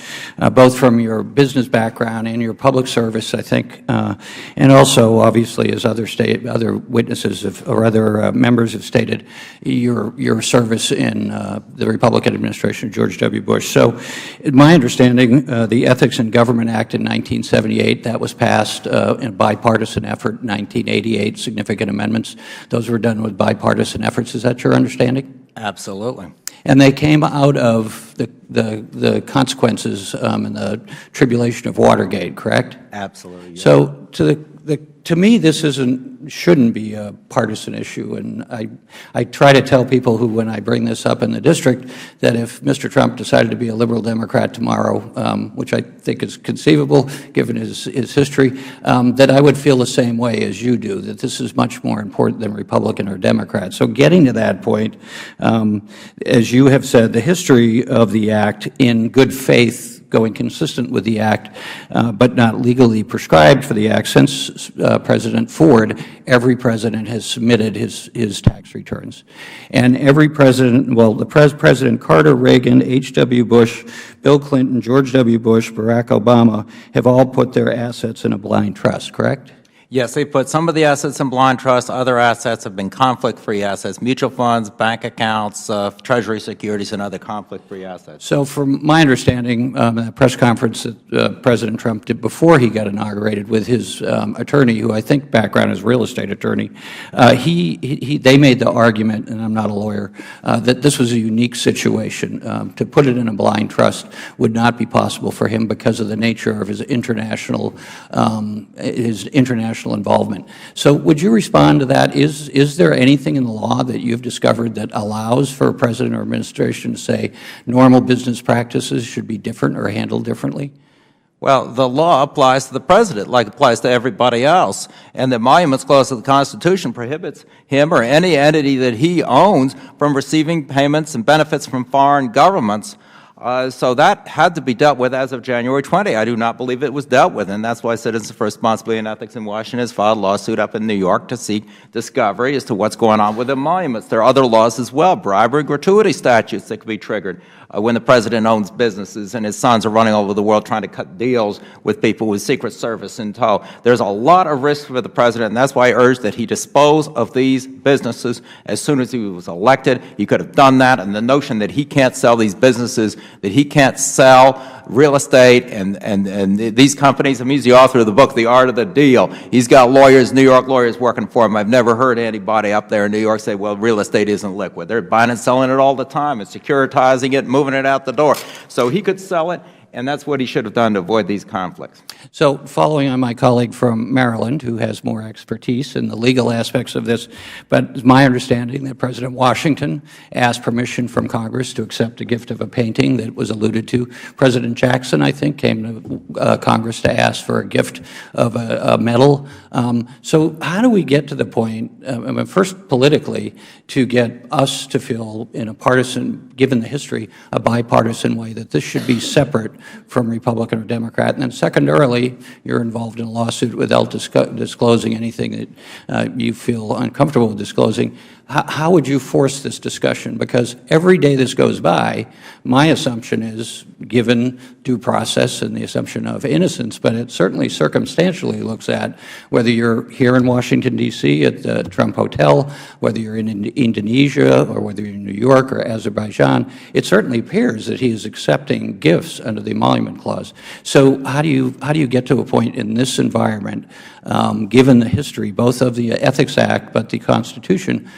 both from your business background and your public service, I think, and also, obviously, as other witnesses or other members have stated, your service in the Republican administration of George W. Bush. So, in my understanding, the Ethics in Government Act in 1978, that was passed in a bipartisan effort. 1988, significant amendments. Those were done with bipartisan efforts. Is that your understanding? Absolutely. And they came out of the consequences and the tribulation of Watergate, correct? Absolutely. Yes. So to me, this shouldn't be a partisan issue, and I try to tell people who, when I bring this up in the district, that if Mr. Trump decided to be a liberal Democrat tomorrow, which I think is conceivable given his history, that I would feel the same way as you do, that this is much more important than Republican or Democrat. So getting to that point, as you have said, the history of the act in good faith, going consistent with the act, but not legally prescribed for the act. Since President Ford, every president has submitted his tax returns. And every president, well, President Carter, Reagan, H.W. Bush, Bill Clinton, George W. Bush, Barack Obama have all put their assets in a blind trust, correct? Yes, they put some of the assets in blind trust. Other assets have been conflict-free assets, mutual funds, bank accounts, Treasury securities, and other conflict-free assets. So from my understanding, at a press conference that President Trump did before he got inaugurated with his attorney, who I think background is real estate attorney, they made the argument, and I'm not a lawyer, that this was a unique situation. To put it in a blind trust would not be possible for him because of the nature of his international involvement. So would you respond to that? Is there anything in the law that you've discovered that allows for a president or administration to say normal business practices should be different or handled differently? Well, the law applies to the president like it applies to everybody else. And the Emoluments Clause of the Constitution prohibits him or any entity that he owns from receiving payments and benefits from foreign governments. So that had to be dealt with as of January 20. I do not believe it was dealt with, and that's why Citizens for Responsibility and Ethics in Washington has filed a lawsuit up in New York to seek discovery as to what's going on with emoluments. There are other laws as well, bribery, gratuity statutes that could be triggered when the president owns businesses and his sons are running all over the world trying to cut deals with people with Secret Service in tow. There's a lot of risk for the president, and that's why I urge that he dispose of these businesses as soon as he was elected. He could have done that, and the notion that he can't sell these businesses, that he can't sell real estate and these companies. I mean, he's the author of the book, The Art of the Deal. He's got lawyers, New York lawyers working for him. I've never heard anybody up there in New York say, well, real estate isn't liquid. They're buying and selling it all the time and securitizing it, moving it out the door. So he could sell it, and that's what he should have done to avoid these conflicts. So following on my colleague from Maryland, who has more expertise in the legal aspects of this, but it's my understanding that President Washington asked permission from Congress to accept a gift of a painting that was alluded to. President Jackson, I think, came to Congress to ask for a gift of a medal. So how do we get to the point, first politically, to get us to feel in a partisan, given the history, a bipartisan way, that this should be separate from Republican or Democrat? And then secondarily, you're involved in a lawsuit without disclosing anything that you feel uncomfortable with disclosing. How would you force this discussion? Because every day this goes by, my assumption is, given due process and the assumption of innocence, but it certainly circumstantially looks at whether you're here in Washington, D.C. at the Trump Hotel, whether you're in Indonesia, or whether you're in New York or Azerbaijan, it certainly appears that he is accepting gifts under the Emolument Clause. So how do you get to a point in this environment, given the history both of the Ethics Act but the Constitution?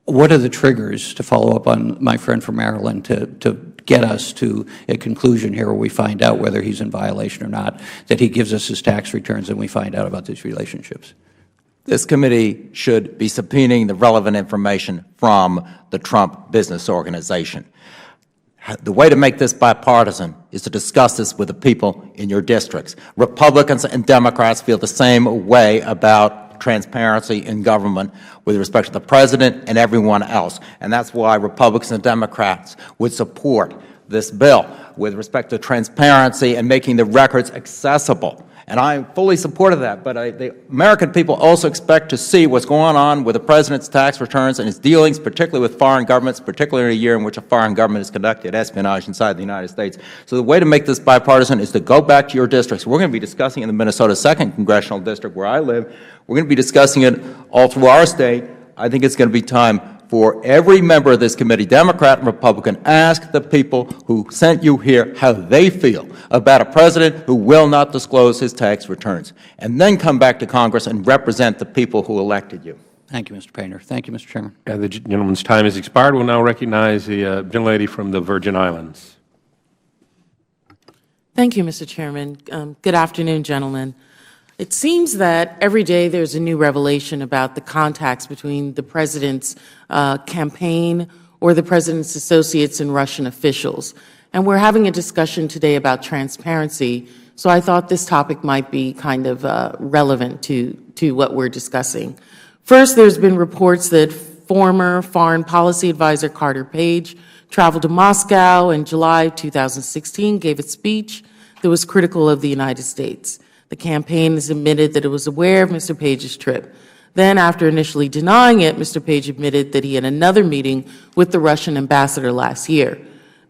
What are the triggers, to follow up on my friend from Maryland, to get us to a conclusion here where we find out whether he's in violation or not, that he gives us his tax returns and we find out about these relationships? This committee should be subpoenaing the relevant information from the Trump Business Organization. The way to make this bipartisan is to discuss this with the people in your districts. Republicans and Democrats feel the same way about transparency in government with respect to the President and everyone else. And that's why Republicans and Democrats would support this bill with respect to transparency and making the records accessible. And I fully supportive of that, but the American people also expect to see what's going on with the President's tax returns and his dealings, particularly with foreign governments, particularly in a year in which a foreign government has conducted espionage inside the United States. So the way to make this bipartisan is to go back to your districts. We're going to be discussing in the Minnesota 2nd Congressional District, where I live. We're going to be discussing it all through our state. I think it's going to be time for every member of this committee, Democrat and Republican, ask the people who sent you here how they feel about a president who will not disclose his tax returns, and then come back to Congress and represent the people who elected you. Thank you, Mr. Painter. Thank you, Mr. Chairman. The gentleman's time has expired. We'll now recognize the gentlelady from the Virgin Islands. Thank you, Mr. Chairman. Good afternoon, gentlemen. It seems that every day there's a new revelation about the contacts between the President's campaign or the President's associates and Russian officials. And we're having a discussion today about transparency, so I thought this topic might be kind of relevant to what we're discussing. First, there's been reports that former Foreign Policy Advisor Carter Page traveled to Moscow in July 2016, gave a speech that was critical of the United States. The campaign has admitted that it was aware of Mr. Page's trip. Then, after initially denying it, Mr. Page admitted that he had another meeting with the Russian ambassador last year.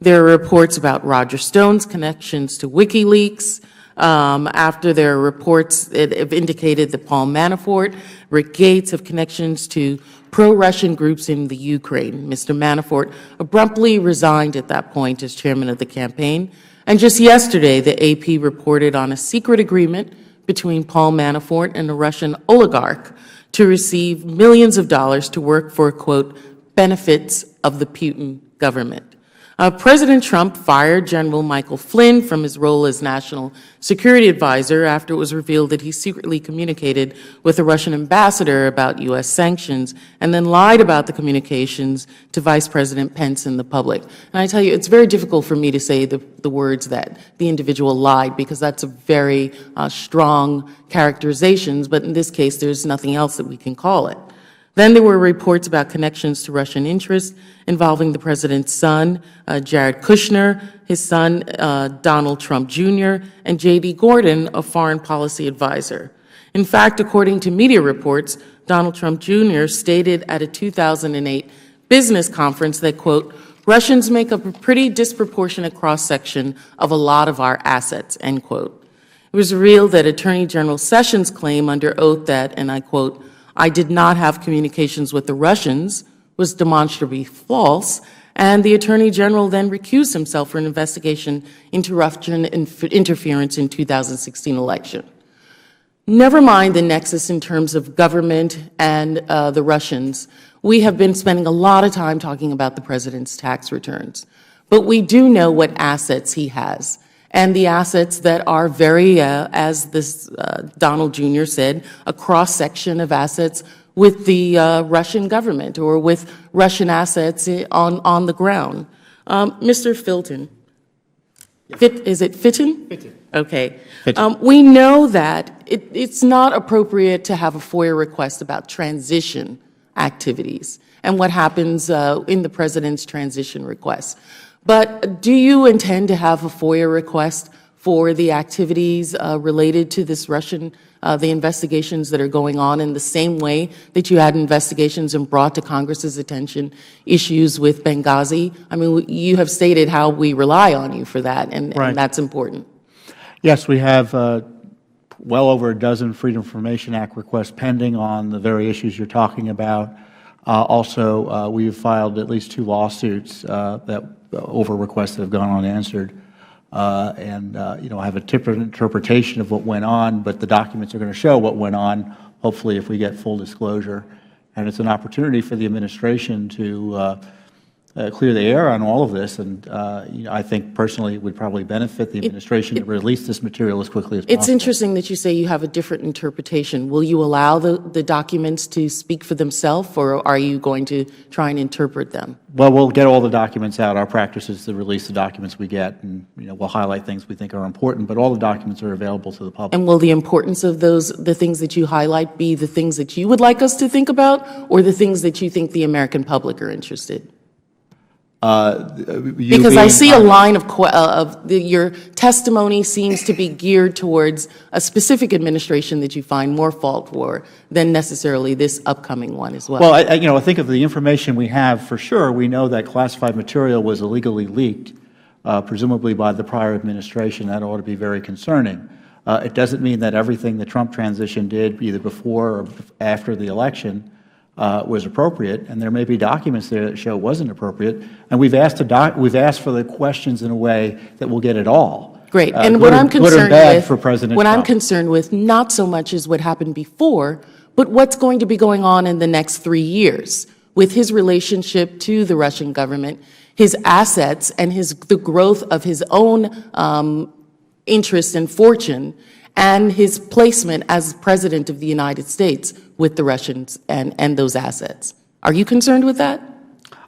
There are reports about Roger Stone's connections to WikiLeaks. After there are reports that have indicated that Paul Manafort, Rick Gates have connections to pro-Russian groups in the Ukraine. Mr. Manafort abruptly resigned at that point as chairman of the campaign. And just yesterday, the AP reported on a secret agreement between Paul Manafort and a Russian oligarch to receive millions of dollars to work for, quote, benefits of the Putin government. President Trump fired General Michael Flynn from his role as National Security Advisor after it was revealed that he secretly communicated with the Russian ambassador about U.S. sanctions and then lied about the communications to Vice President Pence and the public. And I tell you, it's very difficult for me to say the words that the individual lied, because that's a very strong characterizations, but in this case, there's nothing else that we can call it. Then there were reports about connections to Russian interests involving the President's son, Jared Kushner, his son, Donald Trump Jr., and J.D. Gordon, a foreign policy advisor. In fact, according to media reports, Donald Trump Jr. stated at a 2008 business conference that, quote, Russians make up a pretty disproportionate cross-section of a lot of our assets, end quote. It was revealed that Attorney General Sessions' claim under oath that, and I quote, I did not have communications with the Russians was demonstrably false, and the Attorney General then recused himself for an investigation into Russian interference in 2016 election. Never mind the nexus in terms of government and the Russians. We have been spending a lot of time talking about the President's tax returns, but we do know what assets he has. and the assets that are very, as this Donald Jr. said, a cross-section of assets with the Russian government or with Russian assets on the ground. Mr. Filton, is it Fitton? Fitton. Okay. We know that it's not appropriate to have a FOIA request about transition activities and what happens in the President's transition request. But do you intend to have a FOIA request for the activities related to this Russian, the investigations that are going on in the same way that you had investigations and brought to Congress's attention issues with Benghazi? I mean, you have stated how we rely on you for that, and that's important. Yes, we have well over a dozen Freedom of Information Act requests pending on the very issues you're talking about. Also, we've filed at least 2 lawsuits over requests that have gone unanswered. I have a different interpretation of what went on, but the documents are going to show what went on, hopefully, if we get full disclosure. And it's an opportunity for the administration to clear the air on all of this. And I think personally it would probably benefit the administration to release this material as quickly as possible. It's interesting that you say you have a different interpretation. Will you allow the documents to speak for themselves, or are you going to try and interpret them? Well, we'll get all the documents out. Our practice is to release the documents we get, and we'll highlight things we think are important, but all the documents are available to the public. And will the importance of the things that you highlight, be the things that you would like us to think about, or the things that you think the American public are interested? Because I see a line of your testimony seems to be geared towards a specific administration that you find more fault for than necessarily this upcoming one as well. Well, I think of the information we have for sure. We know that classified material was illegally leaked, presumably by the prior administration. That ought to be very concerning. It doesn't mean that everything the Trump transition did, either before or after the election, was appropriate, and there may be documents there that show it wasn't appropriate. And we've asked for the questions in a way that will get it all. Great. And what I'm concerned with, I'm concerned with, not so much as what happened before, but what's going to be going on in the next 3 years with his relationship to the Russian government, his assets, and the growth of his own interest and fortune, and his placement as President of the United States with the Russians and those assets. Are you concerned with that?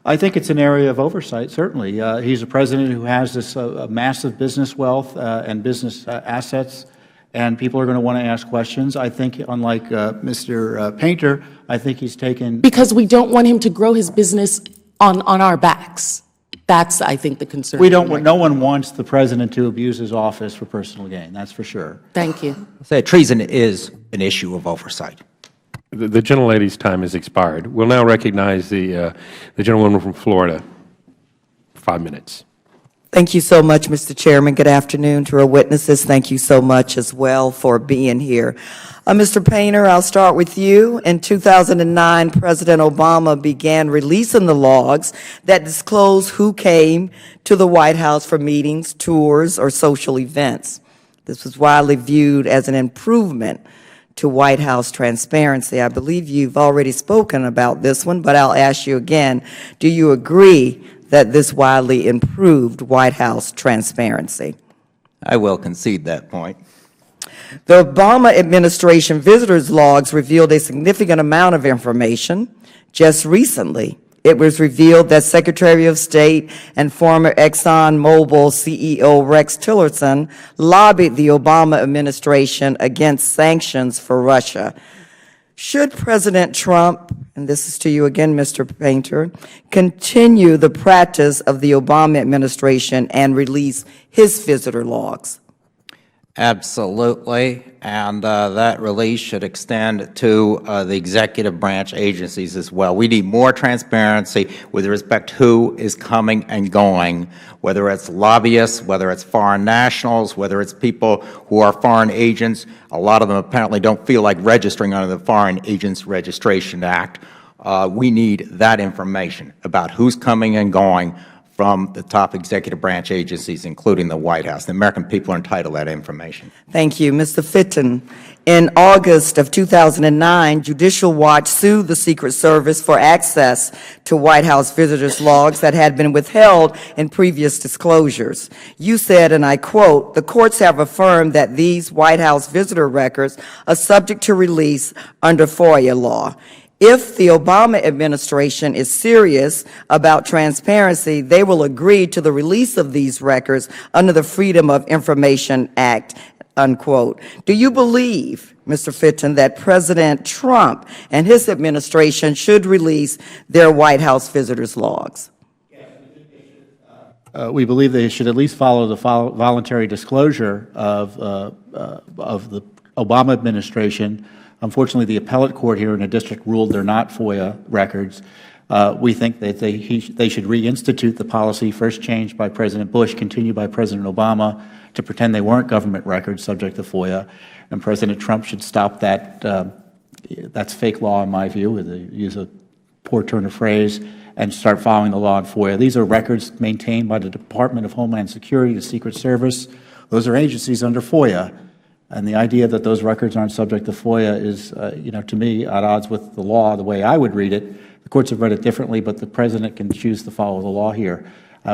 I think it's an area of oversight, certainly. He's a president who has this massive business wealth and business assets, and people are going to want to ask questions. I think, unlike Mr. Painter, I think he's taken— Because we don't want him to grow his business on our backs. That's, I think, the concern. No one wants the president to abuse his office for personal gain. That's for sure. Thank you. Treason is an issue of oversight. The gentlelady's time has expired. We'll now recognize the gentlewoman from Florida. 5 minutes. Thank you so much, Mr. Chairman. Good afternoon to our witnesses. Thank you so much as well for being here. Mr. Painter, I'll start with you. In 2009, President Obama began releasing the logs that disclose who came to the White House for meetings, tours, or social events. This was widely viewed as an improvement to White House transparency. I believe you've already spoken about this one, but I'll ask you again. Do you agree that this widely improved White House transparency? I will concede that point. The Obama administration visitors' logs revealed a significant amount of information. Just recently, it was revealed that Secretary of State and former ExxonMobil CEO Rex Tillerson lobbied the Obama administration against sanctions for Russia. Should President Trump, and this is to you again, Mr. Painter, continue the practice of the Obama administration and release his visitor logs? Absolutely, and that release should extend to the executive branch agencies as well. We need more transparency with respect to who is coming and going, whether it's lobbyists, whether it's foreign nationals, whether it's people who are foreign agents. A lot of them apparently don't feel like registering under the Foreign Agents Registration Act. We need that information about who's coming and going from the top executive branch agencies, including the White House. The American people are entitled to that information. Thank you. Mr. Fitton, in August of 2009, Judicial Watch sued the Secret Service for access to White House visitors' logs that had been withheld in previous disclosures. You said, and I quote, "The courts have affirmed that these White House visitor records are subject to release under FOIA law. If the Obama administration is serious about transparency, they will agree to the release of these records under the Freedom of Information Act," unquote. Do you believe, Mr. Fitton, that President Trump and his administration should release their White House visitors' logs? We believe they should at least follow the voluntary disclosure of the Obama administration. Unfortunately, the appellate court here in the district ruled they're not FOIA records. We think that they should reinstitute the policy first changed by President Bush, continued by President Obama, to pretend they weren't government records subject to FOIA. And President Trump should stop that. That's fake law, in my view, to use a poor turn of phrase, and start following the law on FOIA. These are records maintained by the Department of Homeland Security, the Secret Service. Those are agencies under FOIA. And the idea that those records aren't subject to FOIA is, to me, at odds with the law, the way I would read it. The courts have read it differently, but the President can choose to follow the law here.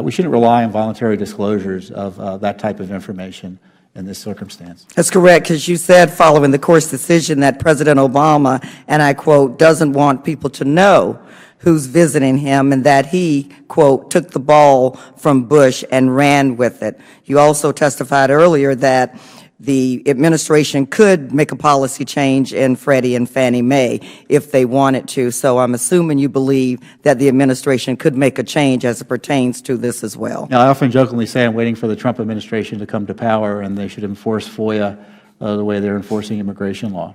We shouldn't rely on voluntary disclosures of that type of information in this circumstance. That's correct, because you said following the court's decision that President Obama, and I quote, "doesn't want people to know who's visiting him," and that he, quote, "took the ball from Bush and ran with it." You also testified earlier that the administration could make a policy change in Freddie and Fannie Mae if they wanted to. So I'm assuming you believe that the administration could make a change as it pertains to this as well. Now, I often jokingly say I'm waiting for the Trump administration to come to power, and they should enforce FOIA the way they're enforcing immigration law.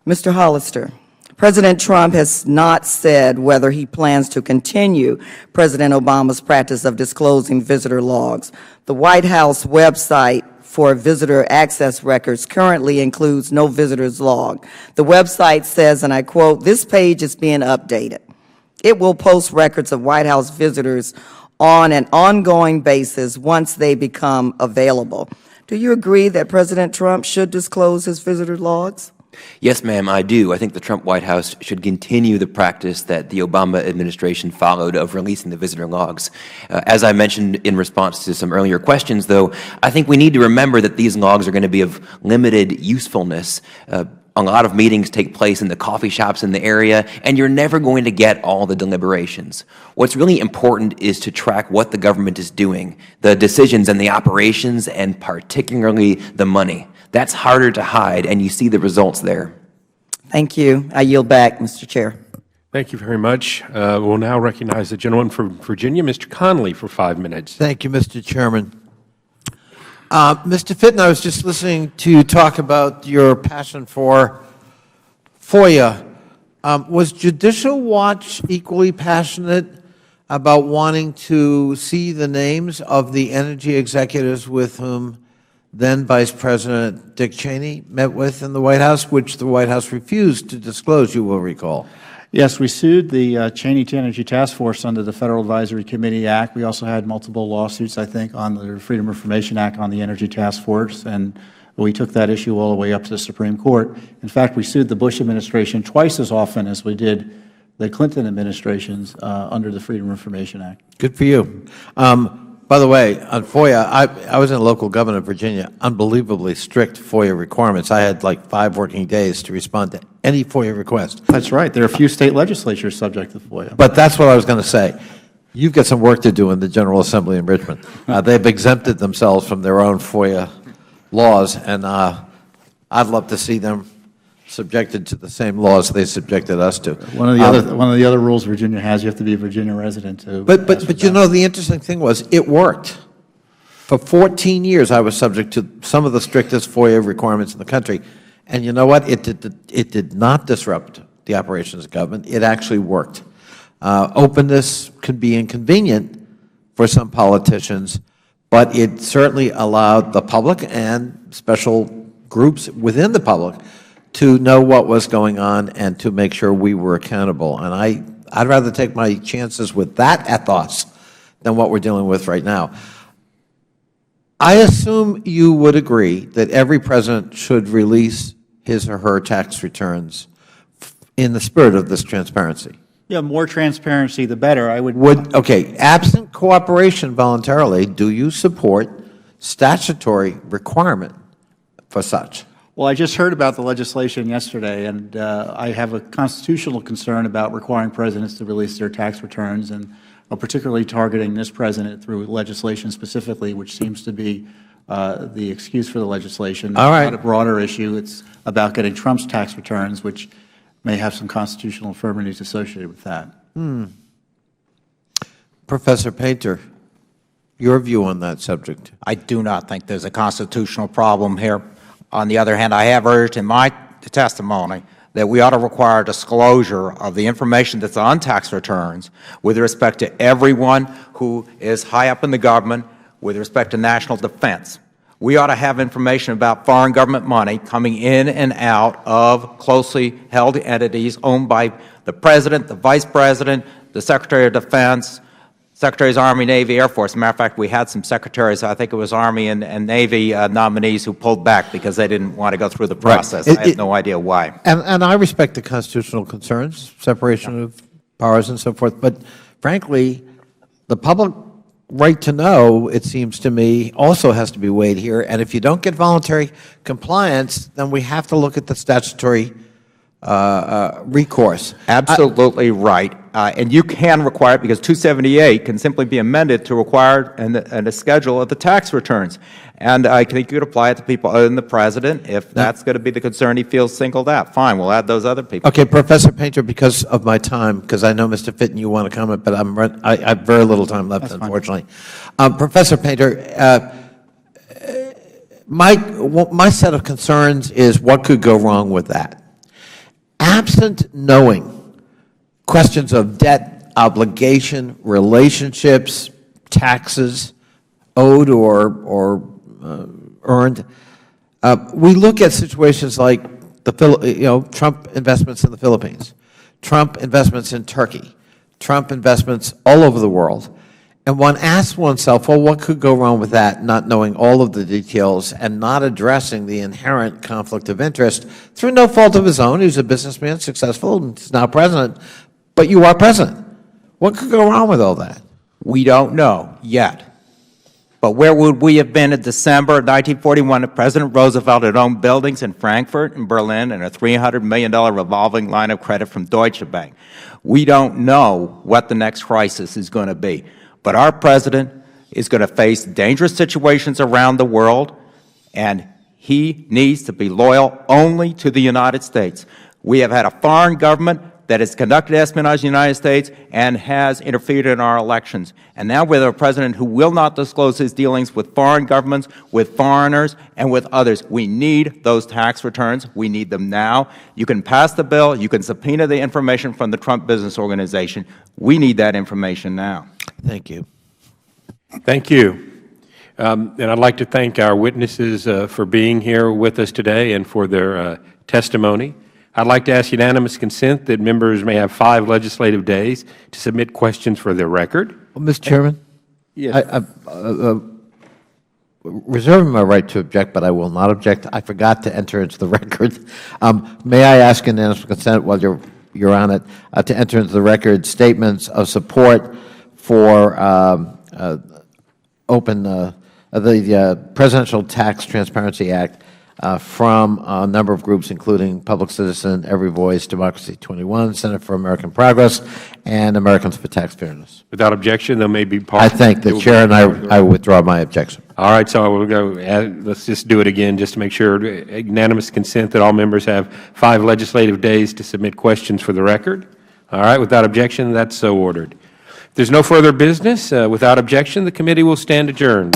Mr. Hollister, President Trump has not said whether he plans to continue President Obama's practice of disclosing visitor logs. The White House website for visitor access records currently includes no visitor's log. The website says, and I quote, "This page is being updated. It will post records of White House visitors on an ongoing basis once they become available." Do you agree that President Trump should disclose his visitor logs? Yes, ma'am, I do. I think the Trump White House should continue the practice that the Obama administration followed of releasing the visitor logs. As I mentioned in response to some earlier questions, though, I think we need to remember that these logs are going to be of limited usefulness. A lot of meetings take place in the coffee shops in the area, and you're never going to get all the deliberations. What's really important is to track what the government is doing, the decisions and the operations, and particularly the money. That's harder to hide, and you see the results there. Thank you. I yield back, Mr. Chair. Thank you very much. We'll now recognize the gentleman from Virginia, Mr. Connolly, for 5 minutes. Thank you, Mr. Chairman. Mr. Fitton, I was just listening to you talk about your passion for FOIA. Was Judicial Watch equally passionate about wanting to see the names of the energy executives with whom then Vice President Dick Cheney met with in the White House, which the White House refused to disclose, you will recall? Yes, we sued the Cheney Energy Task Force under the Federal Advisory Committee Act. We also had multiple lawsuits, I think, on the Freedom of Information Act on the Energy Task Force, and we took that issue all the way up to the Supreme Court. In fact, we sued the Bush administration twice as often as we did the Clinton administrations under the Freedom of Information Act. Good for you. By the way, on FOIA, I was in local government of Virginia, unbelievably strict FOIA requirements. I had like 5 working days to respond to any FOIA request. That's right. There are a few state legislatures subject to FOIA. But that's what I was going to say. You've got some work to do in the General Assembly in Richmond. They've exempted themselves from their own FOIA laws, and I'd love to see them subjected to the same laws they subjected us to. One of the other rules Virginia has, you have to be a Virginia resident to. But you know, the interesting thing was it worked. For 14 years, I was subject to some of the strictest FOIA requirements in the country, and you know what? It did not disrupt the operations of government. It actually worked. Openness can be inconvenient for some politicians, but it certainly allowed the public and special groups within the public to know what was going on and to make sure we were accountable. And I'd rather take my chances with that ethos than what we're dealing with right now. I assume you would agree that every president should release his or her tax returns in the spirit of this transparency. Yeah, more transparency, the better. Okay, absent cooperation voluntarily, do you support statutory requirement for such? Well, I just heard about the legislation yesterday, and I have a constitutional concern about requiring presidents to release their tax returns, and particularly targeting this president through legislation specifically, which seems to be the excuse for the legislation. All right. It's not a broader issue. It's about getting Trump's tax returns, which may have some constitutional infirmities associated with that. Professor Painter, your view on that subject? I do not think there's a constitutional problem here. On the other hand, I have urged in my testimony that we ought to require disclosure of the information that's on tax returns with respect to everyone who is high up in the government with respect to national defense. We ought to have information about foreign government money coming in and out of closely held entities owned by the President, the Vice President, the Secretary of Defense, Secretaries, Army, Navy, Air Force. As a matter of fact, we had some secretaries, I think it was Army and Navy nominees who pulled back because they didn't want to go through the process. I have no idea why. And I respect the constitutional concerns, separation of powers and so forth, but frankly, the public right to know, it seems to me, also has to be weighed here, and if you don't get voluntary compliance, then we have to look at the statutory recourse. Absolutely right. And you can require it because 278 can simply be amended to require a schedule of the tax returns. And I think you could apply it to people other than the President. If that's going to be the concern he feels singled out, fine, we'll add those other people. Okay, Professor Painter, because of my time, because I know, Mr. Fitton, you want to comment, but I have very little time left, unfortunately. Professor Painter, my set of concerns is what could go wrong with that. Absent knowing questions of debt, obligation, relationships, taxes, owed or earned, we look at situations like Trump investments in the Philippines, Trump investments in Turkey, Trump investments all over the world, and one asks oneself, well, what could go wrong with that, not knowing all of the details and not addressing the inherent conflict of interest through no fault of his own? He's a businessman, successful, and he's now president, but you are president. What could go wrong with all that? We don't know yet. But where would we have been in December of 1941 if President Roosevelt had owned buildings in Frankfurt and Berlin and a $300 million revolving line of credit from Deutsche Bank? We don't know what the next crisis is going to be. But our President is going to face dangerous situations around the world, and he needs to be loyal only to the United States. We have had a foreign government that has conducted espionage in the United States and has interfered in our elections. And now we have a President who will not disclose his dealings with foreign governments, with foreigners, and with others. We need those tax returns. We need them now. You can pass the bill. You can subpoena the information from the Trump Business Organization. We need that information now. Thank you. Thank you. And I'd like to thank our witnesses for being here with us today and for their testimony. I'd like to ask unanimous consent that members may have 5 legislative days to submit questions for their record. Well, Mr. Chairman? Yes. Reserving my right to object, but I will not object. I forgot to enter into the record. May I ask unanimous consent while you're on it to enter into the record statements of support for the Presidential Tax Transparency Act from a number of groups, including Public Citizen, Every Voice, Democracy 21, Center for American Progress, and Americans for Tax Fairness. Without objection, there may be part. I thank the Chair, and I withdraw my objection. All right, so we'll go. Let's just do it again, just to make sure. Unanimous consent that all members have 5 legislative days to submit questions for the record. All right, without objection, that's so ordered. If there's no further business, without objection, the committee will stand adjourned.